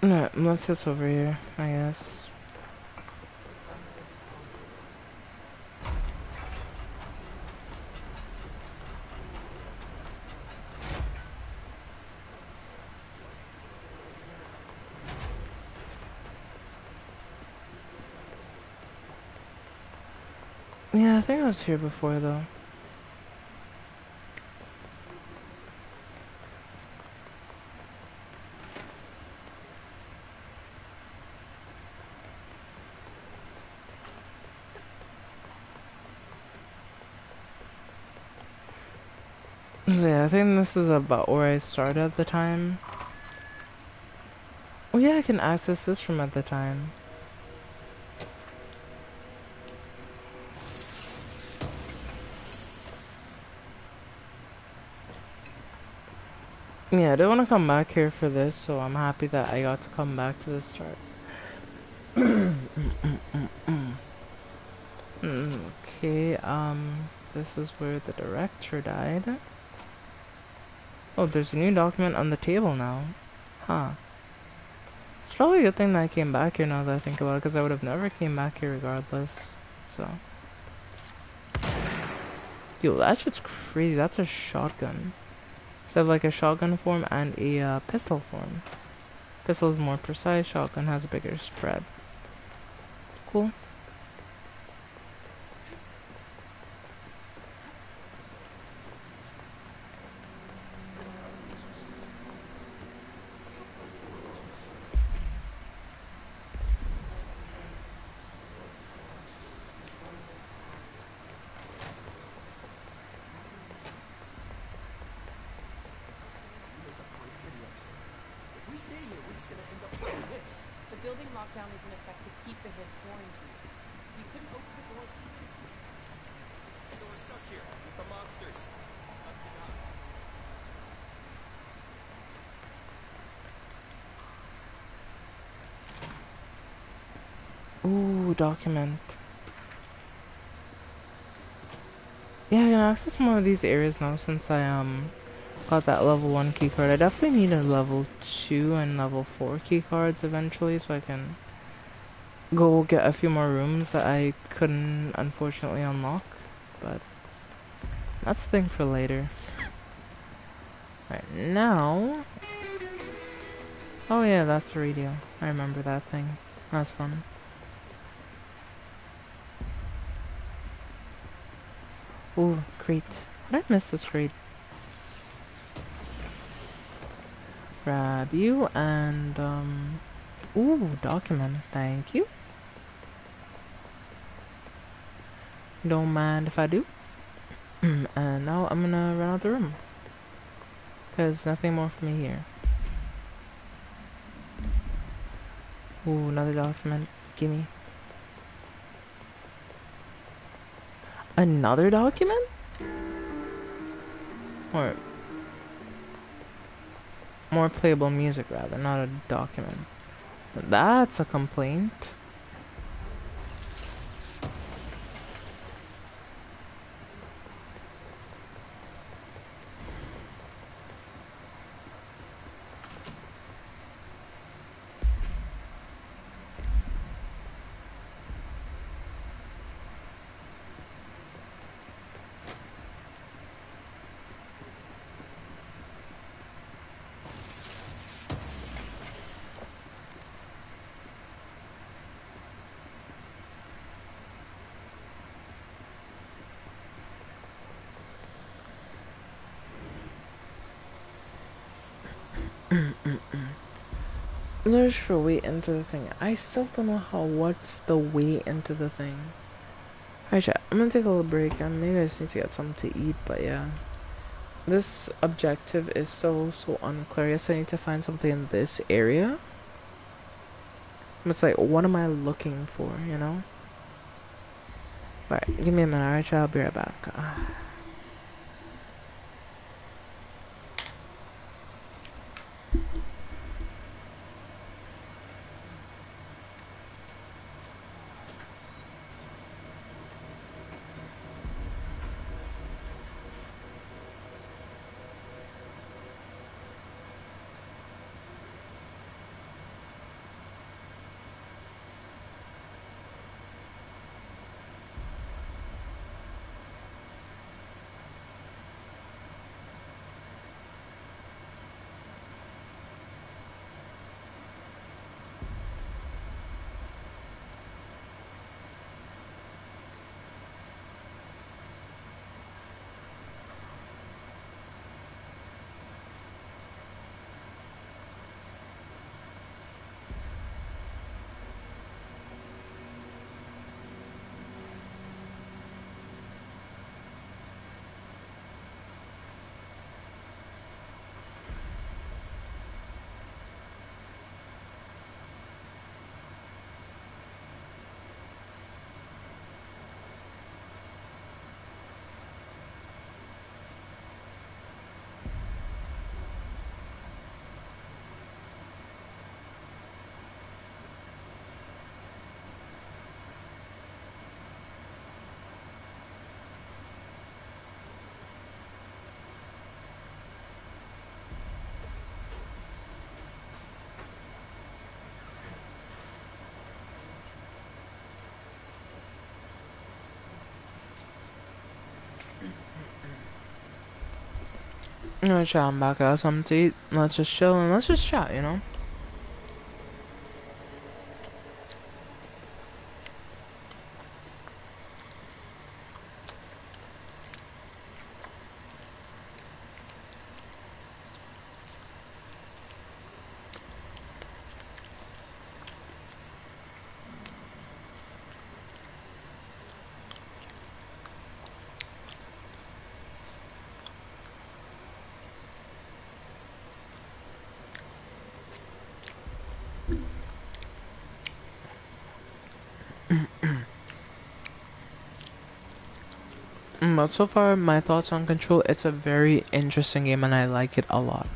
A: No, let's get over here, I guess. Yeah, I think I was here before though. So yeah, I think this is about where I started at the time. Oh yeah, I can access this from at the time. Yeah, I don't want to come back here for this, so I'm happy that I got to come back to the start. Okay, this is where the director died. Oh, there's a new document on the table now. Huh. It's probably a good thing that I came back here now that I think about it, because I would have never came back here regardless. So. Yo, that shit's crazy. That's a shotgun. So I have like a shotgun form and a pistol form. Pistol is more precise, shotgun has a bigger spread. Cool.
I: The building lockdown is in effect to keep the Hiss quarantined. You couldn't open the doors. So we're stuck here with the monsters.
A: Ooh, document. Yeah, I can access more of these areas now since I got that level 1 keycard. I definitely need a level 2 and level 4 keycards eventually so I can go get a few more rooms that I couldn't unfortunately unlock. But that's a thing for later. Right now. Oh yeah, that's the radio. I remember that thing. That's fun. Ooh, crate. Did I miss this crate? Grab you and ooh, document. Thank you. Don't mind if I do. And now I'm gonna run out the room. Cause nothing more for me here. Ooh, another document. Gimme. Another document? Or more playable music rather, not a document. That's a complaint. Search for way into the thing. I still don't know what's the way into the thing. Alright, chat. I'm gonna take a little break and maybe I just need to get something to eat, but yeah. This objective is still so unclear. I guess I need to find something in this area. It's like, what am I looking for, you know? Alright, give me a minute. Alright, chat. I'll be right back. Alright, chat. I'm back. I got something to eat. Let's just chill and let's just chat, you know? But so far, my thoughts on Control, it's a very interesting game and I like it a lot.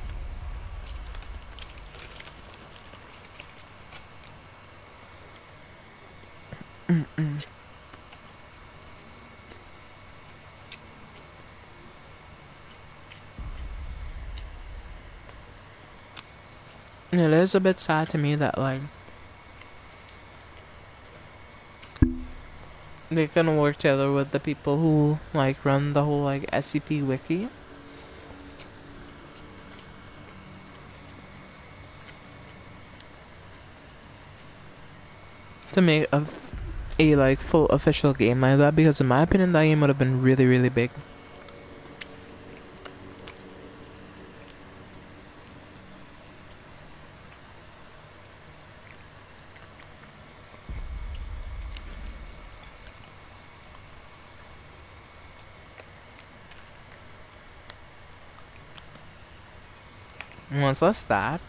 A: It is a bit sad to me that, like, they can work together with the people who, like, run the whole, like, SCP wiki. To make a like, full official game like that, because in my opinion, that game would have been really, really big. What's less that?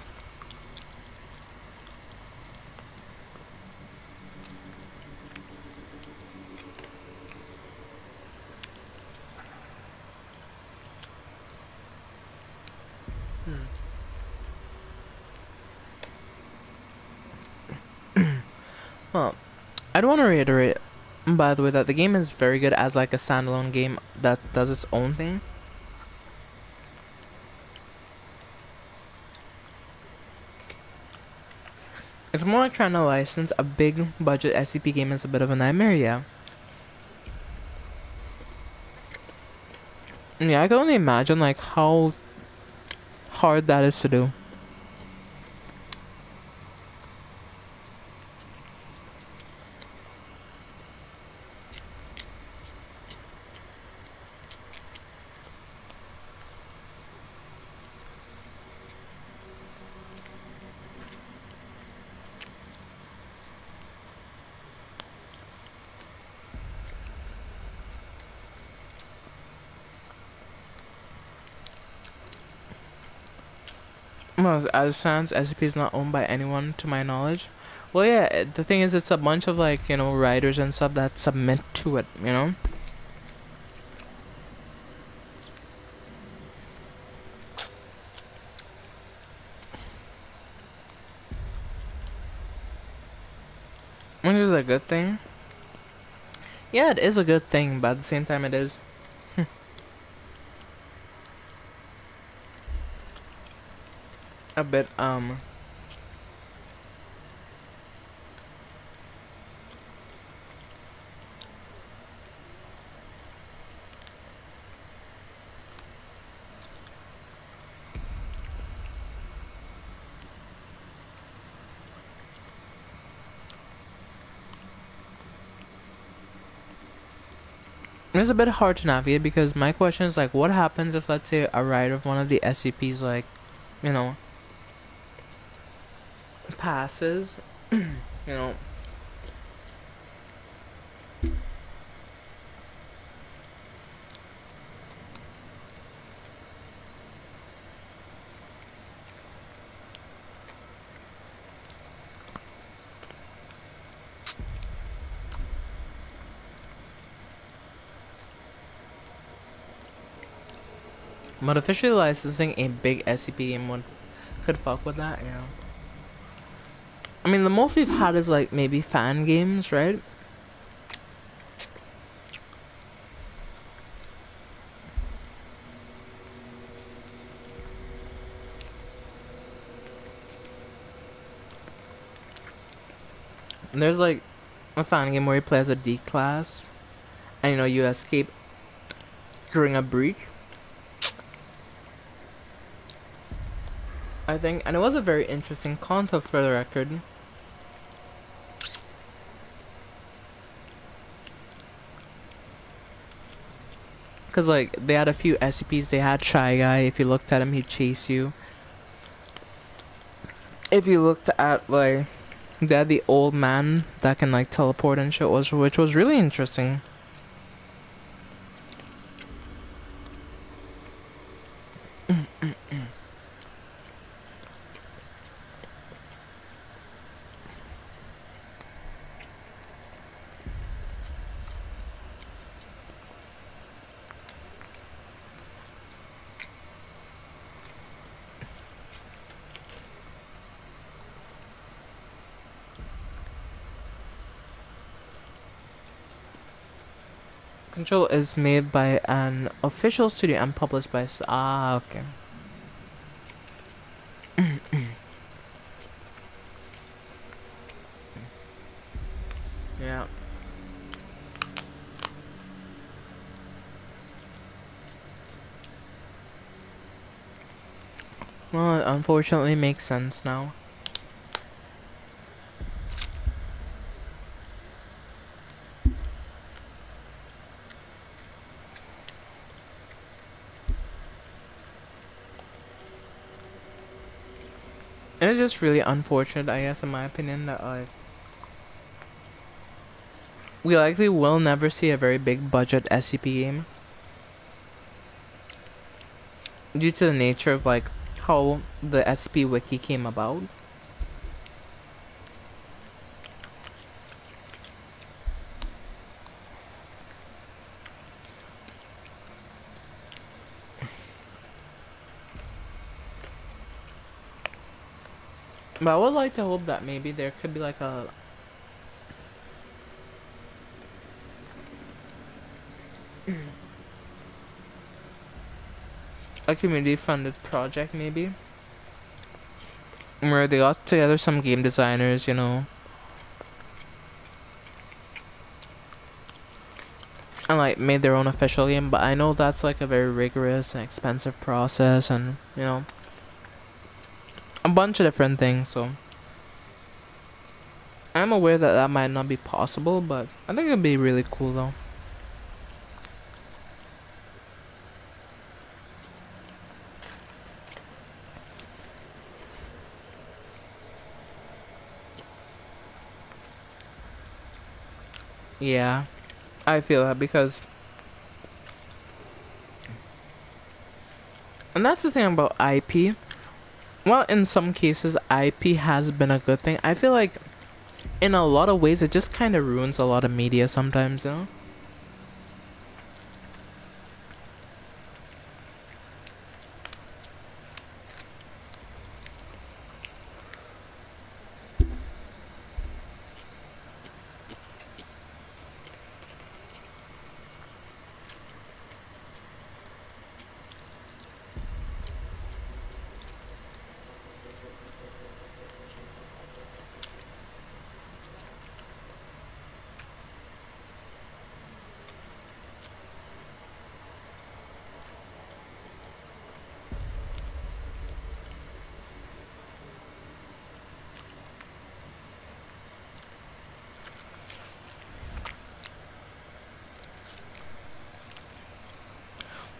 A: Well, I don't want to reiterate, by the way, that the game is very good as like a standalone game that does its own thing. It's more like trying to license a big budget SCP game is a bit of a nightmare, yeah. Yeah, I can only imagine like how hard that is to do. Well, as stands, SCP is not owned by anyone to my knowledge. Well, yeah, the thing is, it's a bunch of like, you know, writers and stuff that submit to it, you know? Which is a good thing. Yeah, it is a good thing, but at the same time it is a bit, it's a bit hard to navigate because my question is like, what happens if, let's say, a writer of one of the SCPs, like, you know, passes, you know, but officially licensing a big SCP game could fuck with that, you know. I mean, the most we've had is like maybe fan games, right? And there's like a fan game where you play as a D class, and you know you escape during a breach. I think, and it was a very interesting concept for the record. Cause like they had a few SCPs. They had Shy Guy. If you looked at him, he'd chase you. If you looked at like, they had the old man that can like teleport and shit, which was really interesting. Control is made by an official studio and published by okay. Yeah. Well, it unfortunately makes sense now. And it's just really unfortunate, I guess, in my opinion, that we likely will never see a very big budget SCP game due to the nature of like how the SCP wiki came about. But I would like to hope that maybe there could be like a community funded project maybe where they got together some game designers, you know, and like made their own official game. But I know that's like a very rigorous and expensive process, and you know, a bunch of different things. So I'm aware that that might not be possible, but I think it'd be really cool though. Yeah, I feel that because, and that's the thing about IP. Well, in some cases, IP has been a good thing. I feel like in a lot of ways, it just kind of ruins a lot of media sometimes, you know?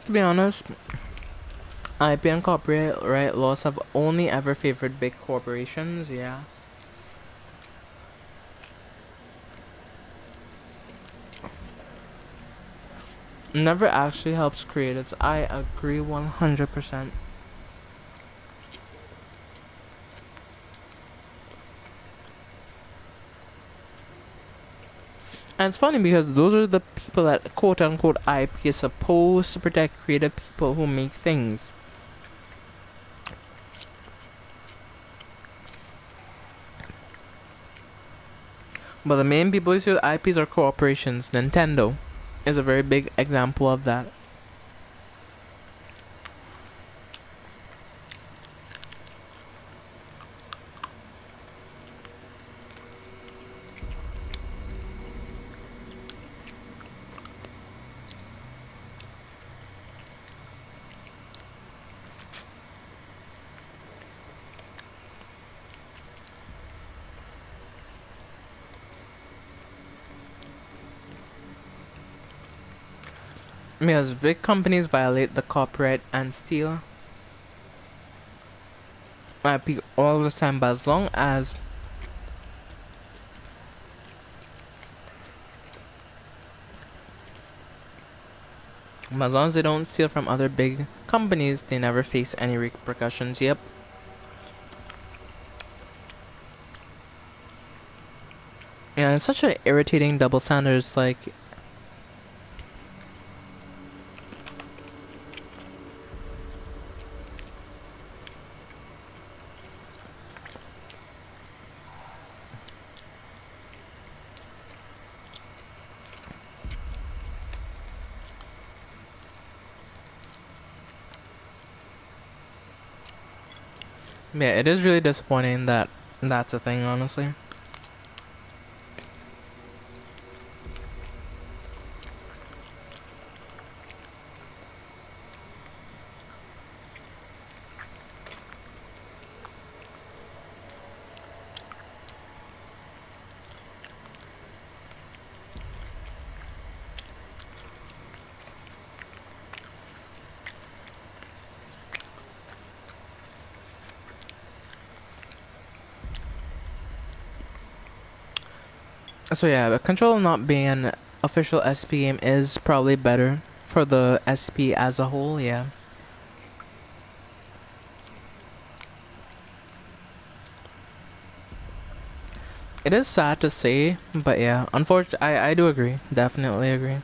A: To be honest, IP and copyright laws have only ever favored big corporations, yeah. Never actually helps creatives. I agree 100%. And it's funny because those are the people that quote unquote IP is supposed to protect creative people who make things. But the main people who see with IPs are corporations. Nintendo is a very big example of that. Because big companies violate the copyright and steal IP all the time, but as long as they don't steal from other big companies, they never face any repercussions. Yep. Yeah, it's such an irritating double standard. It's like, yeah, it is really disappointing that that's a thing, honestly. So yeah, but Control not being an official SP game is probably better for the SP as a whole, yeah. It is sad to say, but yeah, unfortunately, I do agree. Definitely agree.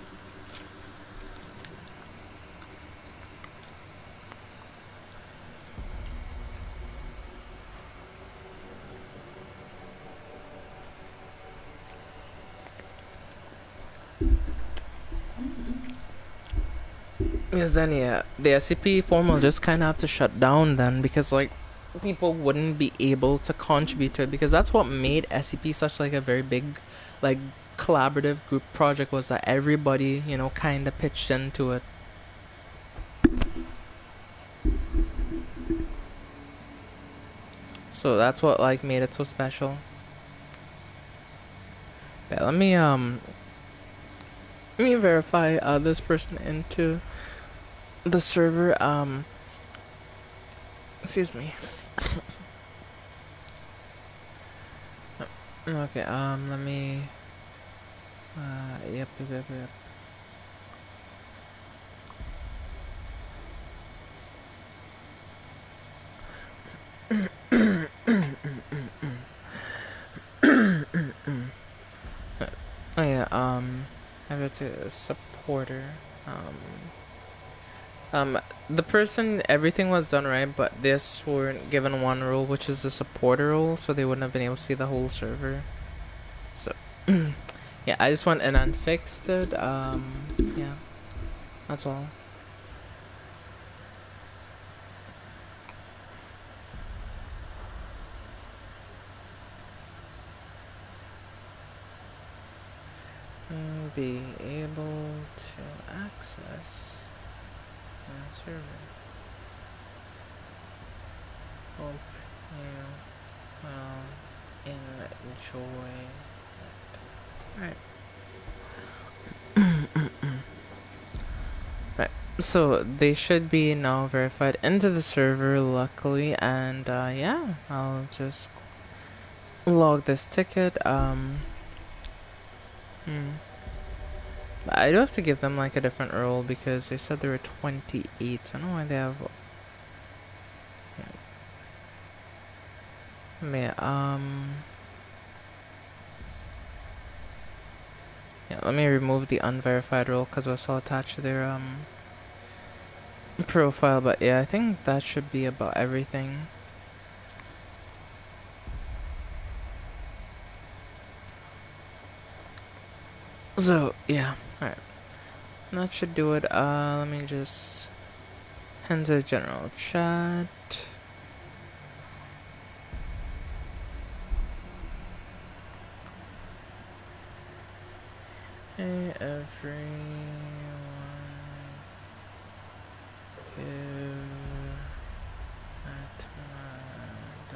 A: Because then, yeah, the SCP form will just kind of have to shut down then, because like people wouldn't be able to contribute to it, because that's what made SCP such like a very big, like collaborative group project, was that everybody, you know, kind of pitched into it. So that's what like made it so special. Yeah, let me verify this person into the server. Excuse me. Okay, let me yep. Oh yeah, I have to supporter. The person, everything was done right, but this weren't given one role, which is the supporter role, so they wouldn't have been able to see the whole server. So, yeah, I just went in and fixed it. Yeah, that's all. Be able to access the server. Hope you will enjoy it. Alright. Right. So they should be now verified into the server, luckily, and yeah, I'll just log this ticket. I do have to give them like a different role because they said there were 28. I don't know why they have. Yeah, yeah, let me remove the unverified role because it was all attached to their profile. But yeah, I think that should be about everything. So yeah, alright. That should do it. Let me just enter general chat. Hey everyone, give that mod.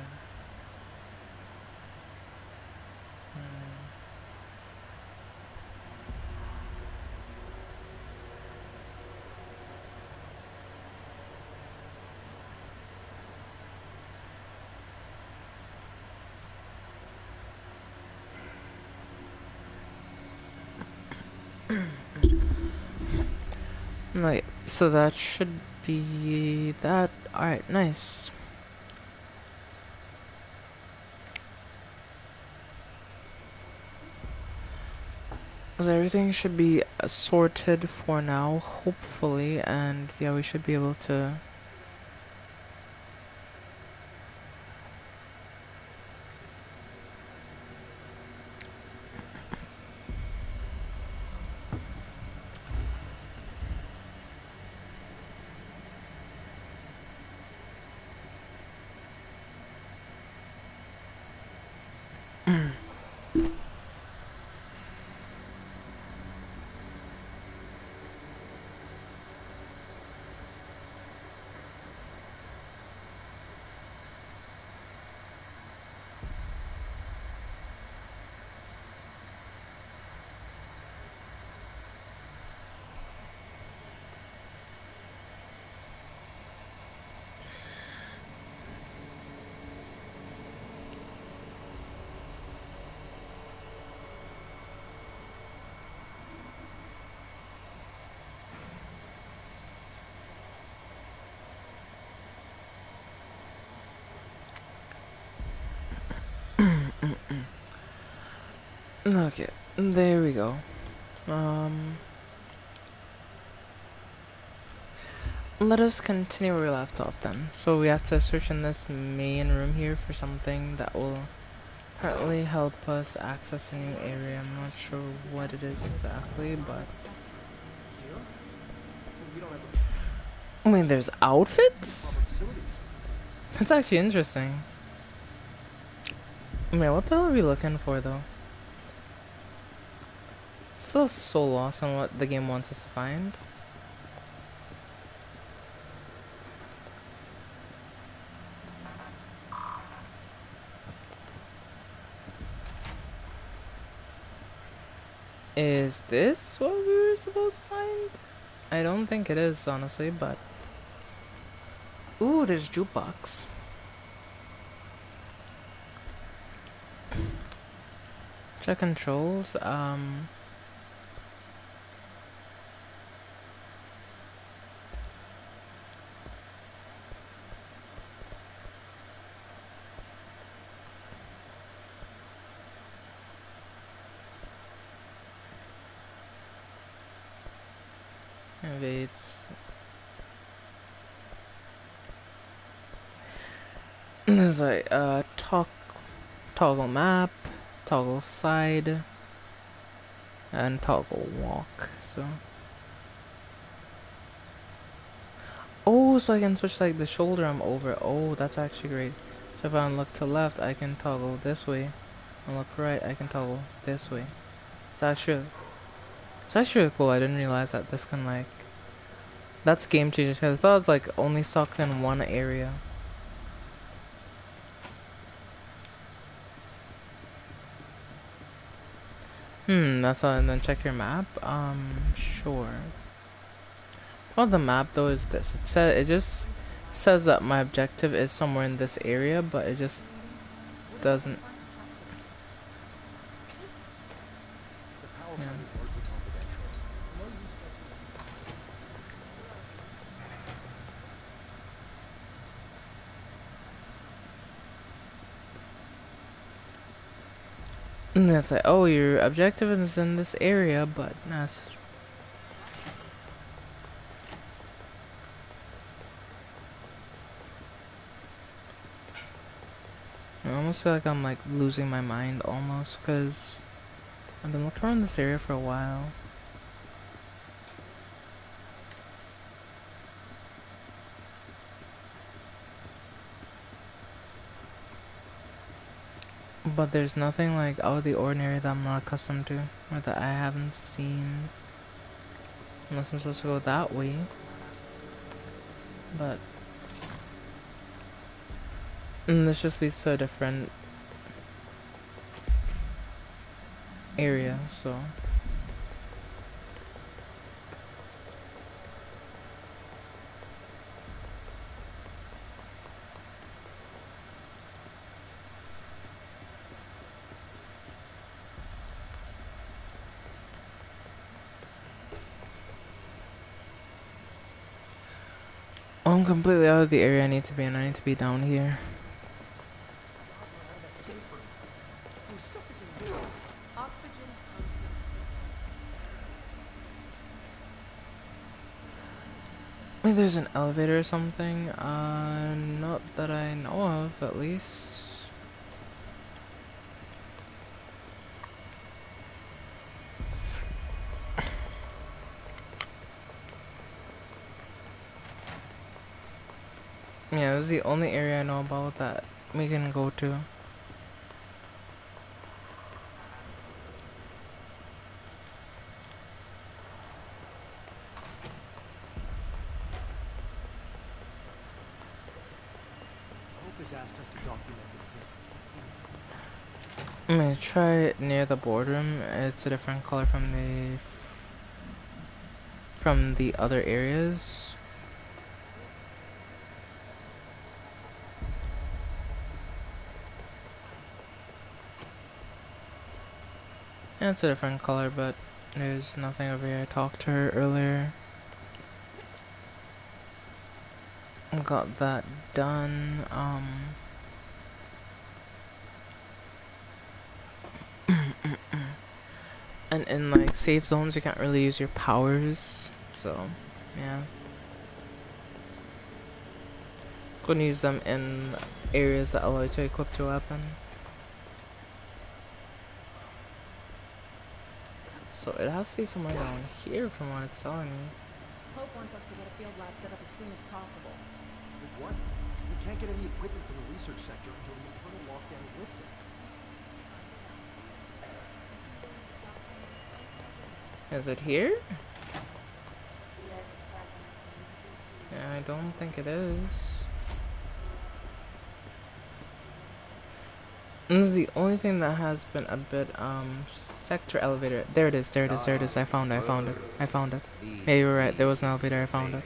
A: Okay, so that should be that. Alright, nice. So everything should be sorted for now, hopefully, and yeah, we should be able to. Okay, there we go. Let us continue where we left off then. So we have to search in this main room here for something that will apparently help us access a new area. I'm not sure what it is exactly, but... I mean, there's outfits? That's actually interesting. I mean, what the hell are we looking for, though? Still so lost on what the game wants us to find. Is this what we were supposed to find? I don't think it is, honestly, but... Ooh, there's jukebox. Check controls, Invades. There's like toggle map, toggle side, and toggle walk. So oh, so I can switch like the shoulder I'm over. Oh, that's actually great. So if I look to left, I can toggle this way, and look right, I can toggle this way. It's actually really cool. I didn't realize that this can like that's game changer because I thought it was like only stuck in one area. That's all. And then check your map. Sure. Well, the map though is this. It just says that my objective is somewhere in this area, but it just doesn't. Yeah. And it's like, oh, your objective is in this area, but no, it's just I almost feel like I'm like losing my mind almost because I've been looking around this area for a while. But there's nothing like out of the ordinary that I'm not accustomed to or that I haven't seen. Unless I'm supposed to go that way. But this just leads to a different area, so I'm completely out of the area I need to be in. I need to be down here. Maybe there's an elevator or something. Not that I know of, at least. Yeah, this is the only area I know about that we can go to. I'm gonna try it near the boardroom. It's a different color from the other areas. Yeah, it's a different color, but there's nothing over here. I talked to her earlier. Got that done. And in like safe zones you can't really use your powers, so yeah. Couldn't use them in areas that allow you to equip your weapon. So it has to be somewhere down here from what it's telling me.
I: Hope wants us to get a field lab set up as soon as possible.
J: What? We can't get any equipment from the research sector until the internal lockdown is lifted.
A: Is it here? Yeah, I don't think it is. This is the only thing that has been a bit, sector elevator. There it is, there it is, there it is. I found it. Yeah, you were right, there was an elevator, I found it.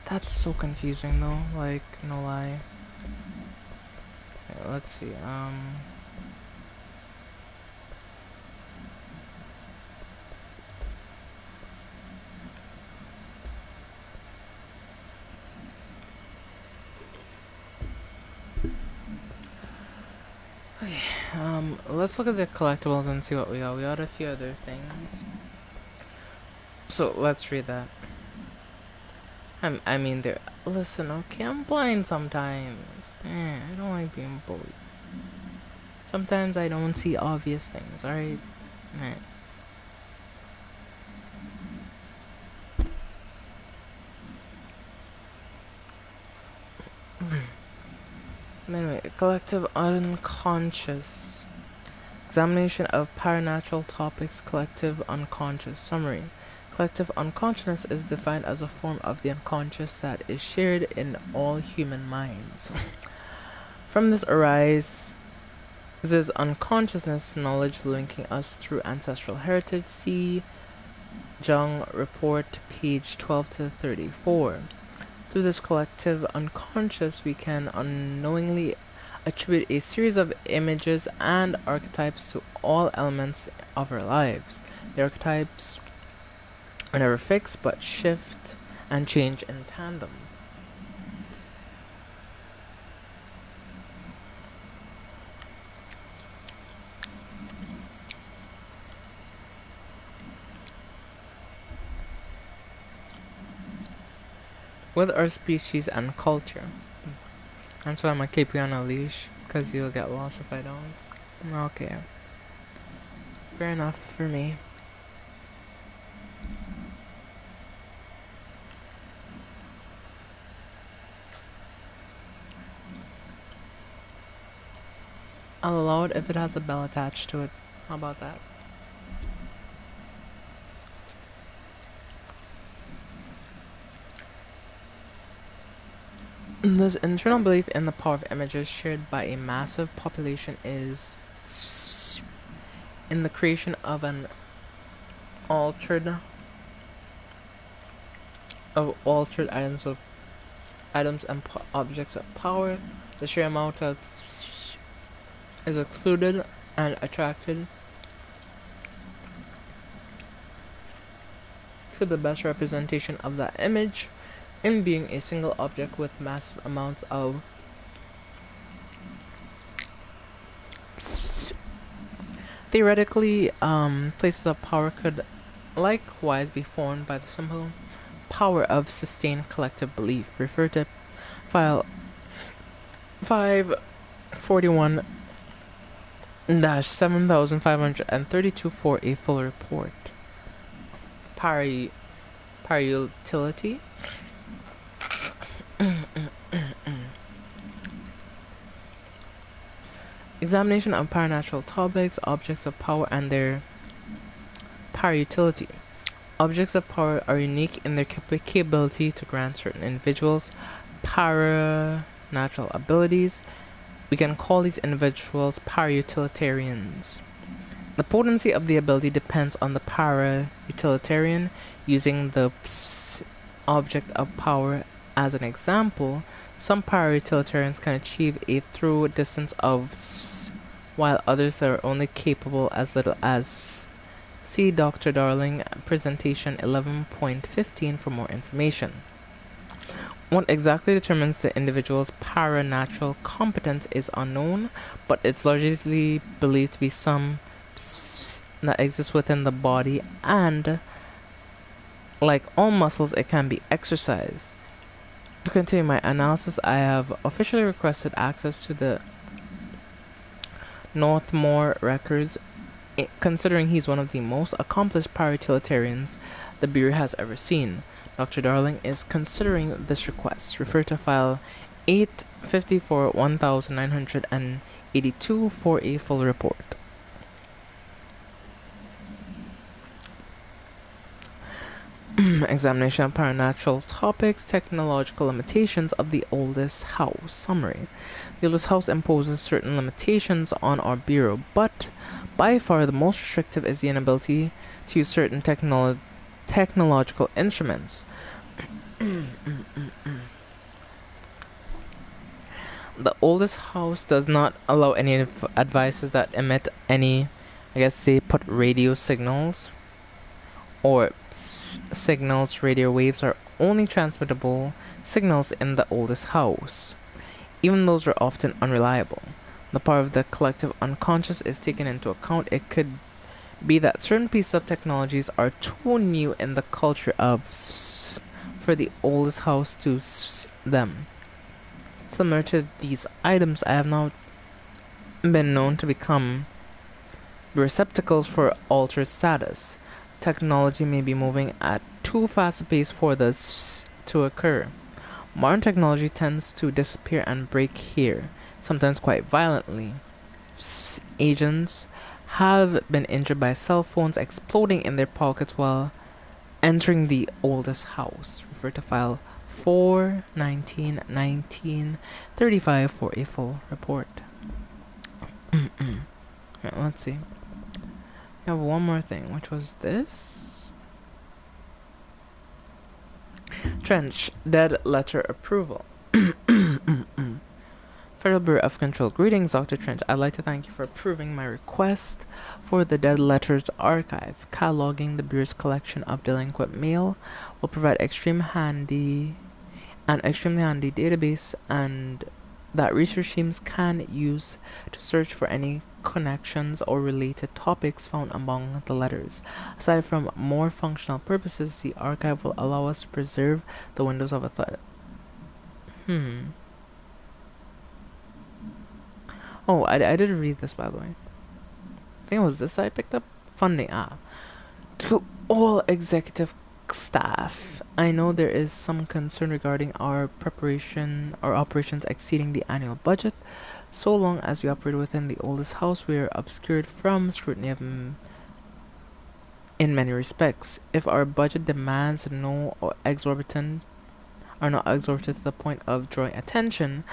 A: That's so confusing though, like, no lie. Okay, let's see, let's look at the collectibles and see what we got. We got a few other things. So let's read that. I mean, there. Listen, okay, I'm blind sometimes. I don't like being bullied. Sometimes I don't see obvious things. All right. Anyway, collective unconscious. Examination of paranatural topics, collective unconscious. Summary. Collective unconsciousness is defined as a form of the unconscious that is shared in all human minds. From this arises unconsciousness knowledge linking us through ancestral heritage. See Jung Report, page 12 to 34. Through this collective unconscious, we can unknowingly attribute a series of images and archetypes to all elements of our lives. The archetypes are never fixed, but shift and change in tandem. With our species and culture. That's why I'm gonna keep you on a leash, because you'll get lost if I don't. Okay. Fair enough for me. I'll allow it if it has a bell attached to it. How about that? This internal belief in the power of images shared by a massive population is in the creation of an altered items and objects of power. The sheer amount of is excluded and attracted to the best representation of that image in being a single object with massive amounts of theoretically places of power could likewise be formed by the simple power of sustained collective belief. Refer to file 541-7532 for a full report. Parutility. Examination of paranatural topics, objects of power, and their parutility. Objects of power are unique in their capability to grant certain individuals paranatural abilities. We can call these individuals parutilitarians. The potency of the ability depends on the parutilitarian. Using the object of power as an example, some parutilitarians can achieve a through distance of while others are only capable as little as. See Dr. Darling, presentation 11.15 for more information. What exactly determines the individual's paranatural competence is unknown, but it's largely believed to be some that exists within the body, and like all muscles, it can be exercised. To continue my analysis, I have officially requested access to the Northmore records, considering he's one of the most accomplished parutilitarians the Bureau has ever seen. Dr. Darling is considering this request. Refer to file 854-1982 for a full report. Examination of paranatural topics, technological limitations of the oldest house. Summary. The oldest house imposes certain limitations on our Bureau, but by far the most restrictive is the inability to use certain technological instruments. The oldest house does not allow any advices that emit any, they put radio signals or signals. Radio waves are only transmittable signals in the oldest house. Even those are often unreliable. The power of the collective unconscious is taken into account. It could be that certain pieces of technologies are too new in the culture of for the oldest house to them. Similar to these items, I have now been known to become receptacles for altered status. Technology may be moving at too fast a pace for this to occur. Modern technology tends to disappear and break here, sometimes quite violently. Agents have been injured by cell phones exploding in their pockets while entering the oldest house. Refer to file 4/19/1935 for a full report. Right, let's see. I have one more thing, which was this. Trench, dead letter approval. Federal Bureau of Control. Greetings, Dr. Trench. I'd like to thank you for approving my request for the Dead Letters Archive. Cataloging the Bureau's collection of delinquent mail will provide extremely handy database and that research teams can use to search for any connections or related topics found among the letters. Aside from more functional purposes, the archive will allow us to preserve the windows of a thought. Oh, I did read this, by the way. I think it was this I picked up. Funding. To all executive staff, I know there is some concern regarding our operations exceeding the annual budget. So long as we operate within the oldest house, we are obscured from scrutiny in many respects. If our budget demands are not exorbitant to the point of drawing attention,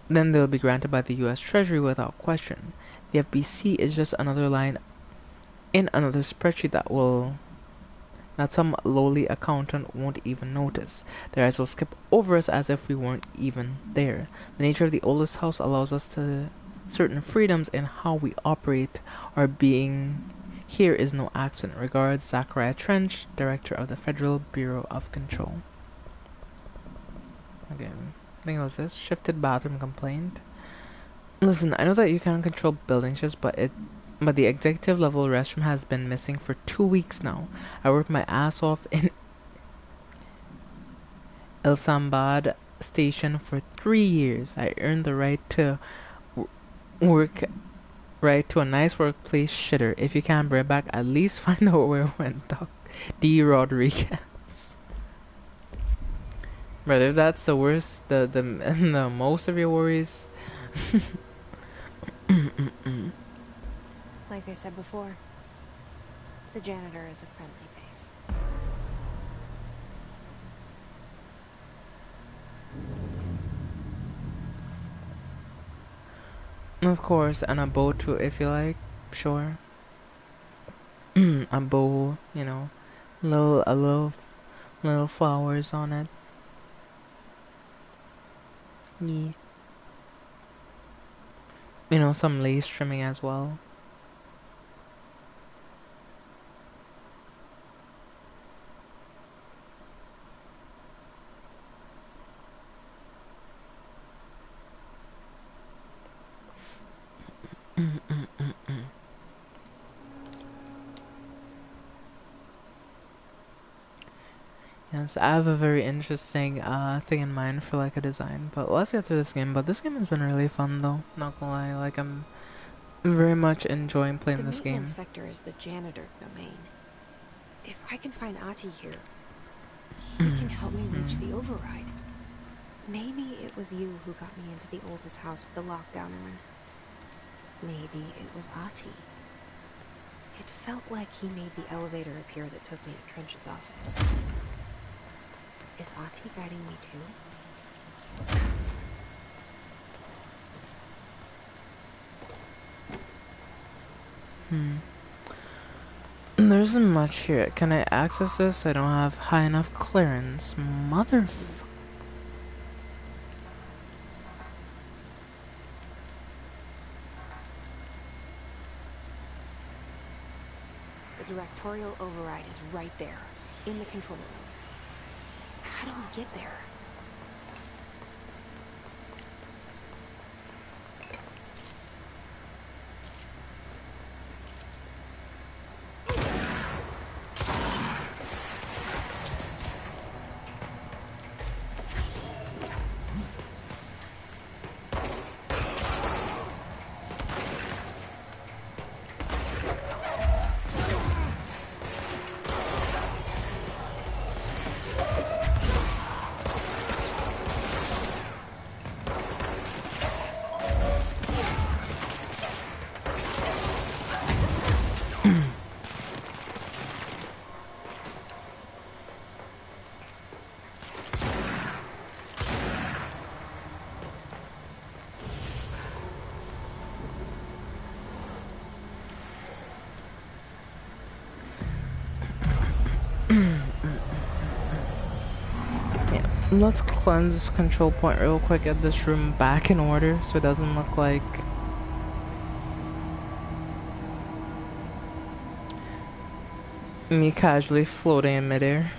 A: then they will be granted by the U.S. Treasury without question. The FBC is just another line in another spreadsheet that some lowly accountant won't even notice. Their eyes will skip over us as if we weren't even there. The nature of the oldest house allows us to certain freedoms in how we operate. Our being here is no accident. Regards, Zachariah Trench, Director of the Federal Bureau of Control. Okay, I think it was this. Shifted bathroom complaint. Listen, I know that you can't control building shifts, but the executive level restroom has been missing for 2 weeks now. I worked my ass off in Ilsambad station for 3 years. I earned the right to a nice workplace shitter. If you can't bring it back, at least find out where it went, Doc. D. Rodriguez. Brother, if that's the worst, the most of your worries.
B: Like I said before, the janitor is a friendly face.
A: Of course, and a bow too, if you like. Sure. A bow, little flowers on it. Yeah. Some lace trimming as well. Yes, I have a very interesting thing in mind for like a design, but let's get through this game. But this game has been really fun though, not gonna lie. Like I'm very much enjoying playing this game.
B: The maintenance sector is the janitor domain. If I can find Ahti here, he can help me reach the override. Maybe it was you who got me into the oldest house with the lockdown on. Maybe it was Ahti. It felt like he made the elevator appear that took me to Trench's office. Is Ahti guiding me too?
A: There isn't much here. Can I access this? I don't have high enough clearance. Motherfucker.
B: The directorial override is right there, in the control room. How do we get there?
A: Let's cleanse this control point real quick, get this room back in order so it doesn't look like me casually floating in midair.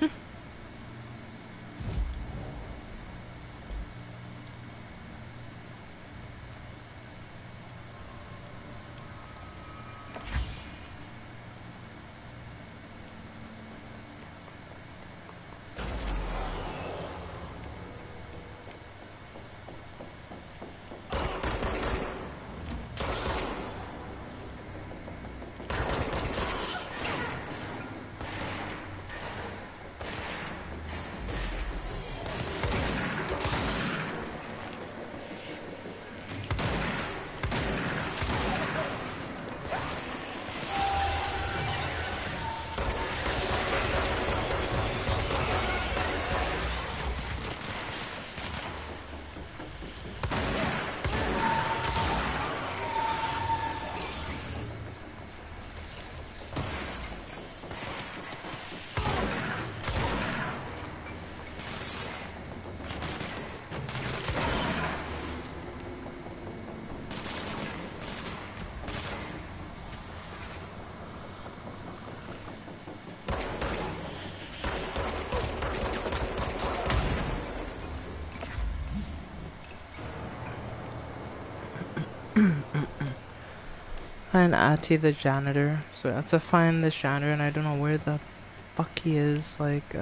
A: Find Ati the janitor. So I have to find the janitor and I don't know where the fuck he is. Like,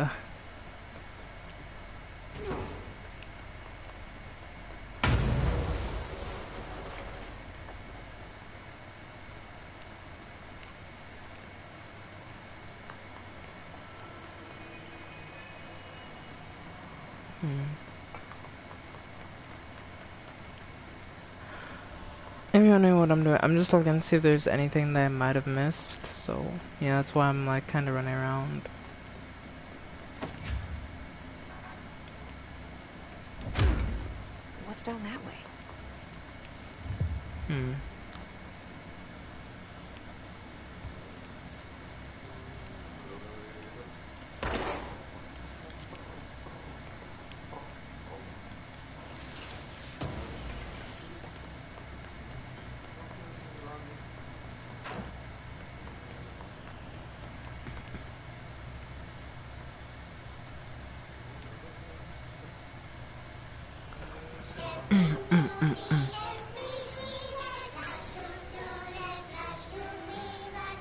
A: If you don't know what I'm doing, I'm just looking to see if there's anything that I might have missed. So, yeah, that's why I'm like kind of running around.
B: What's down that way?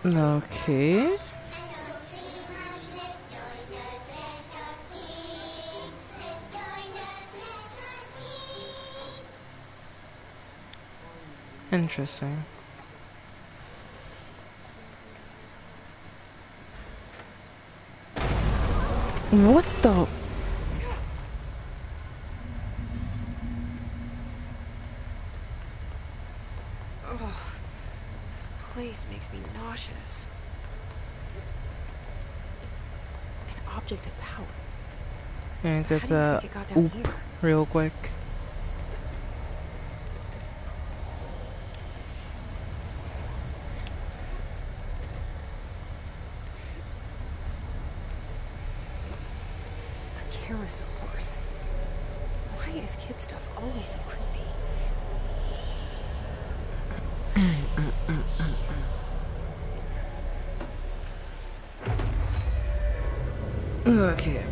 A: Okay. Interesting. What the?
B: Oh, this place makes me nauseous. An object of power.
A: Yeah,
B: How do you think it got down here?
A: Real quick.
B: A carousel horse. Why is kid stuff always so creepy?
A: Okay.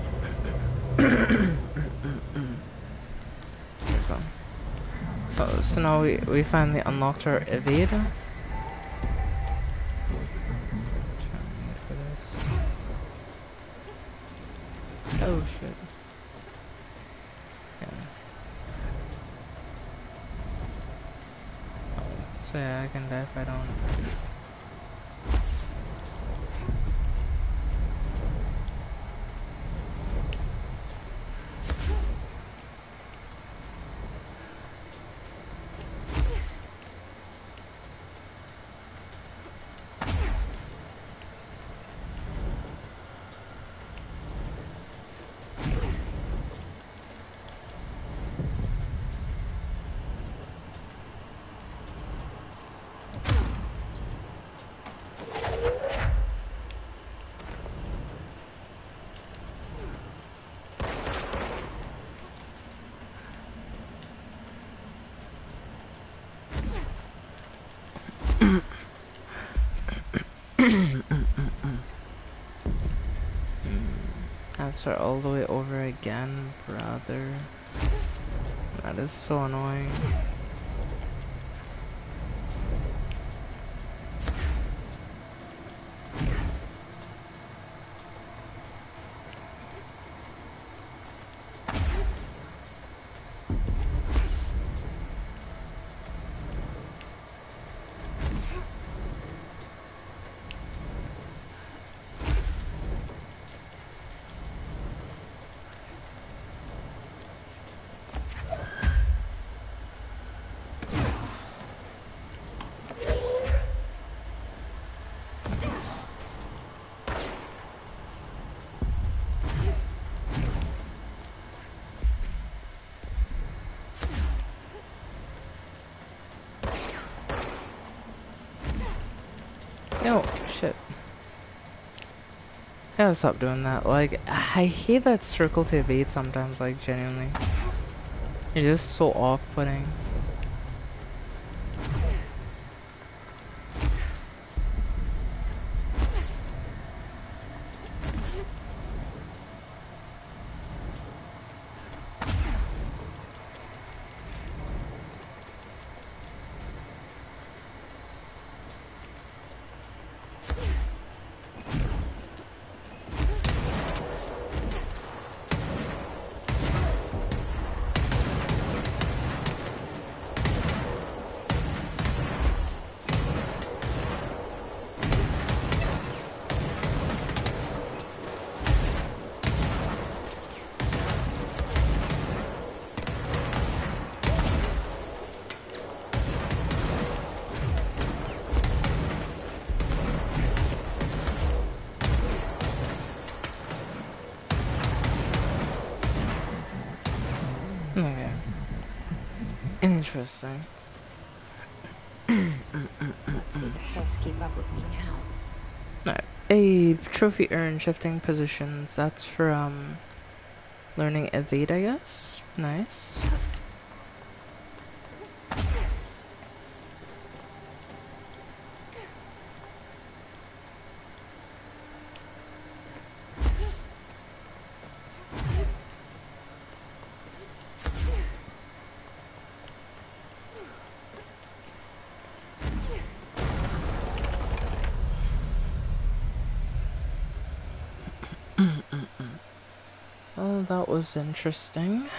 A: Oh, so now we finally unlocked our evade. Oh shit. Yeah. Oh, so yeah, I can die if I don't. Answer all the way over again, brother. That is so annoying. No, shit. I gotta stop doing that. Like, I hate that circle to evade sometimes, like, genuinely. You're just so off-putting. Okay. Interesting.
B: Let's see the Hess keep up with me now.
A: Alright. A trophy earned shifting positions. That's from learning evade, I guess. Nice. Well, that was interesting.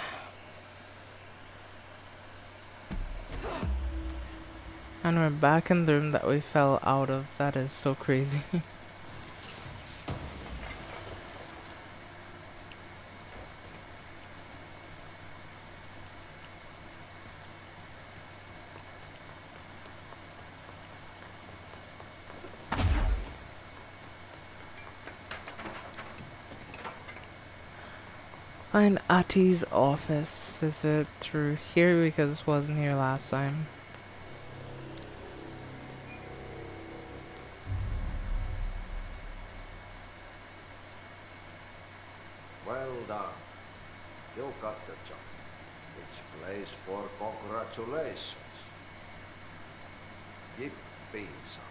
A: And we're back in the room that we fell out of. That is so crazy. Find Ati's office. Is it through here? Because it wasn't here last time.
C: Well done. You got the job. Which place for congratulations. Yippee, son.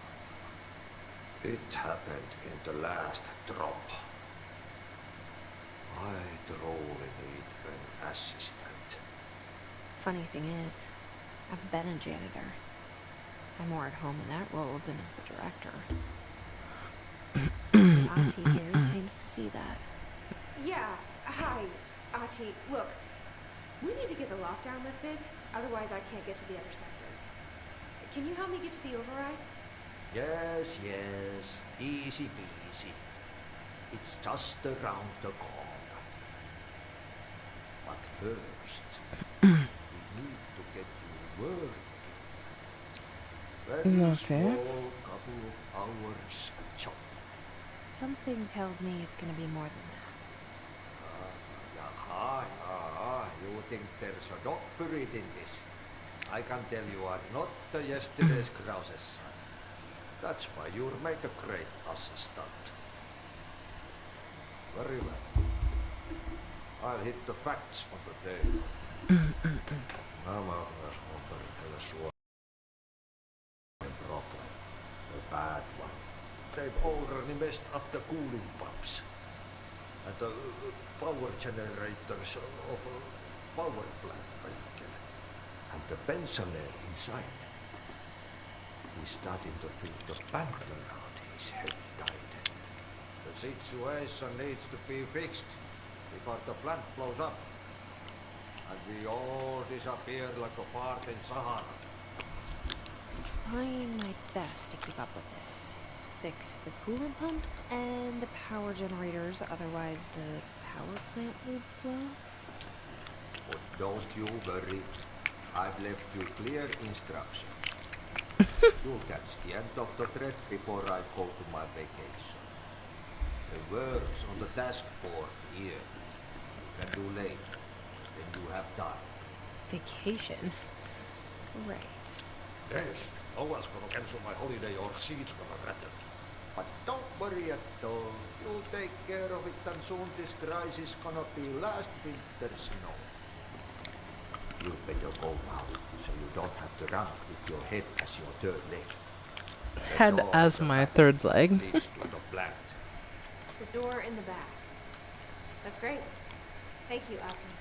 C: It happened in the last drop. I truly need an assistant.
B: Funny thing is, I've been a janitor. I'm more at home in that role than as the director. Ati here seems to see that.
G: Yeah, hi, Ati. Look, we need to get the lockdown lifted, otherwise I can't get to the other sectors. Can you help me get to the override?
C: Yes, yes. Easy peasy. It's just around the corner. But first, we need to get you working. Very small couple of hours job.
B: Something tells me it's gonna be more than that.
C: Jaha, you think there's a dog buried in this? I can tell you are not yesterday's Krause's son. That's why you'll make a great assistant. Very well. I'll hit the facts on the table. Nämä on perkele Suomen problem. A bad one. They've already messed up the cooling pumps and the power generators of a power plant. And the pensioner inside, he's starting to feel the band around his head tight. The situation needs to be fixed before the plant blows up. And we all disappear like a fart in Sahara.
B: Trying my best to keep up with this. Fix the coolant pumps and the power generators, otherwise the power plant will blow.
C: But don't you worry. I've left you clear instructions. You'll catch the end of the thread before I go to my vacation. The words on the task board here you can do later, when you have time.
B: Vacation? Right.
C: Yes, no one's gonna cancel my holiday or seat's gonna rattle. But don't worry at all. You'll take care of it and soon this crisis gonna be last winter's snow. You better go now, so you don't have to run with your head as your third leg.
A: Head as my third leg.
C: Leads to the plant.
G: The door in the back. That's great. Thank you, Atom.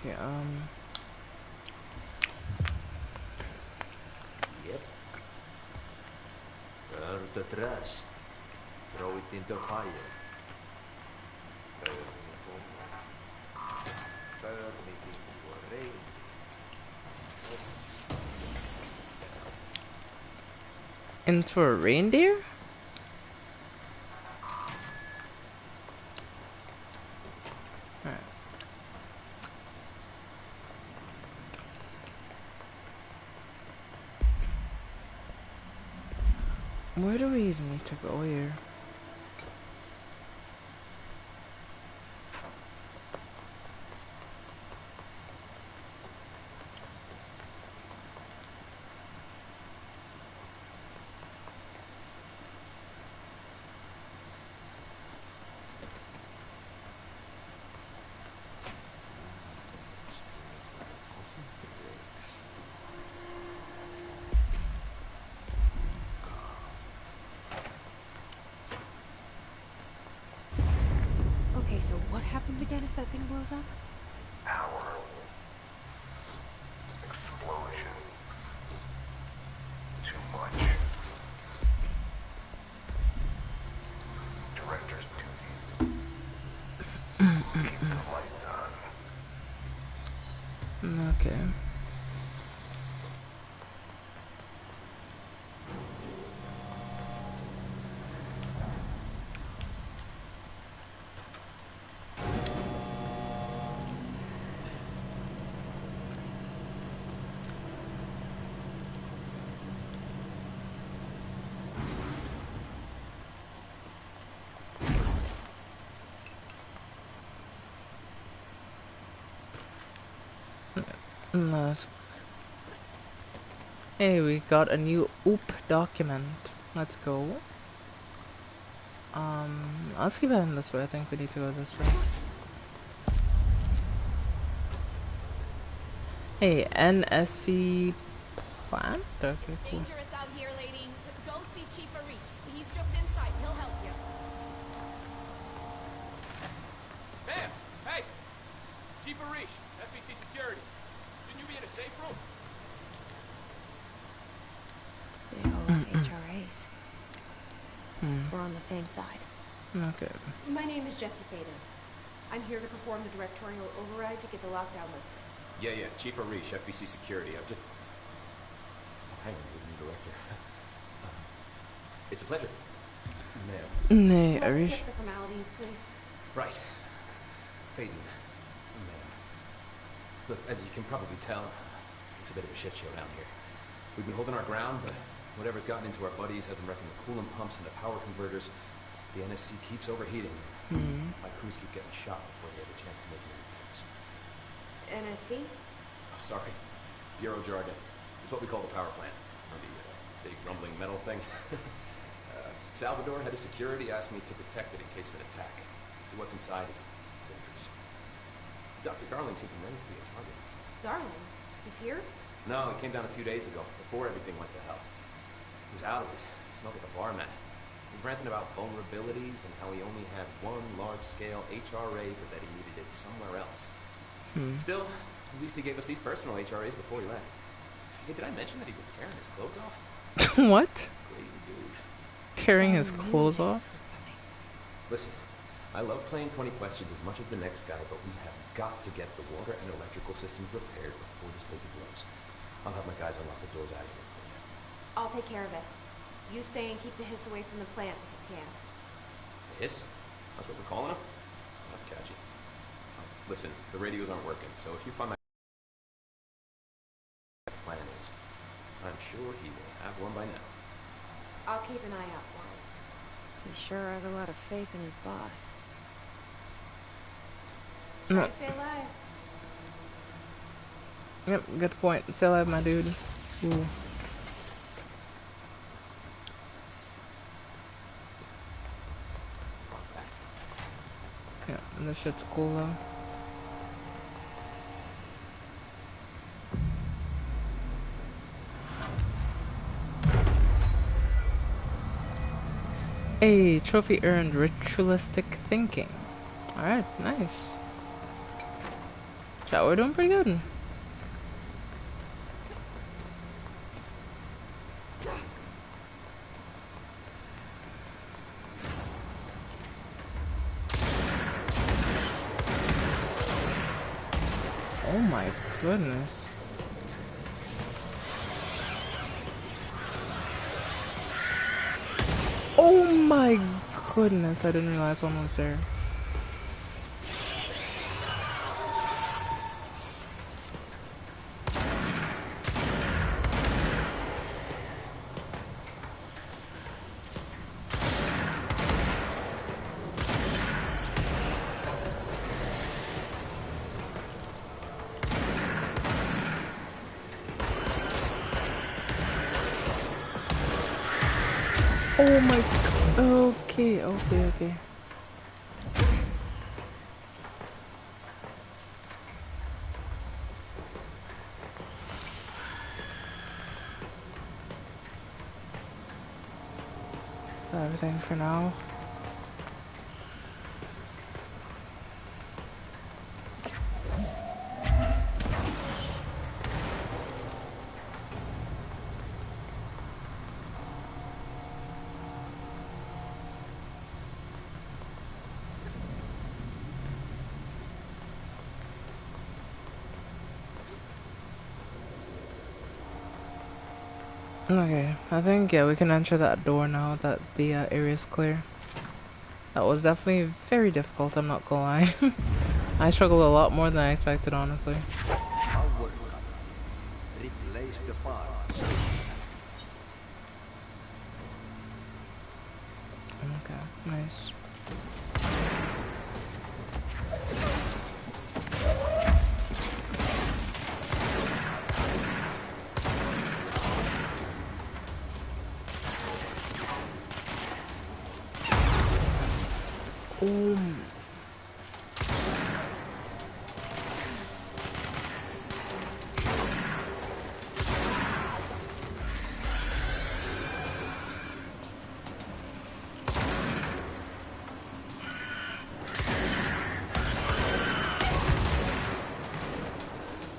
A: Okay,
C: Yep. Burn the trash. Throw it in the fire. Burn it into a rain.
A: into a reindeer? Alright. Where do we even need to go here?
B: Okay, so what happens again if that thing blows up?
H: Power. Explosion. Too much. Director's duty. Keep the lights on.
A: Okay. Nice. Hey, we got a new OOP document. Let's go. Let's keep heading this way. I think we need to go this way. Hey, NSC plant? Okay, cool.
K: Dangerous out here, lady. Go see Chief Arish. He's just inside. He'll help you.
J: Ma'am! Hey! Chief Arish, FBC Security. Shouldn't you be in a safe room?
B: They all have HRAs. We're on the same side.
A: Okay.
G: My name is Jessie Faden. I'm here to perform the directorial override to get the lockdown lifted.
J: Yeah, Chief Arish, FBC Security. I've just... Oh, hang on, you're the new director. It's a pleasure. Ma'am.
A: Nay,
G: Let's
A: Arish.
G: skip the formalities, please.
J: Right. Faden. Ma'am. Look, as you can probably tell, it's a bit of a shit show down here. We've been holding our ground, but whatever's gotten into our buddies has them wrecking the coolant pumps and the power converters. The NSC keeps overheating. My crews keep getting shot before they have a chance to make any repairs.
G: NSC?
J: Oh, sorry. Bureau jargon. It's what we call the power plant. Or the big rumbling metal thing. Salvador, head of security, asked me to protect it in case of an attack. See, what's inside is dangerous. Dr. Darling seemed to know to be a target.
G: Darling? He's here?
J: No, he came down a few days ago, before everything went to hell. He was out of it. He smelled like a barman. He was ranting about vulnerabilities and how he only had one large-scale HRA, but that he needed it somewhere else. Still, at least he gave us these personal HRAs before he left. Hey, did I mention that he was tearing his clothes off?
A: What?
J: Crazy dude.
A: Tearing his clothes off?
J: Listen, I love playing 20 questions as much as the next guy, but we have got to get the water and electrical systems repaired before this baby blows. I'll have my guys unlock the doors out of here for you.
G: I'll take care of it. You stay and keep the hiss away from the plant if you can.
J: The hiss? That's what we're calling him? That's catchy. Listen, the radios aren't working, so if you find my plan is, I'm sure he will have one by now.
G: I'll keep an eye out for him.
B: He sure has a lot of faith in his boss.
G: Try to stay alive.
A: Yep, good point. Still have my dude. Ooh. Yeah, this shit's cool though. Hey, trophy earned ritualistic thinking. Alright, nice. Chat, we're doing pretty good. Oh my goodness. Oh my goodness, I didn't realize one was there. Oh my, okay. Is that everything for now? Okay, I think, yeah, we can enter that door now that the area is clear. That was definitely very difficult, I'm not gonna lie. I struggled a lot more than I expected, honestly.
C: Replace the parts.
A: Okay, nice.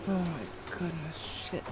A: Oh my goodness, shit.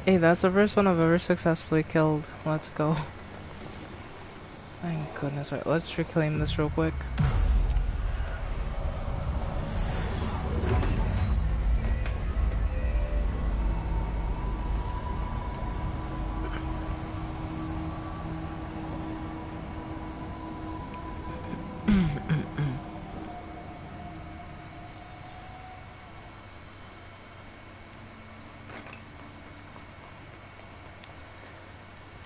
A: Hey, that's the first one I've ever successfully killed. Let's go. Thank goodness. Right, let's reclaim this real quick.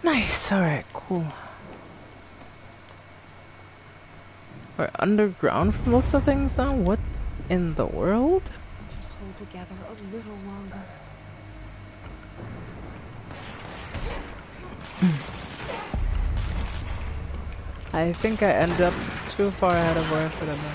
A: Nice, alright, cool. We're underground from the looks of things now? What in the world?
G: Just hold together a little longer.
A: I think I ended up too far ahead of where I should have been.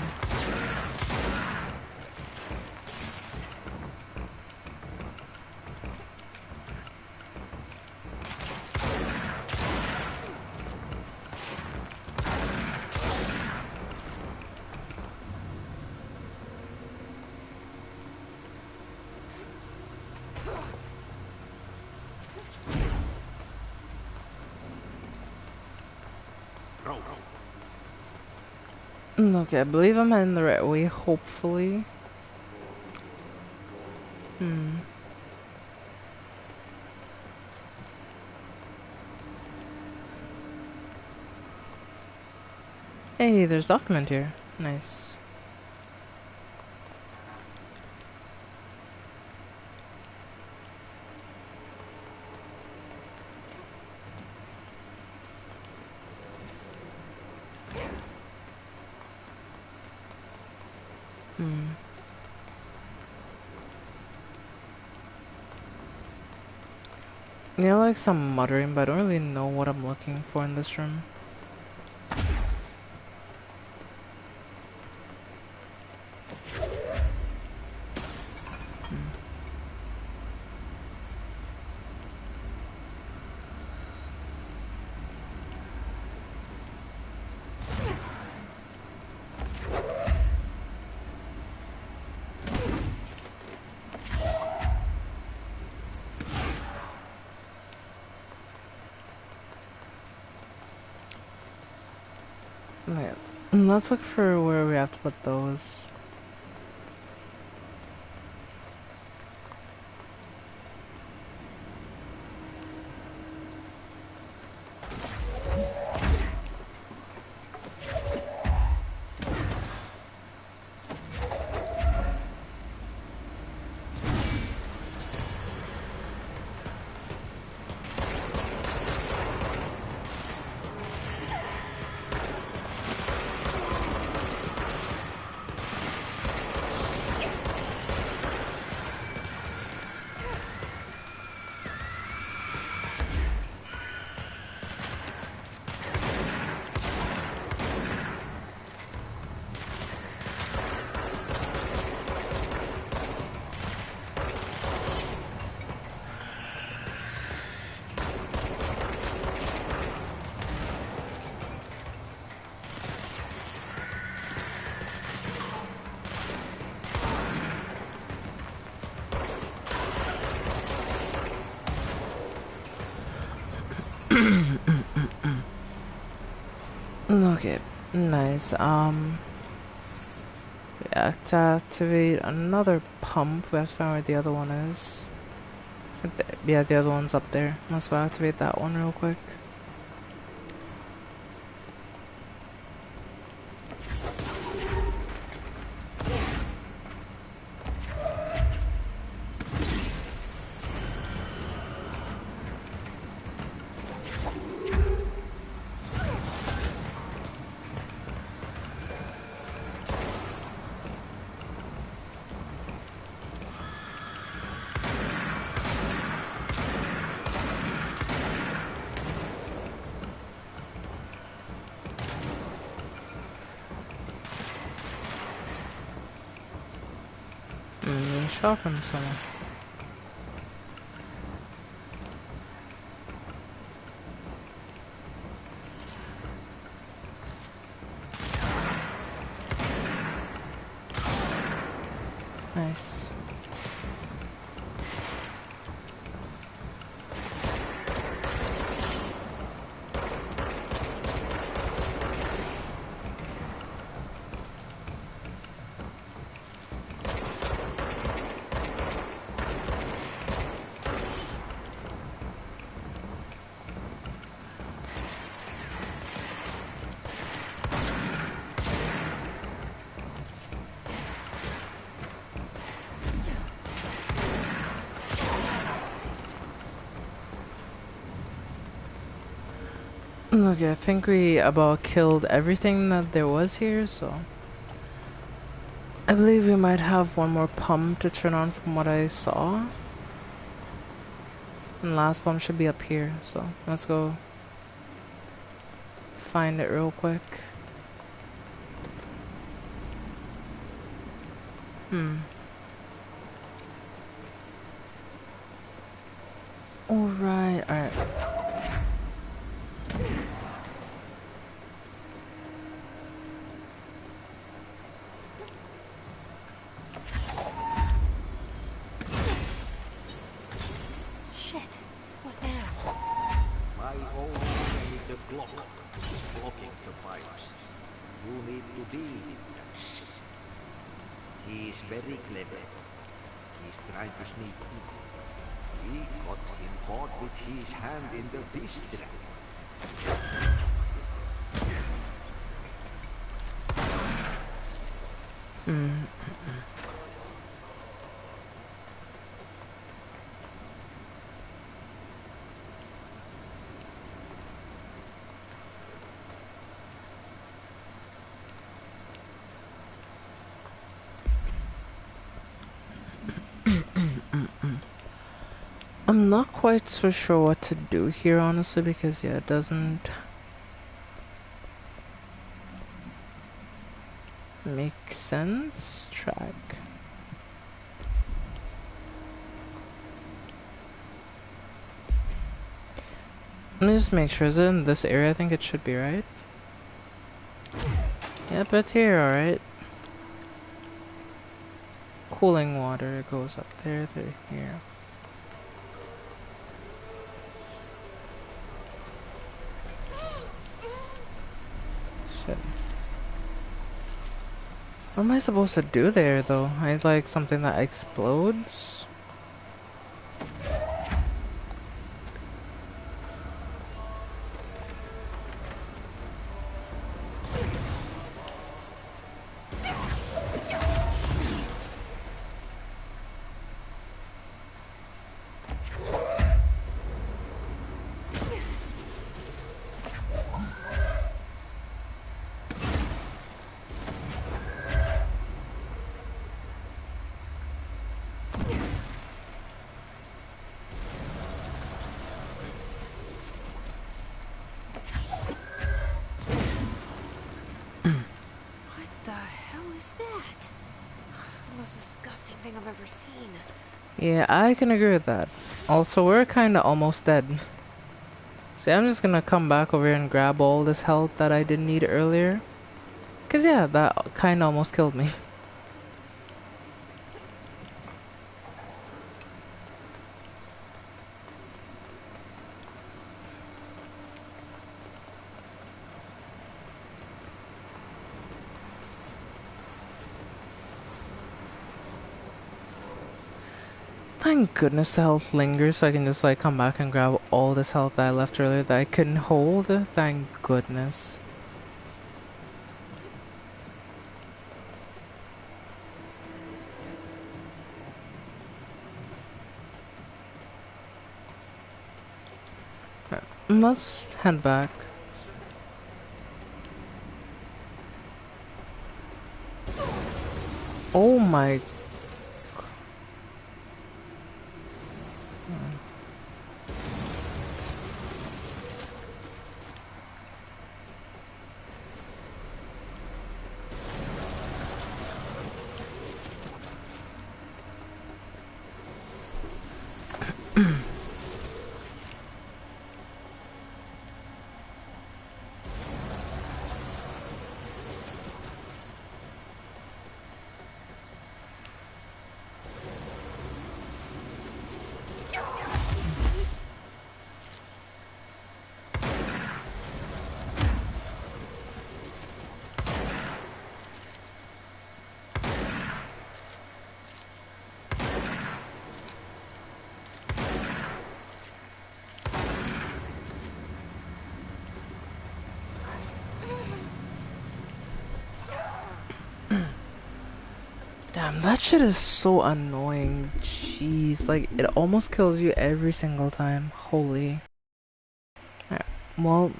A: Okay, I believe I'm in the right way, hopefully. Hey, there's document here. Nice. Yeah, like some muttering, but I don't really know what I'm looking for in this room. Okay, let's look for where we have to put those. Okay, nice. We have to activate another pump. We have to find where the other one is. Yeah, the other one's up there. Let's go activate that one real quick. Shot from somewhere. Nice. Okay, I think we about killed everything that there was here, so I believe we might have one more pump to turn on from what I saw. And last pump should be up here, so let's go find it real quick. Alright.
B: Shit. What now?
C: My own enemy, the clock, is blocking the pipes. You need to deal with that shit. He is very clever. He's trying to sneak in. We got him caught with his hand in the fish trap.
A: I'm not quite so sure what to do here, honestly, because yeah, it doesn't make sense. Track. Let me just make sure. Is it in this area? I think it should be, right? Yep, it's here, alright. Cooling water, it goes up there to here. Shit. What am I supposed to do there, though? I like something that explodes?
B: I've ever seen.
A: Yeah, I can agree with that. Also, we're kinda almost dead. See, I'm just gonna come back over here and grab all this health that I didn't need earlier. Cause yeah, that kinda almost killed me. Thank goodness the health lingers, so I can just like come back and grab all this health that I left earlier that I couldn't hold. Thank goodness. Right, let's head back. Oh my. Damn, that shit is so annoying. Jeez, like, it almost kills you every single time. Holy. Alright, Well,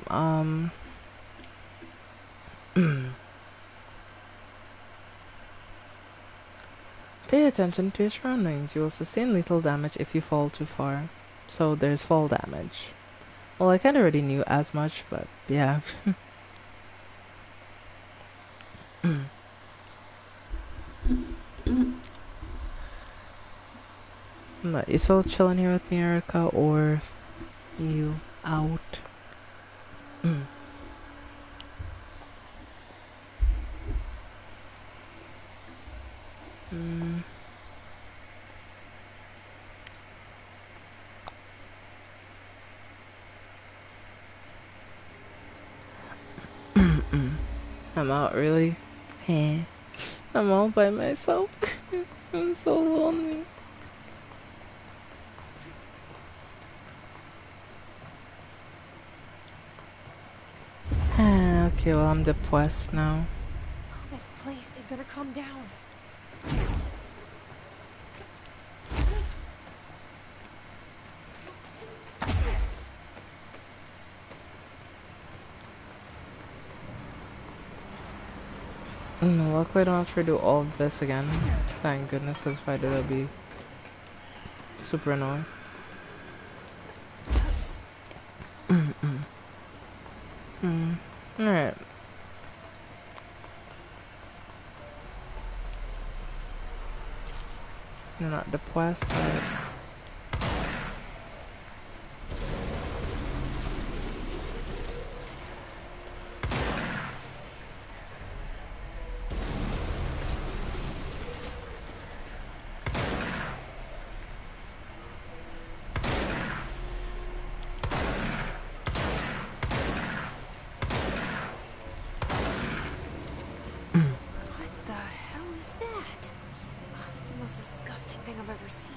A: pay attention to your surroundings. You will sustain lethal damage if you fall too far. So there's fall damage. Well, I kind of already knew as much, but yeah. But you still chilling here with me, Erica, or you out? I'm out, really? Heh. I'm all by myself. I'm so lonely. Okay, well, I'm depressed now.
B: Oh, this place is gonna come down.
A: Luckily I don't have to do all of this again. Thank goodness, because if I did, it'd be super annoying. Alright. You're not depressed.
B: What the hell is that? Oh, that's the most disgusting thing I've ever seen.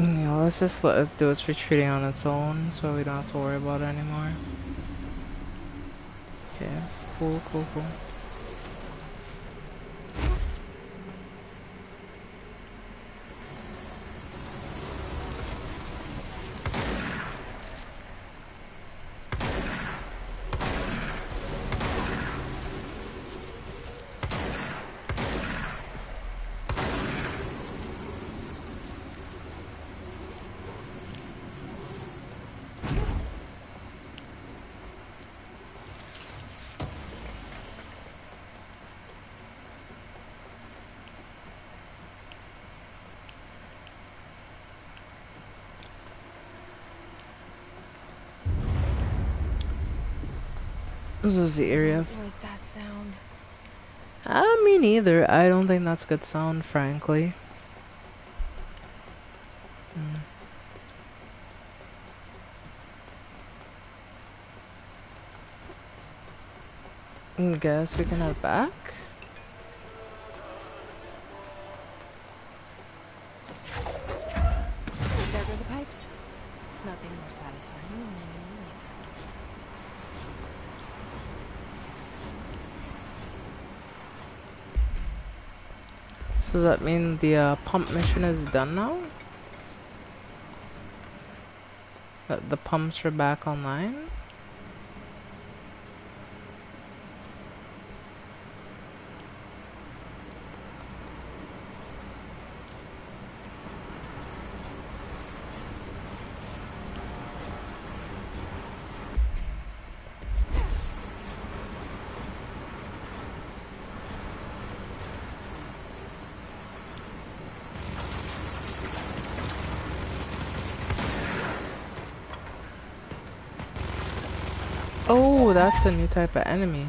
A: Yeah, let's just let it do its retreating on its own, so we don't have to worry about it anymore. Okay, cool. This is the area.
B: I don't like that sound.
A: Me neither. I don't think that's a good sound, frankly. Guess we can head back.
B: There go the pipes. Nothing more satisfying than landing in the
A: So does that mean the pump mission is done now? That the pumps are back online? Oh, that's a new type of enemy.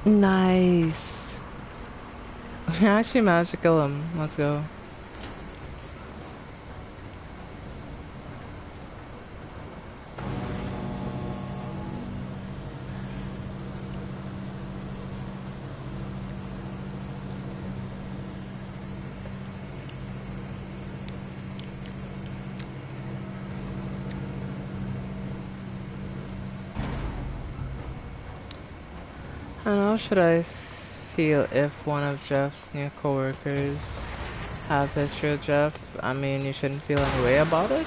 A: Nice. I actually managed to kill him. Let's go. And how should I feel if one of Jeff's new coworkers have history with Jeff? I mean, you shouldn't feel any way about it.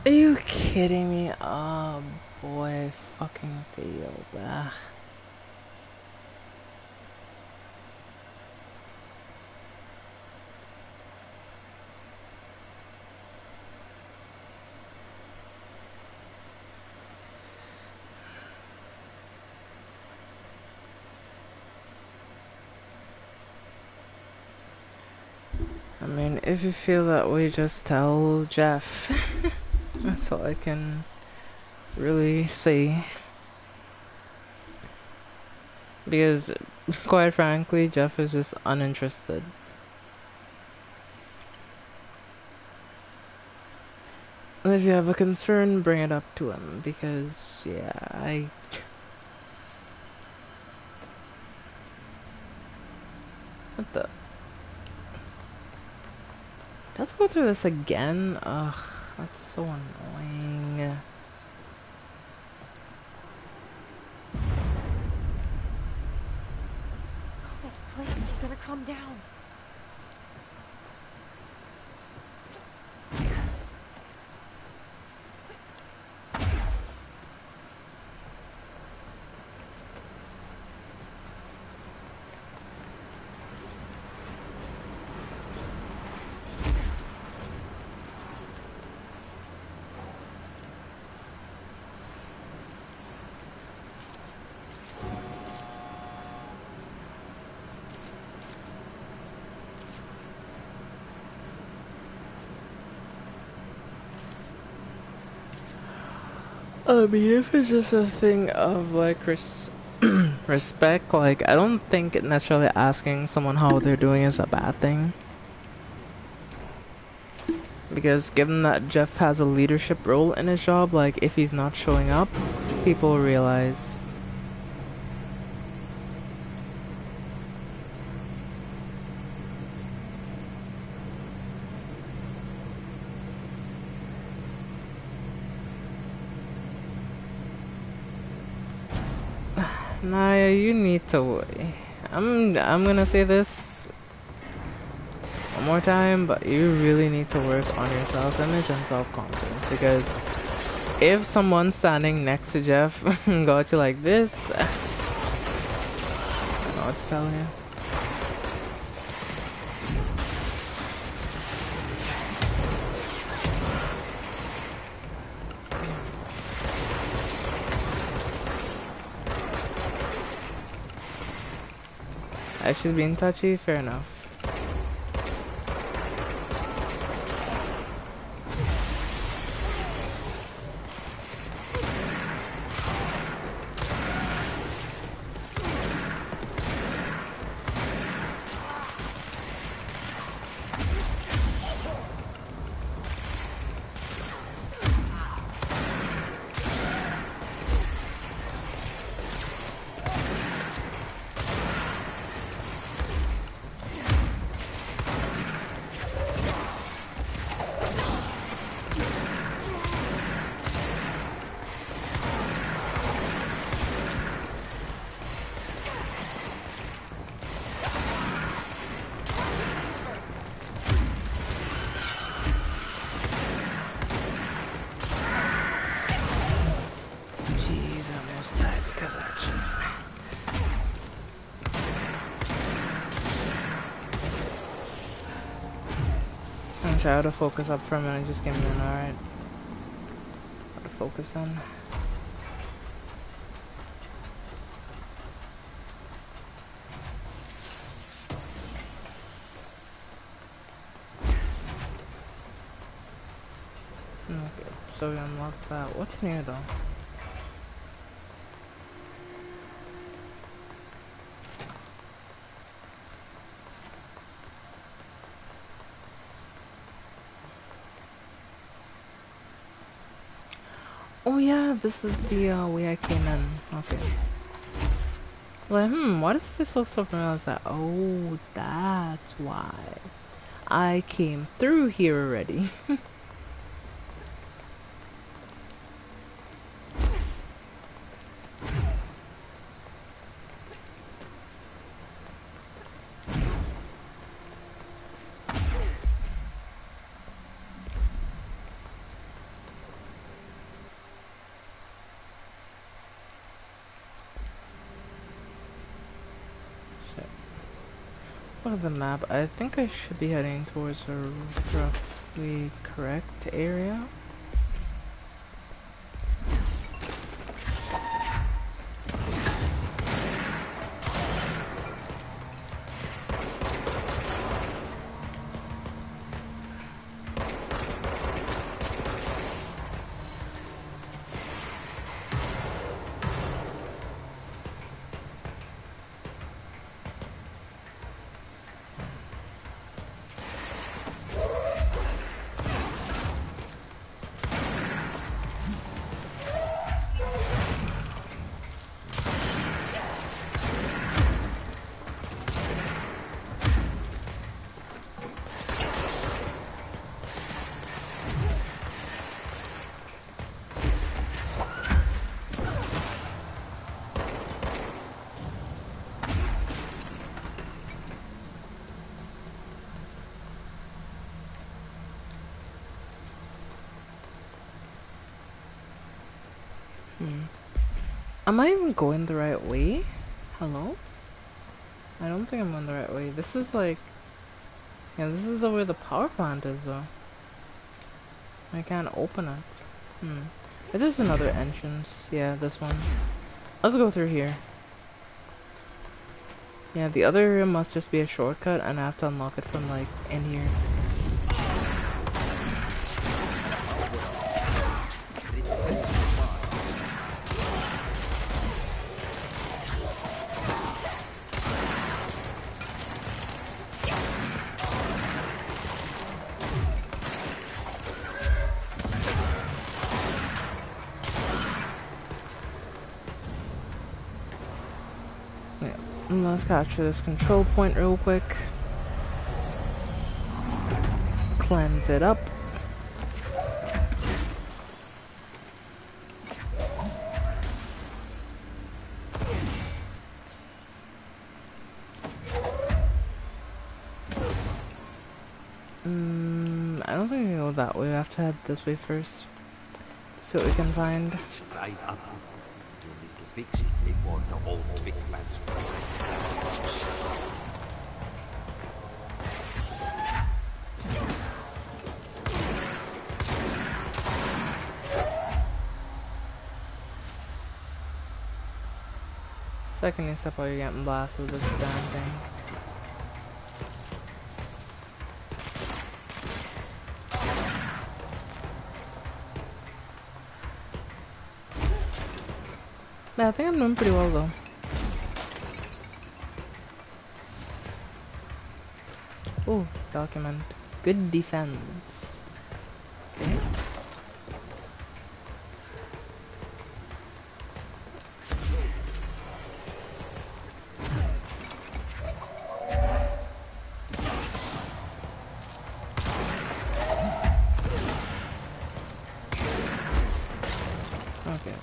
A: Are you kidding me? Oh boy, I fucking failed. Ugh. I mean, if you feel that way, just tell Jeff. That's all I can really say. Because, quite frankly, Jeff is just uninterested. And if you have a concern, bring it up to him. Because, yeah, What the? Let's go through this again. Ugh, that's so annoying.
G: Oh, this place is gonna come down.
A: I mean, if it's just a thing of like respect, like I don't think necessarily asking someone how they're doing is a bad thing. Because given that Jeff has a leadership role in his job, like if he's not showing up, people realize. Naya, you need to. I'm gonna say this one more time, but you really need to work on your self-image and self-confidence, because if someone standing next to Jeff got you like this, I don't know what to tell you. She's being touchy, fair enough. Try to focus up for a minute, just give me an alright. How to focus then. Okay, so we unlocked that. What's new though? Oh yeah, this is the way I came in. Okay. Like, why does this look so familiar? I was like, oh, that's why. I came through here already. Look at the map. I think I should be heading towards a roughly correct area. Am I even going the right way? Hello? I don't think I'm on the right way. This is like... Yeah, this is the way the power plant is though. I can't open it. Is this another entrance? Yeah, this one. Let's go through here. Yeah, the other area must just be a shortcut and I have to unlock it from like in here. Yeah, let's capture this control point real quick. Cleanse it up. I don't think we go that way. We have to head this way first. See what we can find.
C: It's fried up. You need to fix it before the old twig plants inside.
A: Second you step out, you're getting blasted with this damn thing. Yeah, I think I'm doing pretty well though. Oh, document. Good defense. Okay. Okay.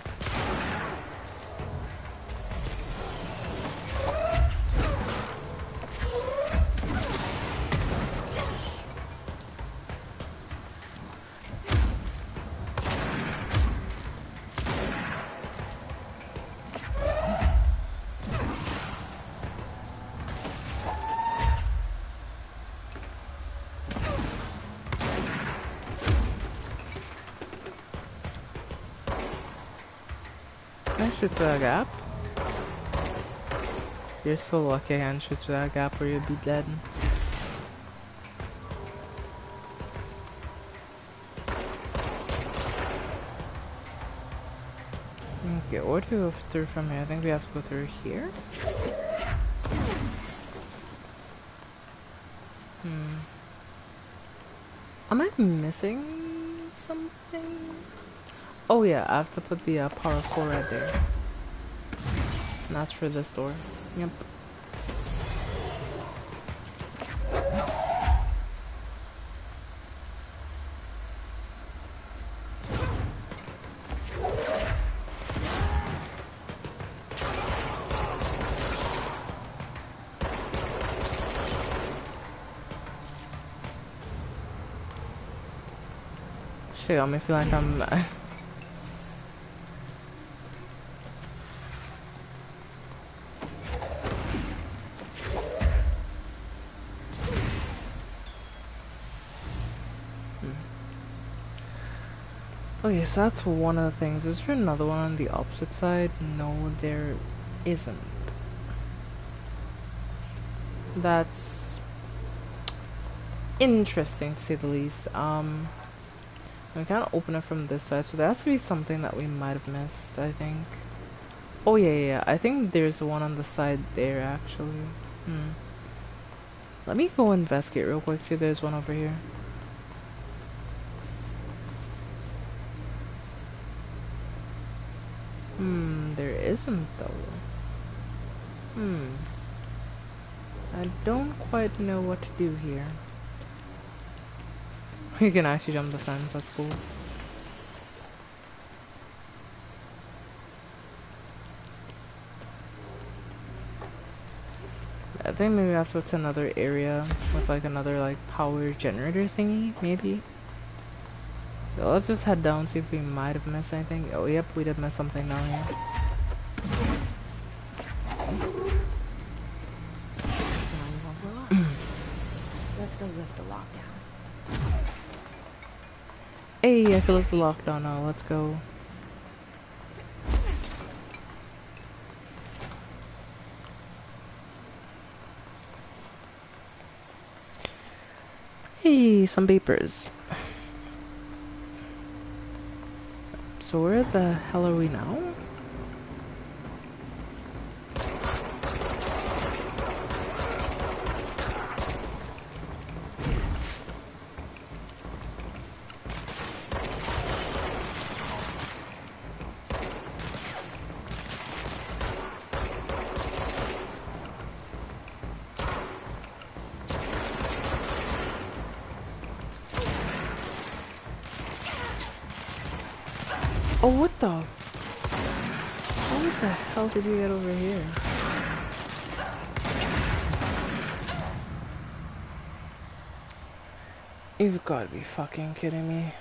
A: Can I shoot through that gap? You're so lucky I can't shoot through that gap or you'd be dead. Okay, where do we go through from here? I think we have to go through here. Am I missing something? Oh yeah, I have to put the power core right there. And that's for this door. Yep. Shit, I feel like I'm... Okay, so that's one of the things. Is there another one on the opposite side? No, there isn't. That's interesting to say the least. We can't open it from this side, so there has to be something that we might have missed, I think. Oh yeah, I think there's one on the side there actually. Let me go investigate real quick, see if there's one over here. There isn't though. I don't quite know what to do here. You can actually jump the fence, that's cool. I think maybe we have to go to another area with like another like power generator thingy, maybe. So let's just head down, see if we might have missed anything. Oh yep, we did miss something down here.
B: Let's go lift the lockdown.
A: Hey, I can lift the lockdown now, let's go. Hey, some papers. So where the hell are we now? Oh, what the? How the hell did you get over here? You've got to be fucking kidding me.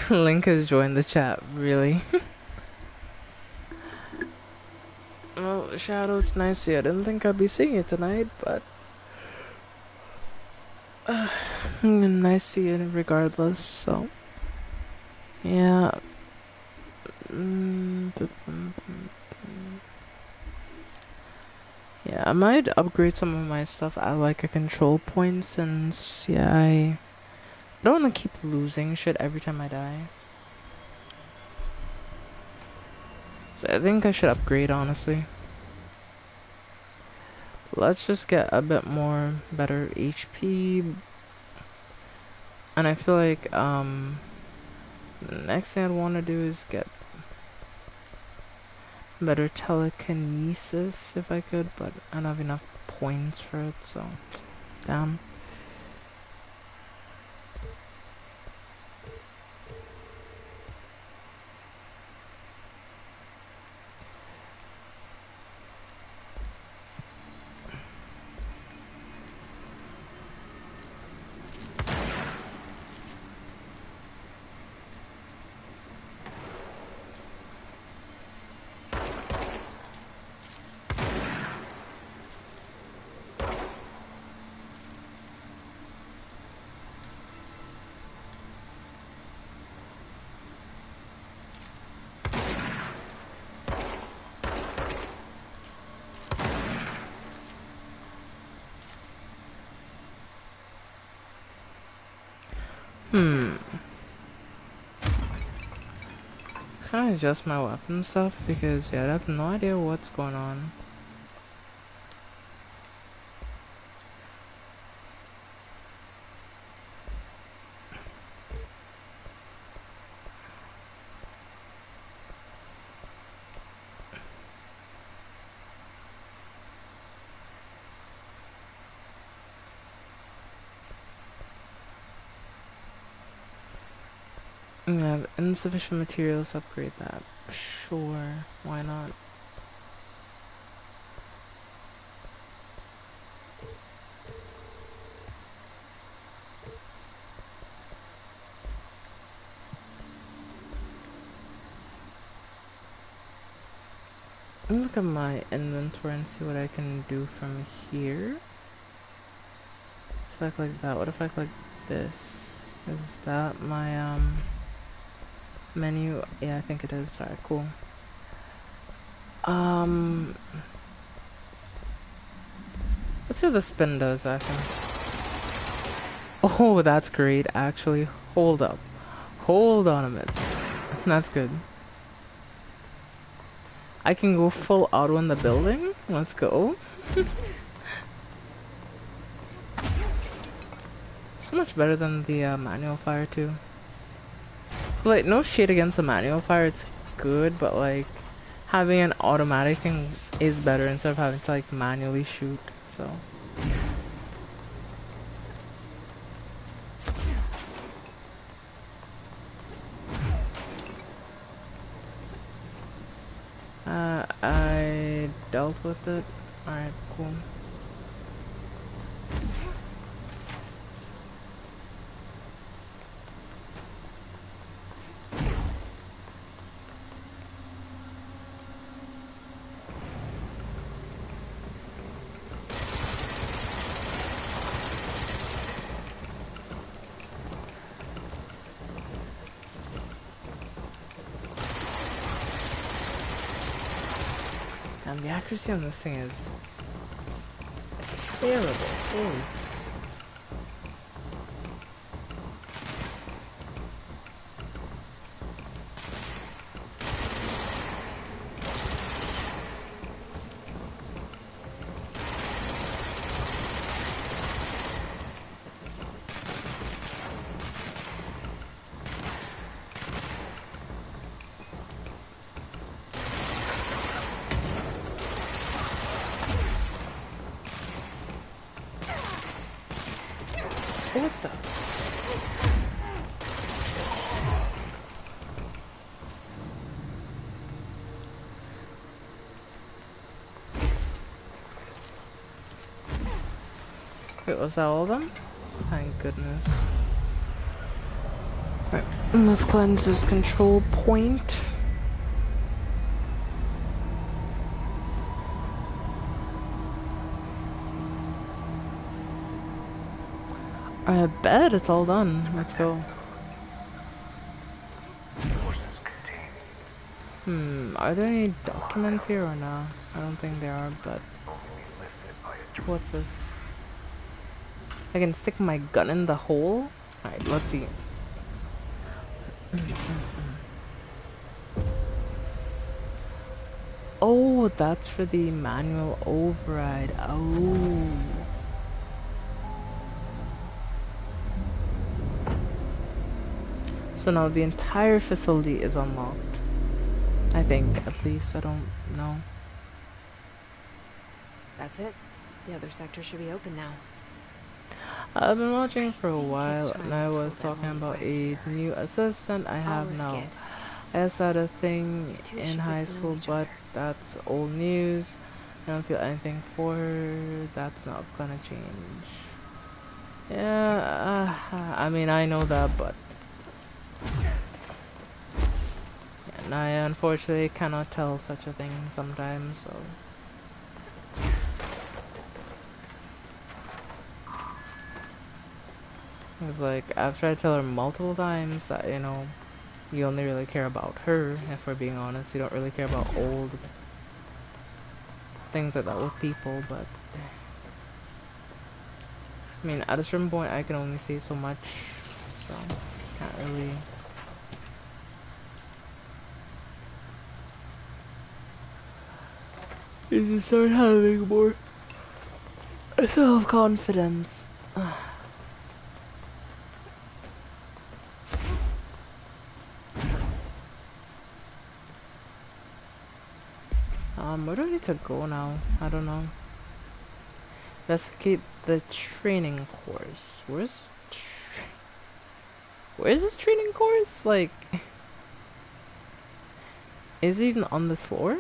A: Link has joined the chat, really? Well, Shadow, it's nice to see you. I didn't think I'd be seeing you tonight, but nice to see you regardless, so yeah. Yeah, I might upgrade some of my stuff at like a control point since, yeah, I don't want to keep losing shit every time I die. So I think I should upgrade, honestly. Let's just get a bit more better HP. And I feel like, the next thing I'd want to do is get better telekinesis if I could, but I don't have enough points for it, so damn. Can I adjust my weapon stuff? Because, yeah, I have no idea what's going on. We have insufficient materials to upgrade that. Sure, why not? Let me look at my inventory and see what I can do from here. Let's if I click that. What if I click this? Is that my menu? Yeah, I think it is. Alright, cool. Let's see what the spin does, actually. Oh, that's great, actually. Hold up. Hold on a minute. That's good. I can go full auto in the building? Let's go. So much better than the manual fire, too. Like, no shade against the manual fire, it's good, but like, having an automatic thing is better instead of having to like manually shoot, so. I dealt with it. Alright, cool. And the accuracy on this thing is terrible. Holy. What the? Wait, was that all of them? Thank goodness. Right, let's cleanse this control point. I bet it's all done. Let's go. Are there any documents here or no? I don't think there are, but... What's this? I can stick my gun in the hole? Alright, let's see. Oh, that's for the manual override. Oh. So now the entire facility is unlocked. I think, at least. I don't know.
G: That's it. The other sector should be open now.
A: I've been watching for a while, and I was talking about a new assistant I have now. I said a thing in high school, but that's old news. I don't feel anything for her. That's not gonna change. Yeah, I mean, I know that, but... And I unfortunately cannot tell such a thing sometimes, so... It's like, I've tried to tell her multiple times that, you know, you only really care about her, if we're being honest. You don't really care about old things like that with people, but... I mean, at a certain point, I can only say so much, so can't really... You just start having more self-confidence. Where do I need to go now? I don't know. Let's keep the training course. Where's this training course? Like, is it even on this floor?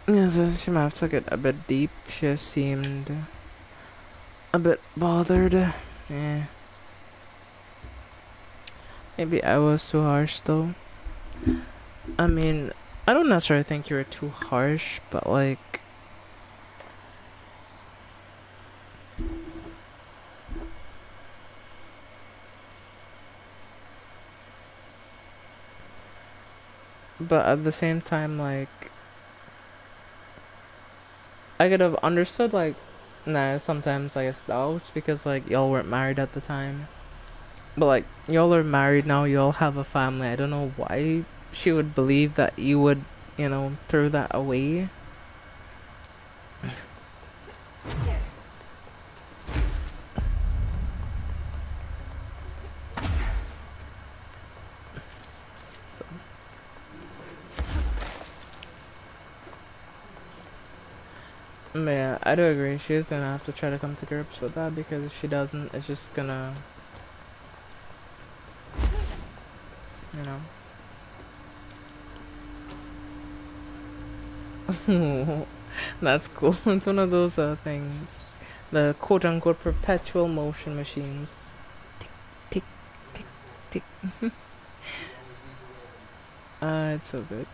A: Yes, she might have took it a bit deep. She seemed a bit bothered. Yeah. Maybe I was too harsh though. I mean, I don't necessarily think you were too harsh, but like... But at the same time, like... I could have understood, like, nah, sometimes I guess doubt, because like y'all weren't married at the time. But like, y'all are married now, y'all have a family. I don't know why she would believe that you would, you know, throw that away. Yeah, I do agree. She's gonna have to try to come to grips with that, because if she doesn't, it's just gonna, you know. That's cool. It's one of those things. The quote-unquote perpetual motion machines. Tick, tick, tick, tick. It's so good.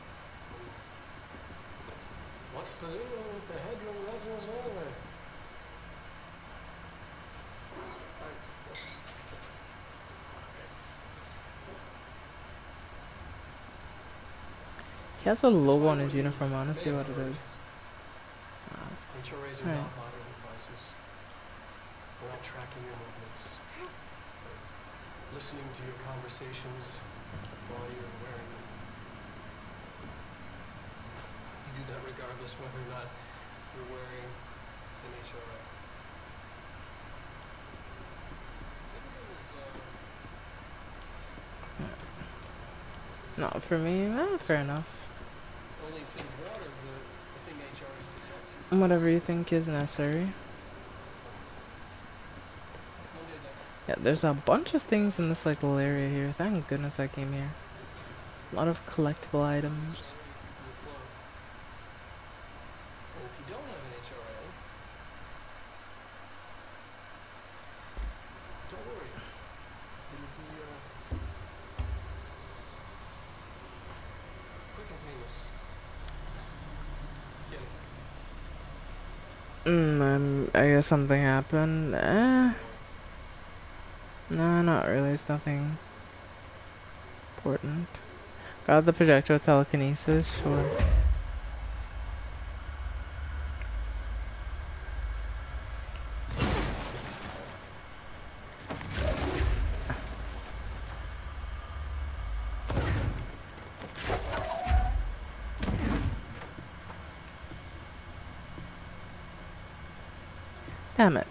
D: What's the deal with the headroom resonance anyway?
A: He has a logo on his uniform. I wanna see what it is.
D: Right. We're not tracking your movements. Listening to your conversations while you're wearing them. You do that regardless whether or not you're wearing an HRA.
A: Not for me. Well, fair enough.
D: Only in safe water, the thing HRAs protect.
A: Whatever you think is necessary. Yeah, there's a bunch of things in this like little area here. Thank goodness I came here. A lot of collectible items.
D: If you don't have an HRA, don't worry. It'll be quick and painless. Get it.
A: I guess something happened. No, not really. It's nothing important. Got the projectile telekinesis, sure. Damn it.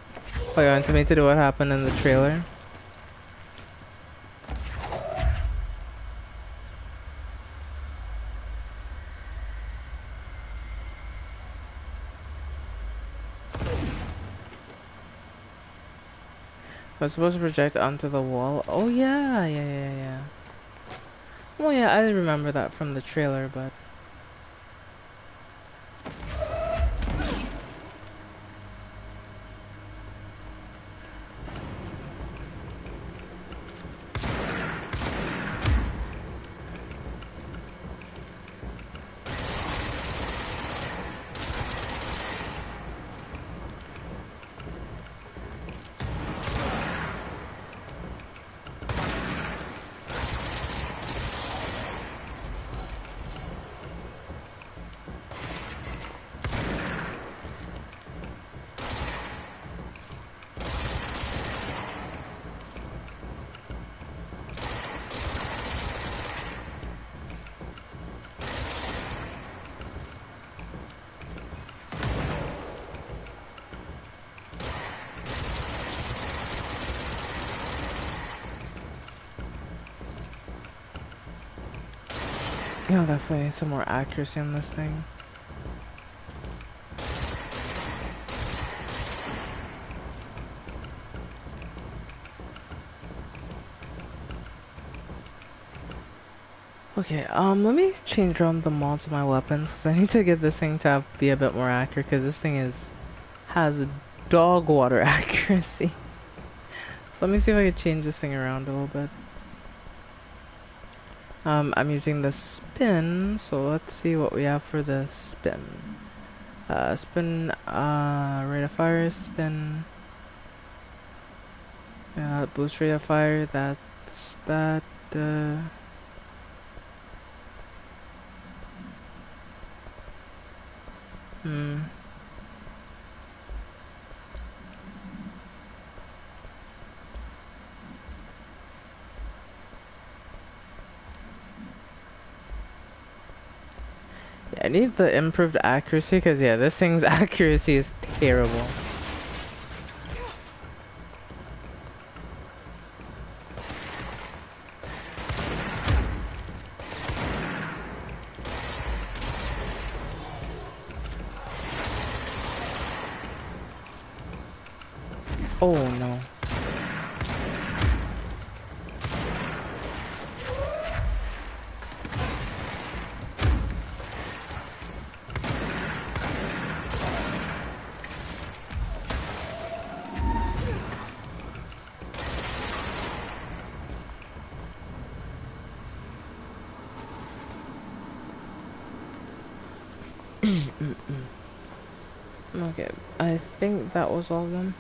A: Oh, you wanted me to do what happened in the trailer? I was supposed to project onto the wall. Oh yeah. Well, yeah, I remember that from the trailer, but... Yeah, definitely some more accuracy on this thing. Okay, let me change around the mods of my weapons, because I need to get this thing to be a bit more accurate, because this thing has dog water accuracy. So let me see if I can change this thing around a little bit. I'm using the spin, so let's see what we have for the spin. Spin, rate of fire, spin. Boost rate of fire, that's that, I need the improved accuracy, because yeah, this thing's accuracy is terrible. Oh no. Okay, I think that was all of them.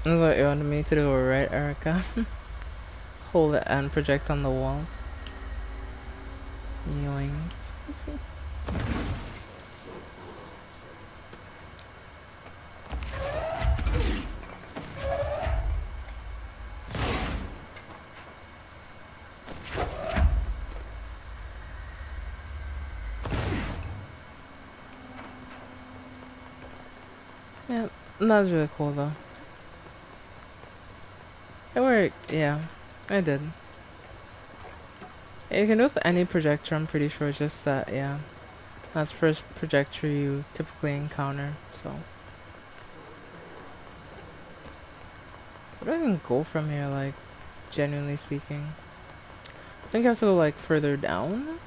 A: That's what you wanted me to do, right, Erica? Hold it and project on the wall. Yoing. Yeah, that was really cool though. It worked, yeah. I did. You can do it with any projector, I'm pretty sure, just that, yeah. That's the first projector you typically encounter, so. Where do I even go from here, like, genuinely speaking? I think I have to go, like, further down?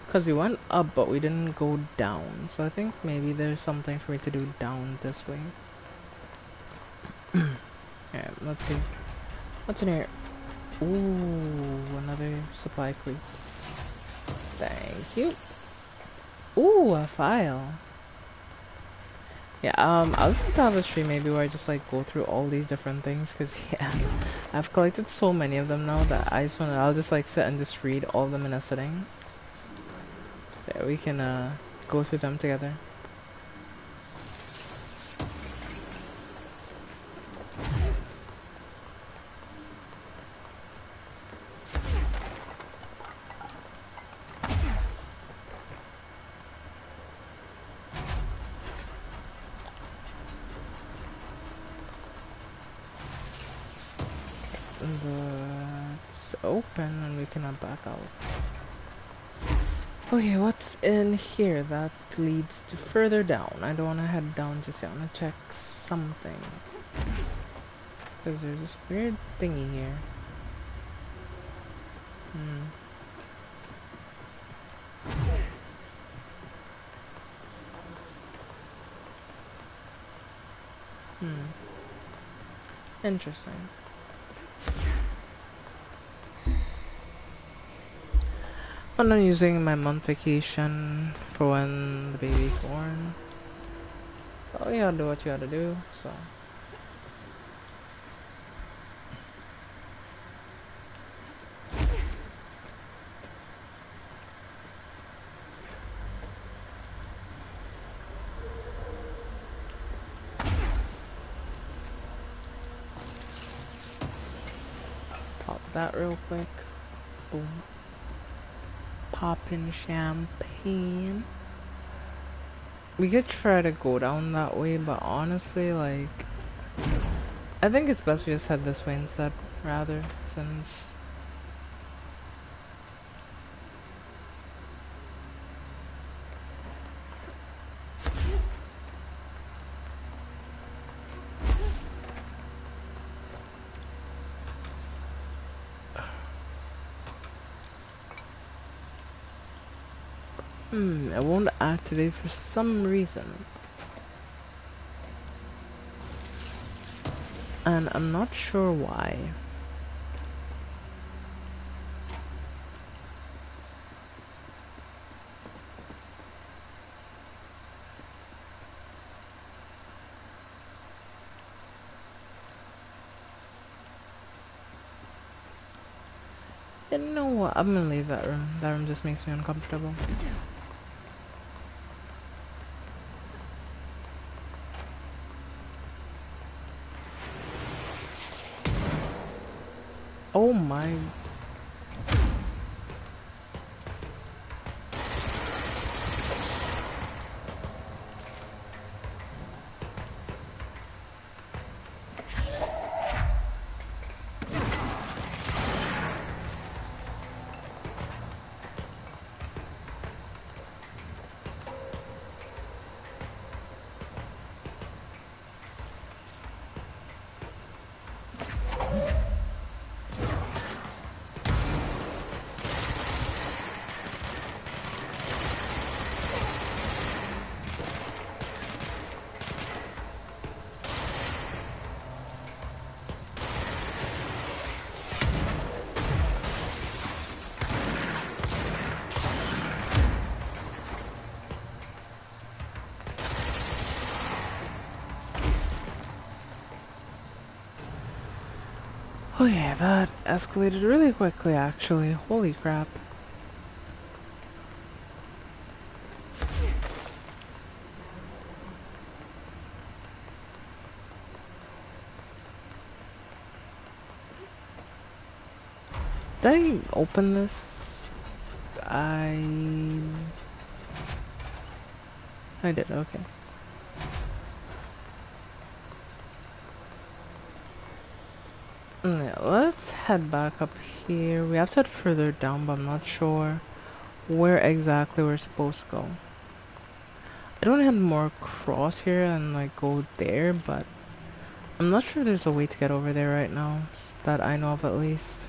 A: Because we went up, but we didn't go down. So I think maybe there's something for me to do down this way. Alright, let's see. What's in here? Ooh, another supply crate. Thank you. Ooh, a file. Yeah, I was gonna have a stream maybe where I just like go through all these different things, cause yeah, I've collected so many of them now that I'll just like sit and just read all of them in a sitting. So yeah, we can go through them together. Let's open and we cannot back out. Okay, what's in here that leads to further down? I don't want to head down just yet. I want to check something. Because there's this weird thingy here. Interesting. I'm not using my month vacation for when the baby's born. Oh, you gotta do what you gotta do, so. Pop that real quick. Boom. Poppin' champagne. We could try to go down that way, but honestly, like, I think it's best we just head this way instead, rather, since it won't activate for some reason. And I'm not sure why. You know what? I'm gonna leave that room. That room just makes me uncomfortable. Oh my. Oh yeah, that escalated really quickly actually. Holy crap. Did I open this? I did, okay. Yeah, let's head back up here. We have to head further down, but I'm not sure where exactly we're supposed to go. I don't have more cross here and like go there, but I'm not sure there's a way to get over there right now, that I know of at least.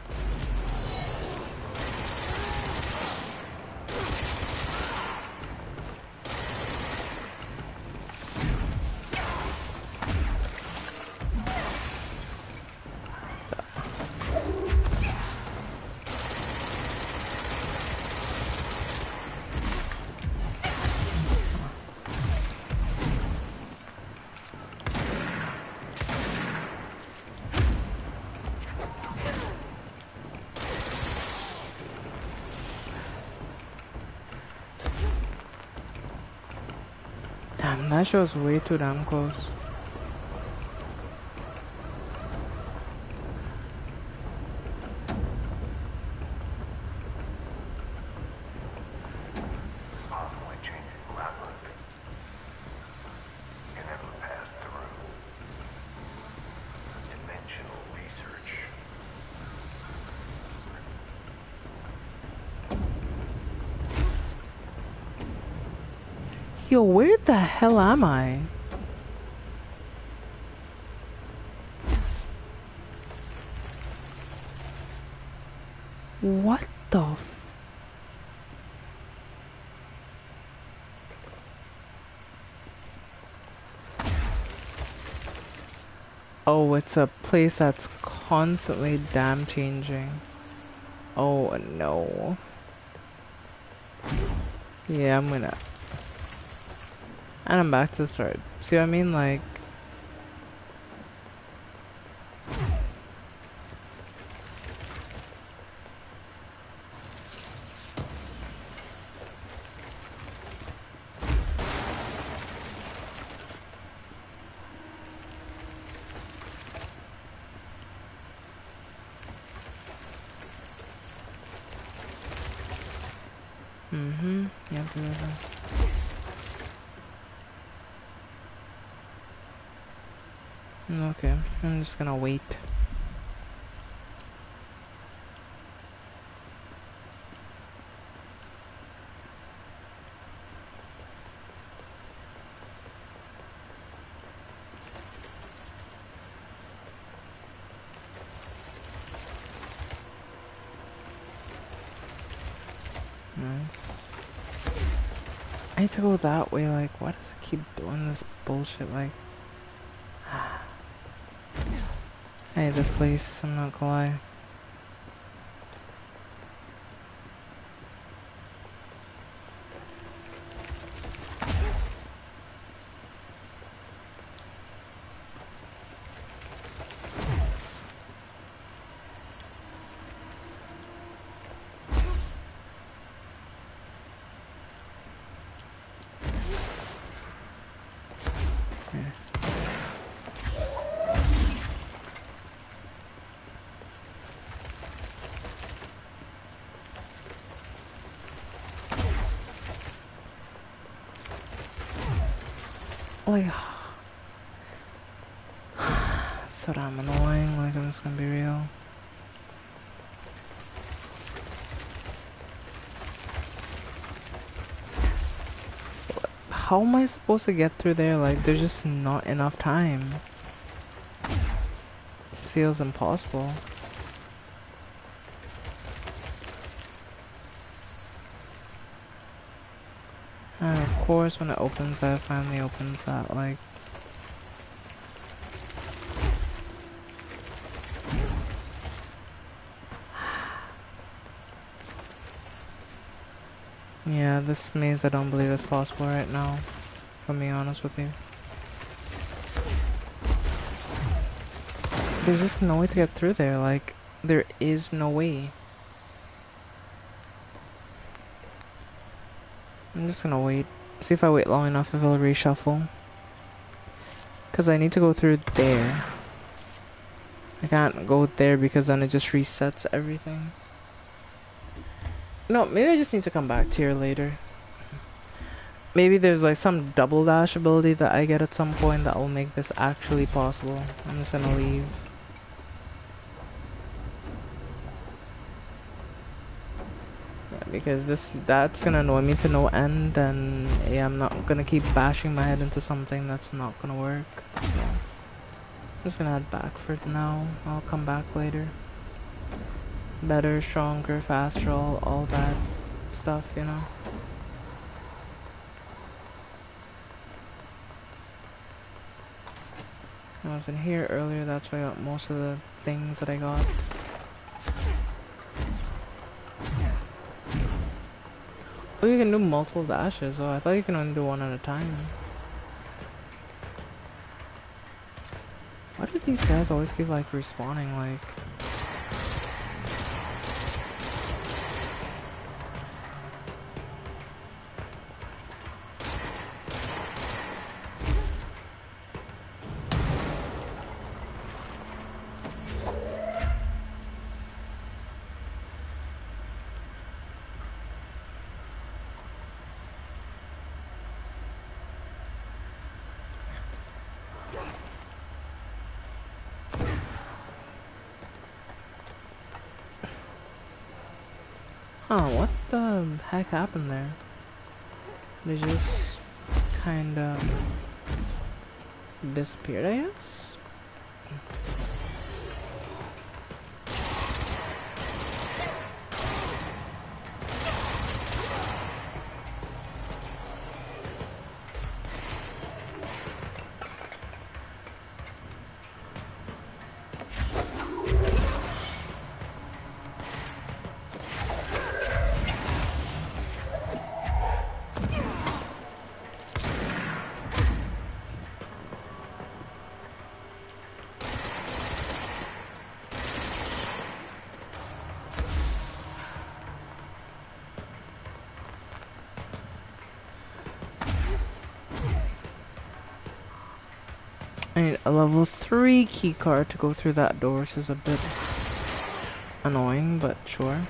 A: Damn, that show's way too damn close.
H: Possibly changing groundwork. You never pass through. Dimensional research.
A: Yo, where the hell am I? What the f- Oh, it's a place that's constantly damn changing. Oh no. Yeah, I'm gonna... And I'm back to the start. See what I mean? Like... Yep, okay, I'm just gonna wait. Nice. I need to go that way, like, why does it keep doing this bullshit, like... I hate this place, I'm not gonna lie. Like, it's so damn annoying, like, I'm just gonna be real. How am I supposed to get through there? Like, there's just not enough time. It just feels impossible. And of course, when it opens that, finally opens that, like... Yeah, this maze I don't believe is possible right now, if I'm being honest with you. There's just no way to get through there. Like, there is no way. I'm just gonna wait. See if I wait long enough if it'll reshuffle. Because I need to go through there. I can't go there because then it just resets everything. No, maybe I just need to come back to here later. Maybe there's like some double dash ability that I get at some point that will make this actually possible. I'm just gonna leave. Yeah, because that's gonna annoy me to no end, and yeah, I'm not gonna keep bashing my head into something that's not gonna work. So I'm just gonna head back for now. I'll come back later. Better, stronger, faster, all that stuff, you know. I was in here earlier, that's why I got most of the things that I got. Oh, you can do multiple dashes. Oh, I thought you can only do one at a time. Why do these guys always keep like respawning like... Huh, what the heck happened there? They just kinda disappeared, I guess? I need a level 3 keycard to go through that door, which is a bit annoying, but sure.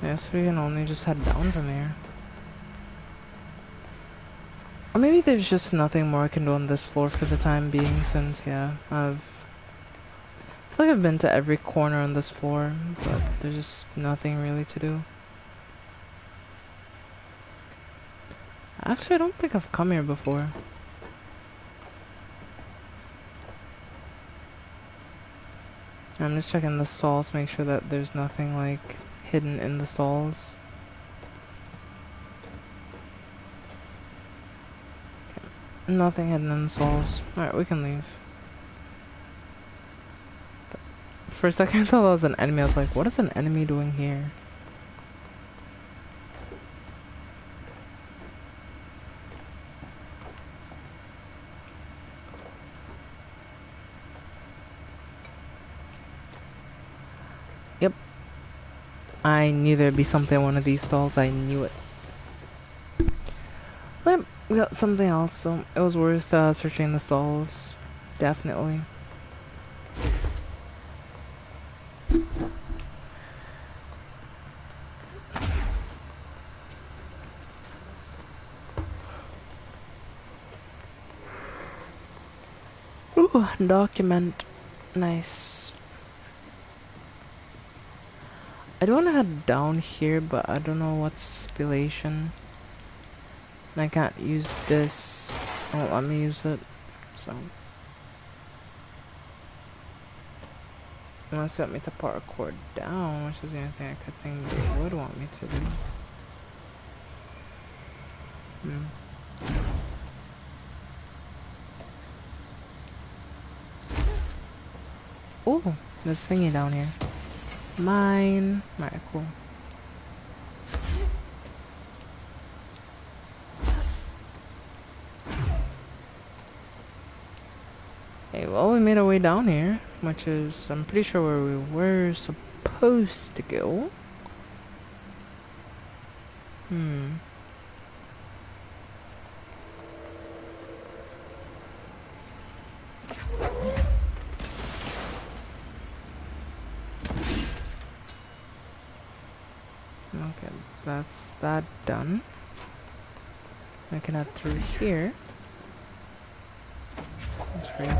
A: Yes, we can only just head down from here. Or maybe there's just nothing more I can do on this floor for the time being, since, yeah, I feel like I've been to every corner on this floor, but there's just nothing really to do. Actually, I don't think I've come here before. I'm just checking the stalls, make sure that there's nothing like hidden in the stalls. Okay. Nothing hidden in the stalls. Alright, we can leave. For a second I thought that was an enemy. I was like, what is an enemy doing here? Yep. I knew there'd be something in one of these stalls. I knew it. Yep, we got something else, so it was worth searching the stalls. Definitely. Ooh, document. Nice. I don't want to head down here, but I don't know what's stipulation. And I can't use this. It won't let me use it. So. Unless you want me to parkour down, which is the only thing I could think they would want me to do. Oh, there's a thingy down here. Mine. Alright, cool. made our way down here, which is, I'm pretty sure where we were supposed to go. Okay, that's that done. I can add through here. That's crazy.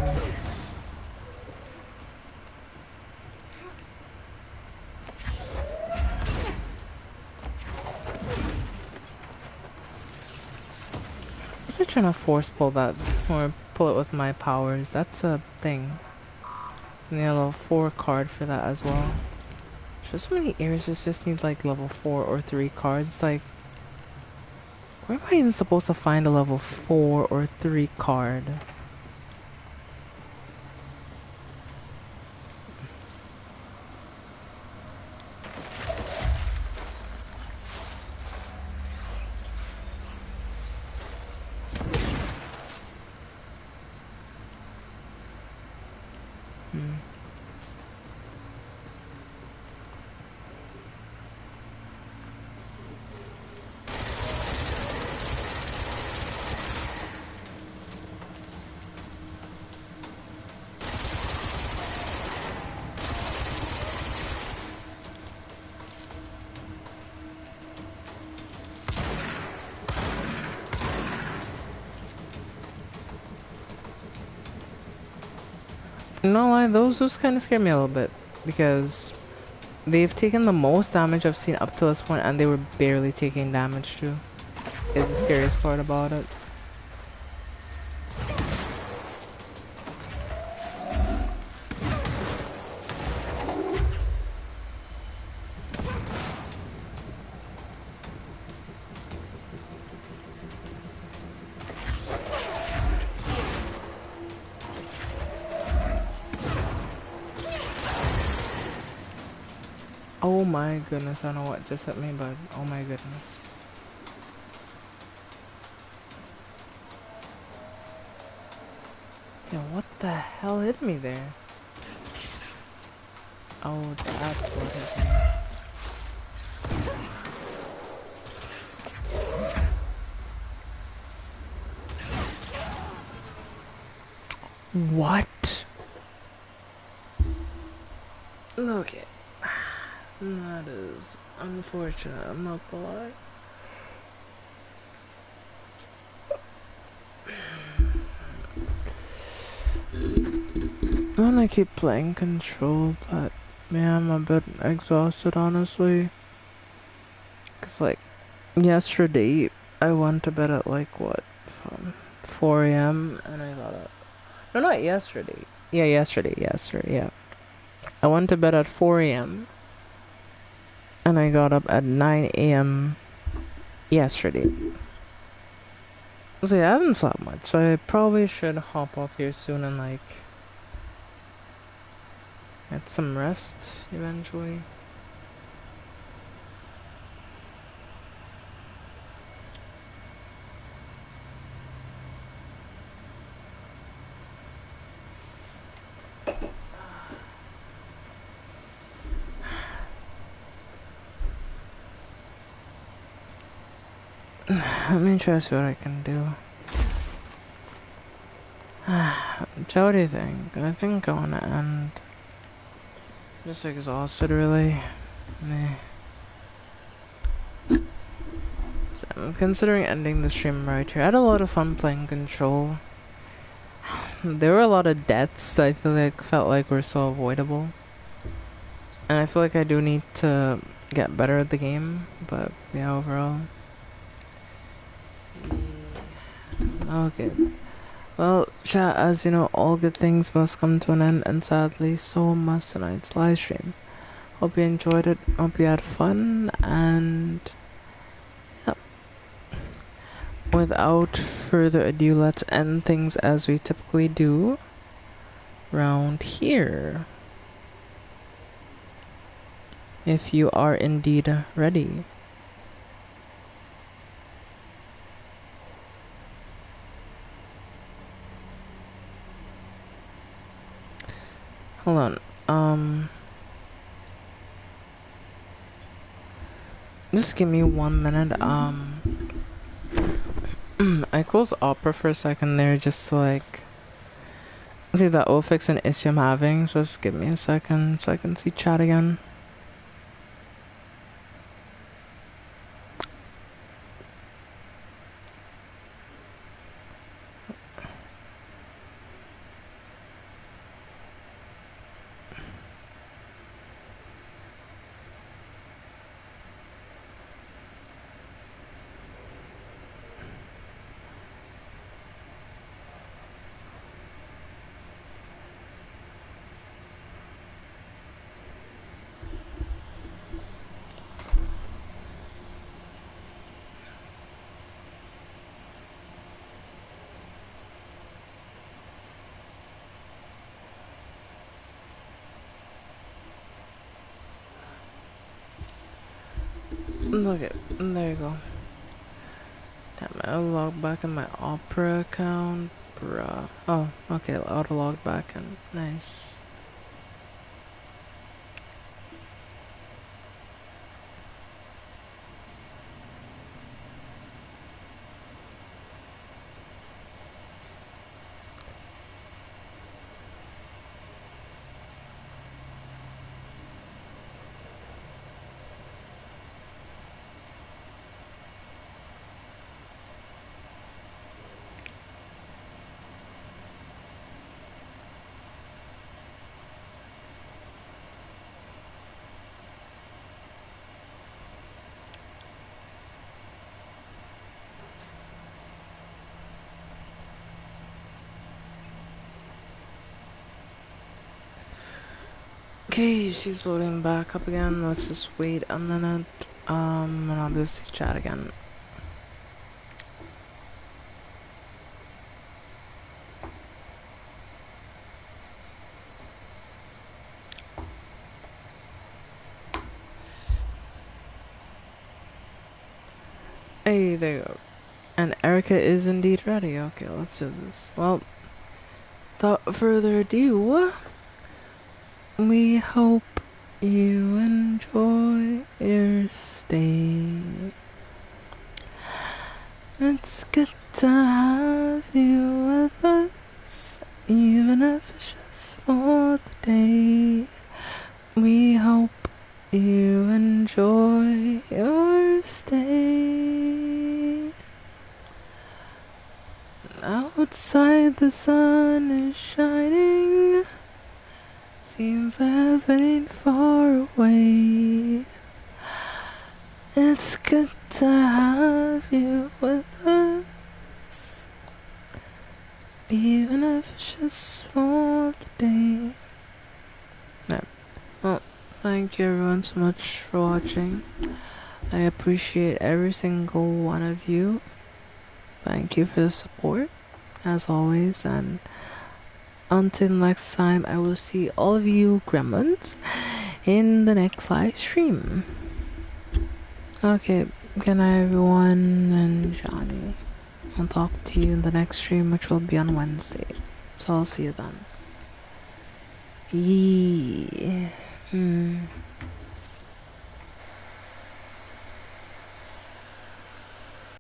A: I was trying to force pull that, or pull it with my powers. That's a thing. And a level 4 card for that as well. Just so many areas just need like level 4 or 3 cards. Like, where am I even supposed to find a level 4 or 3 card? No lie, those kind of scare me a little bit, because they've taken the most damage I've seen up to this point, and they were barely taking damage too. Is the scariest part about it. Oh my goodness, I don't know what just hit me, but oh my goodness. Yeah, what the hell hit me there? Oh, that's what hit me. What? Okay. That is unfortunate, I'm not gonna lie. I wanna keep playing Control, but man, I'm a bit exhausted, honestly. Cause like, yesterday, I went to bed at like, what, 4 a.m. and I got up. No, not yesterday. Yeah, yesterday, yeah. I went to bed at 4 a.m. and I got up at 9 a.m. yesterday. So yeah, I haven't slept much, so I probably should hop off here soon and like get some rest eventually. Let me try to see what I can do. So what do you think? I think I want to end. Just exhausted, really. Meh. So I'm considering ending the stream right here. I had a lot of fun playing Control. There were a lot of deaths that I felt like were so avoidable. And I feel like I do need to get better at the game, but yeah, overall. Okay. Well, chat, as you know, all good things must come to an end, and sadly, so must tonight's live stream. Hope you enjoyed it, hope you had fun, and yep. Without further ado, let's end things as we typically do round here. If you are indeed ready. Hold on. Just give me 1 minute. I closed Opera for a second there just to like see that will fix an issue I'm having. So just give me a second so I can see chat again. Look at, there you go. Damn, I log back in my Opera account, bruh. Oh, okay, auto log back in. Nice. Okay, she's loading back up again. Let's just wait a minute. And I'll just chat again. Hey, there you go. And Erica is indeed ready. Okay, let's do this. Well, without further ado, we hope you enjoy your stay. It's good to have you with us, even if it's just for the day. We hope you enjoy your stay. Outside the sun is shining, seems heaven ain't far away. It's good to have you with us, even if it's just for the day. No. Well, thank you everyone so much for watching. I appreciate every single one of you. Thank you for the support, as always, and until next time, I will see all of you gremlins in the next live stream. Okay, good night everyone, and Johnny. I'll talk to you in the next stream, which will be on Wednesday. So I'll see you then. Yeah.